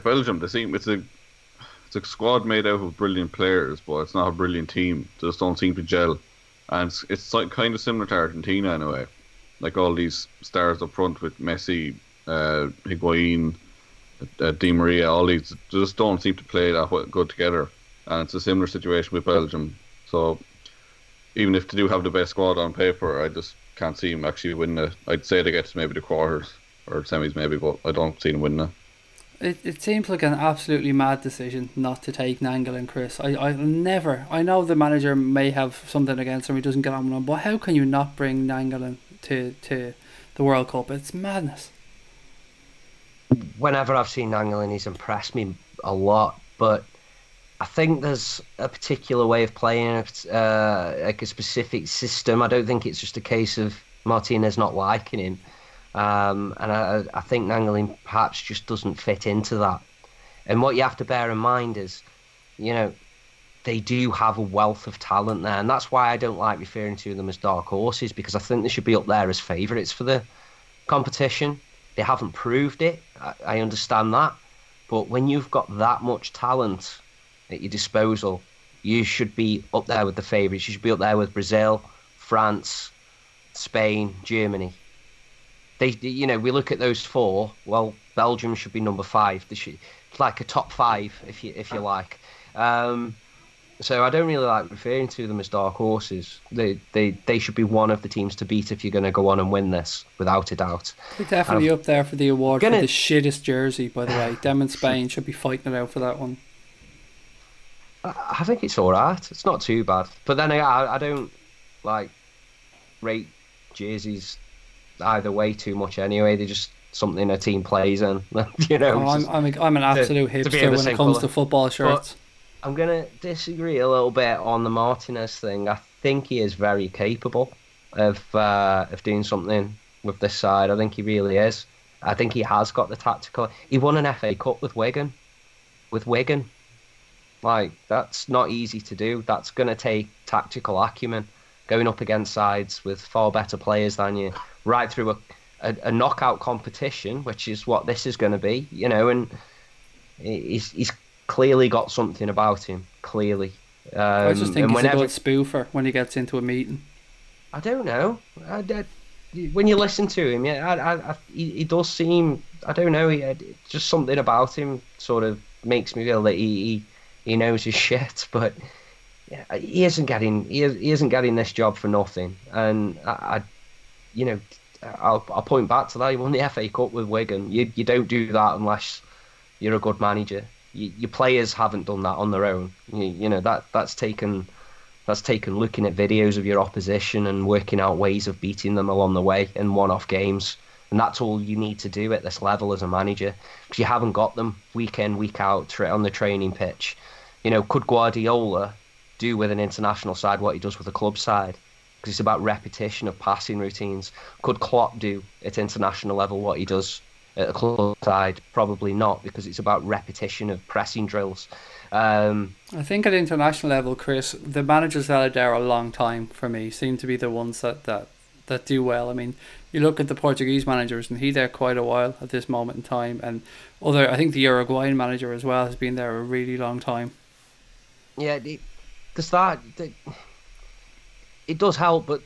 Belgium, it's a squad made out of brilliant players, but it's not a brilliant team. They just don't seem to gel, and it's like kind of similar to Argentina in a way. Like all these stars up front with Messi, Higuain, Di Maria, all these just don't seem to play that good together, and it's a similar situation with Belgium. So even if they do have the best squad on paper, I just can't see them actually winning it. I'd say they get to maybe the quarters or semis maybe, but I don't see them winning it. It seems like an absolutely mad decision not to take Nangle and Chris. I know the manager may have something against him, he doesn't get on with him, but how can you not bring Nangle to the World Cup? It's madness. Whenever I've seen Nangle, he's impressed me a lot, but I think there's a particular way of playing, like a specific system. I don't think it's just a case of Martinez not liking him. And I think Nangle perhaps just doesn't fit into that. And what you have to bear in mind is, they do have a wealth of talent there, and that's why I don't like referring to them as dark horses, because I think they should be up there as favourites for the competition. They haven't proved it, I understand that, but when you've got that much talent at your disposal, you should be up there with the favourites. You should be up there with Brazil, France, Spain, Germany. We look at those four. Well, Belgium should be number 5. It's like a top 5, if you like. So I don't really like referring to them as dark horses. They should be one of the teams to beat if you're going to go on and win this, without a doubt. They're definitely up there for the award for the shittest jersey, by the way. Them in Spain should be fighting it out for that one. I think it's all right. It's not too bad. But then I don't rate jerseys either way too much anyway. They're just something a team plays in. I'm an absolute hipster when it comes to football shirts. But I'm gonna disagree a little bit on the Martinez thing. I think he is very capable of doing something with this side. I think he really is. I think he has got the tactical. He won an FA Cup with Wigan. Like, that's not easy to do. That's gonna take tactical acumen, going up against sides with far better players than you, right through a knockout competition, which is what this is going to be, and he's clearly got something about him, clearly. I just think he's a good spoofer when he gets into a meeting. I don't know. When you listen to him, he does seem, I don't know, just something about him sort of makes me feel that he knows his shit, but he isn't getting this job for nothing. And I'll point back to that. He won the FA Cup with Wigan. You don't do that unless you're a good manager. Your players haven't done that on their own. That's taken looking at videos of your opposition and working out ways of beating them along the way in one-off games. And that's all you need to do at this level as a manager, because you haven't got them week in, week out on the training pitch. Could Guardiola do with an international side what he does with a club side? Because it's about repetition of passing routines. Could Klopp do at international level what he does At a club side, probably not, because it's about repetition of pressing drills. I think at international level, Chris, the managers that are there a long time for me seem to be the ones that do well. I mean, you look at the Portuguese managers, and he's there quite a while at this moment in time, and I think the Uruguayan manager as well has been there a really long time. Yeah, it does help, but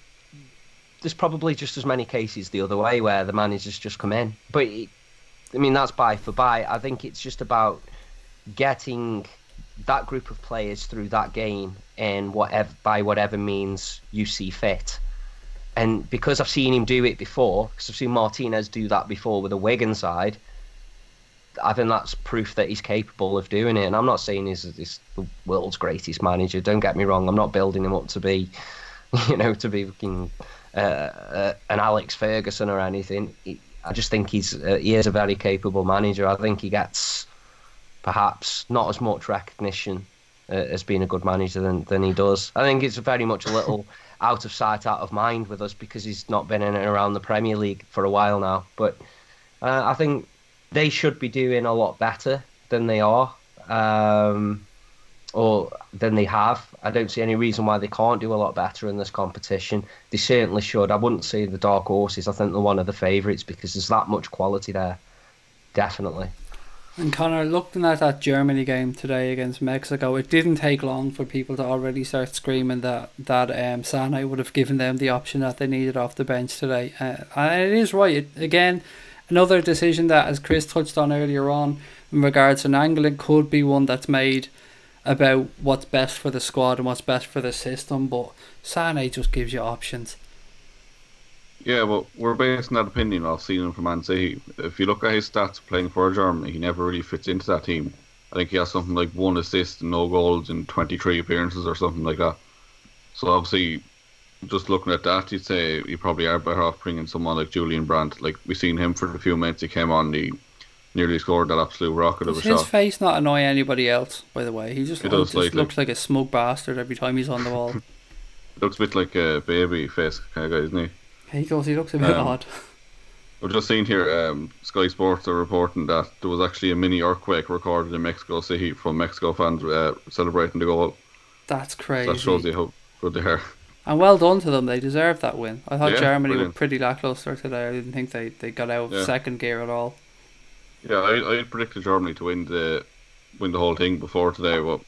there's probably just as many cases the other way where the managers just come in. But that's buy for buy. I think it's just about getting that group of players through that game in whatever means you see fit. And because I've seen him do it before, because I've seen Martinez do that before with a Wigan side, I think that's proof that he's capable of doing it. And I'm not saying he's the world's greatest manager. Don't get me wrong. I'm not building him up to be, an Alex Ferguson or anything. I just think he is a very capable manager. I think he gets perhaps not as much recognition as being a good manager than he does. I think it's very much a little out of sight, out of mind with us because he's not been in and around the Premier League for a while now. But I think they should be doing a lot better than they are, or than they have. I don't see any reason why they can't do a lot better in this competition. They certainly should. I wouldn't say the dark horses. I think they're one of the favourites because there's that much quality there. Definitely. And Connor, looking at that Germany game today against Mexico, it didn't take long for people to already start screaming that Sané would have given them the option that they needed off the bench today. And it is right. Again, another decision that, as Chris touched on earlier on, in regards to Nainggolan, could be one that's made about what's best for the squad and what's best for the system, but Sané just gives you options. Yeah, well, we're basing that opinion off seeing him from Man City. If you look at his stats playing for Germany, he never really fits into that team. I think he has something like 1 assist and no goals in 23 appearances or something like that. So obviously, just looking at that, you'd say you probably are better off bringing someone like Julian Brandt. Like, we've seen him for the few minutes he came on, he nearly scored that absolute rocket of a shot. His face not annoy anybody else, by the way. He just looks like a smug bastard every time he's on the ball. Looks a bit like a baby face kind of guy, isn't he? He does. He looks a bit odd. I've just seen here, Sky Sports are reporting that there was actually a mini earthquake recorded in Mexico City from Mexico fans celebrating the goal. That's crazy. So that shows you how good they are. And well done to them. They deserved that win. I thought Germany brilliant. were pretty lacklustre today. I didn't think they got out of second gear at all. Yeah, I predicted Germany to win the whole thing before today, but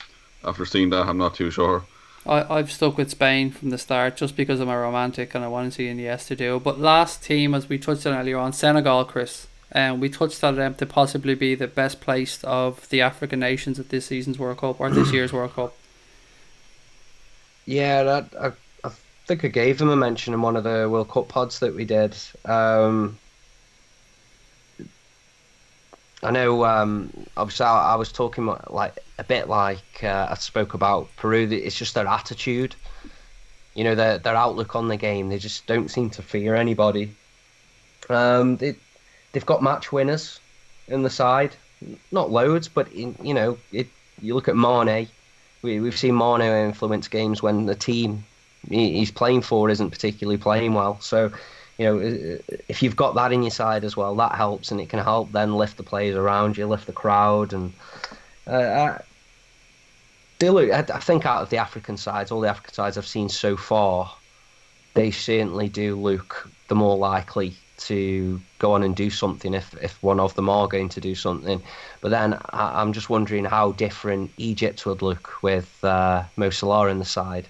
after seeing that, I'm not too sure. I've stuck with Spain from the start just because I'm a romantic and I want to see Iniesta do. But last team, as we touched on earlier on, Senegal, Chris. We touched on them to possibly be the best placed of the African nations at this season's World Cup, or this year's World Cup. Yeah, I think I gave them a mention in one of the World Cup pods that we did. I know, obviously, I was talking like a bit like I spoke about Peru. It's just their attitude, their outlook on the game. They just don't seem to fear anybody. They've got match winners in the side, not loads, but you look at Mane. We've seen Mane influence games when the team he's playing for isn't particularly playing well. So, if you've got that in your side as well, that helps, and it can help then lift the players around you, lift the crowd, and I think out of the African sides, all the African sides I've seen so far, they certainly do look the more likely to go on and do something if one of them are going to do something. But then I'm just wondering how different Egypt would look with Mo Salah in the side.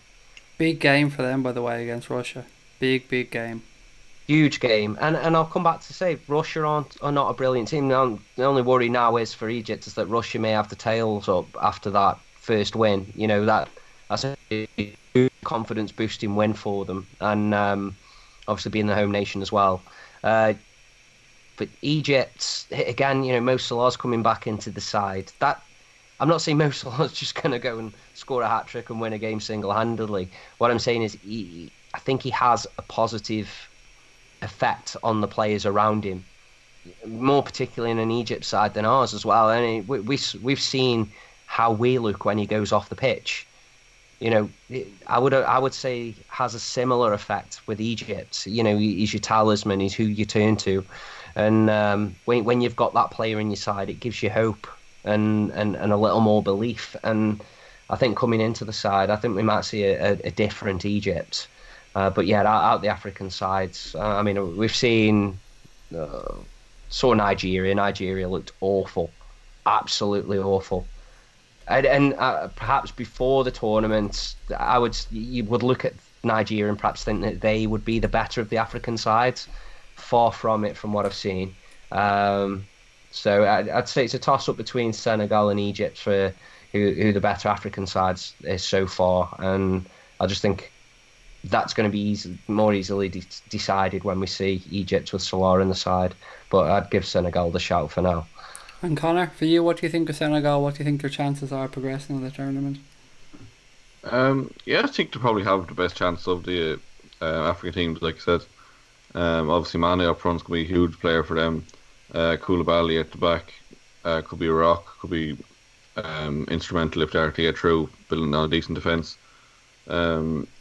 Big game for them, by the way, against Russia. Big game. Huge game, and I'll come back to say Russia are not a brilliant team. The only worry now is for Egypt is that Russia may have the tails up after that first win. That's a confidence boosting win for them, and obviously being the home nation as well. But Egypt again, Mo Salah's coming back into the side. That I'm not saying Mo Salah's just going to go and score a hat trick and win a game single handedly. What I'm saying is I think he has a positive effect on the players around him, more particularly in an Egypt side than ours as well. And we've seen how we look when he goes off the pitch. I would say has a similar effect with Egypt. He's your talisman. He's who you turn to. And when you've got that player in your side, it gives you hope and a little more belief. And I think coming into the side, I think we might see a different Egypt. But yeah, out the African sides, I mean, we've seen, saw Nigeria. Nigeria looked awful, absolutely awful. And perhaps before the tournament, you would look at Nigeria and perhaps think that they would be the better of the African sides. Far from it, from what I've seen. So I'd say it's a toss-up between Senegal and Egypt for who the better African sides is so far, and I just think that's going to be more easily decided when we see Egypt with Salah in the side. But I'd give Senegal the shout for now. And Connor, for you, what do you think of Senegal? What do you think their chances are progressing in the tournament? Yeah, I think they probably have the best chance of the African teams, like I said. Obviously, Mane up front is going to be a huge player for them. Koulibaly at the back could be a rock, could be instrumental if they are to get through, building on a decent defence.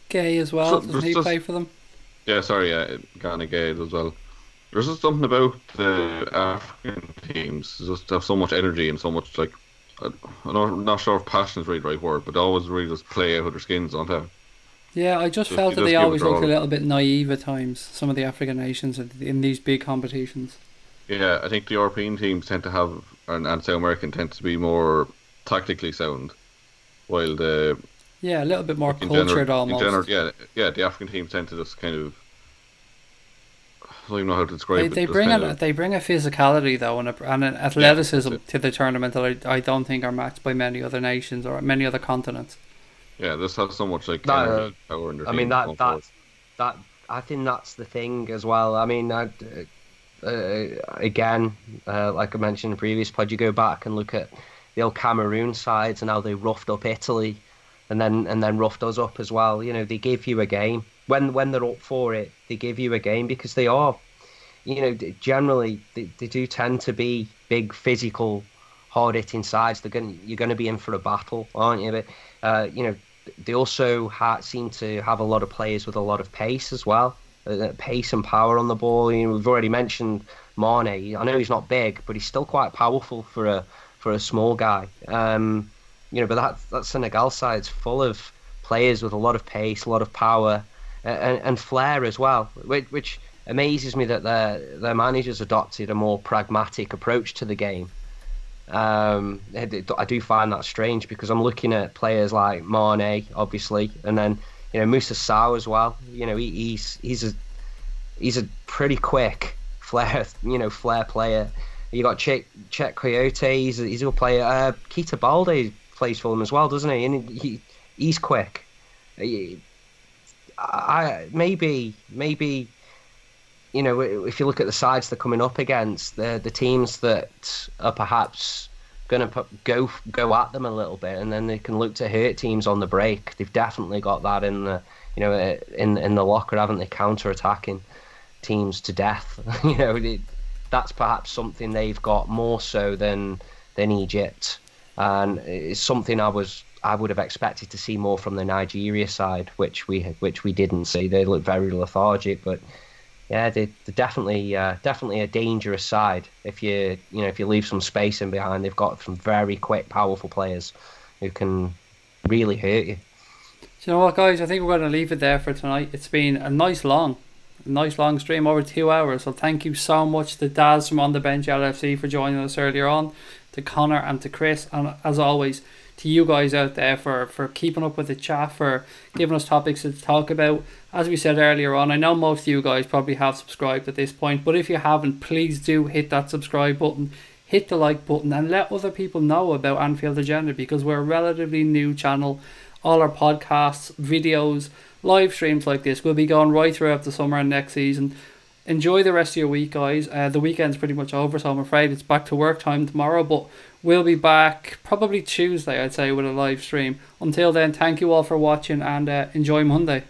Gay as well, doesn't he play for them? Yeah, sorry, Ghana Gay as well. There's just something about the African teams, just have so much energy and so much, like, I'm not sure if passion is really the right word, but they always really just play out of their skins, don't they? Yeah, I just felt that they always looked a little bit naive at times, some of the African nations in these big competitions. Yeah, I think the European teams tend to have, and South American tend to be more tactically sound, while the... Yeah, a little bit more cultured almost. In general, yeah, the African teams tend to just kind of... I don't even know how to describe it. They bring a physicality though and an athleticism to the tournament that I don't think are matched by many other nations or many other continents. Yeah, this has so much like energy, power in their team. I mean that I think that's the thing as well. I mean, again, like I mentioned in the previous pod, you go back and look at the old Cameroon sides and how they roughed up Italy, and then roughed us up as well. You know, they give you a game when they're up for it. They give you a game because they are, you know, generally they do tend to be big, physical, hard-hitting sides. You're going to be in for a battle, aren't you? But you know, they also seem to have a lot of players with a lot of pace as well, pace and power on the ball. You know, we've already mentioned Mane. I know he's not big, but he's still quite powerful for a small guy. You know, but that Senegal side's full of players with a lot of pace, a lot of power, and flair as well, which amazes me that their managers adopted a more pragmatic approach to the game. I do find that strange because I'm looking at players like Mane, obviously, and then you know Moussa Sow as well. You know, he's a pretty quick flair player. You got Czech Coyote, he's a good player. Keita Balde plays for them as well, doesn't he? And he's quick. Maybe you know, if you look at the sides they're coming up against, the teams that are perhaps going to go at them a little bit, and then they can look to hurt teams on the break. They've definitely got that in the, you know, in the locker, haven't they? Counter-attacking teams to death. You know, that's perhaps something they've got more so than Egypt, and it's something I would have expected to see more from the Nigeria side, which we didn't see. They look very lethargic, but. Yeah, they're definitely a dangerous side. If you leave some space in behind, they've got some very quick, powerful players who can really hurt you. Do you know what, guys? I think we're going to leave it there for tonight. It's been a nice long stream, over 2 hours. So thank you so much to Daz from On the Bench LFC for joining us earlier on, to Connor and to Chris, and as always to you guys out there for keeping up with the chat, for giving us topics to talk about. As we said earlier on, I know most of you guys probably have subscribed at this point, but if you haven't, please do hit that subscribe button, hit the like button, and let other people know about Anfield Agenda, because we're a relatively new channel. All our podcasts, videos, live streams like this will be going right throughout the summer and next season. Enjoy the rest of your week, guys. The weekend's pretty much over, so I'm afraid it's back to work time tomorrow, but we'll be back probably Tuesday, I'd say, with a live stream. Until then, thank you all for watching, and enjoy Monday.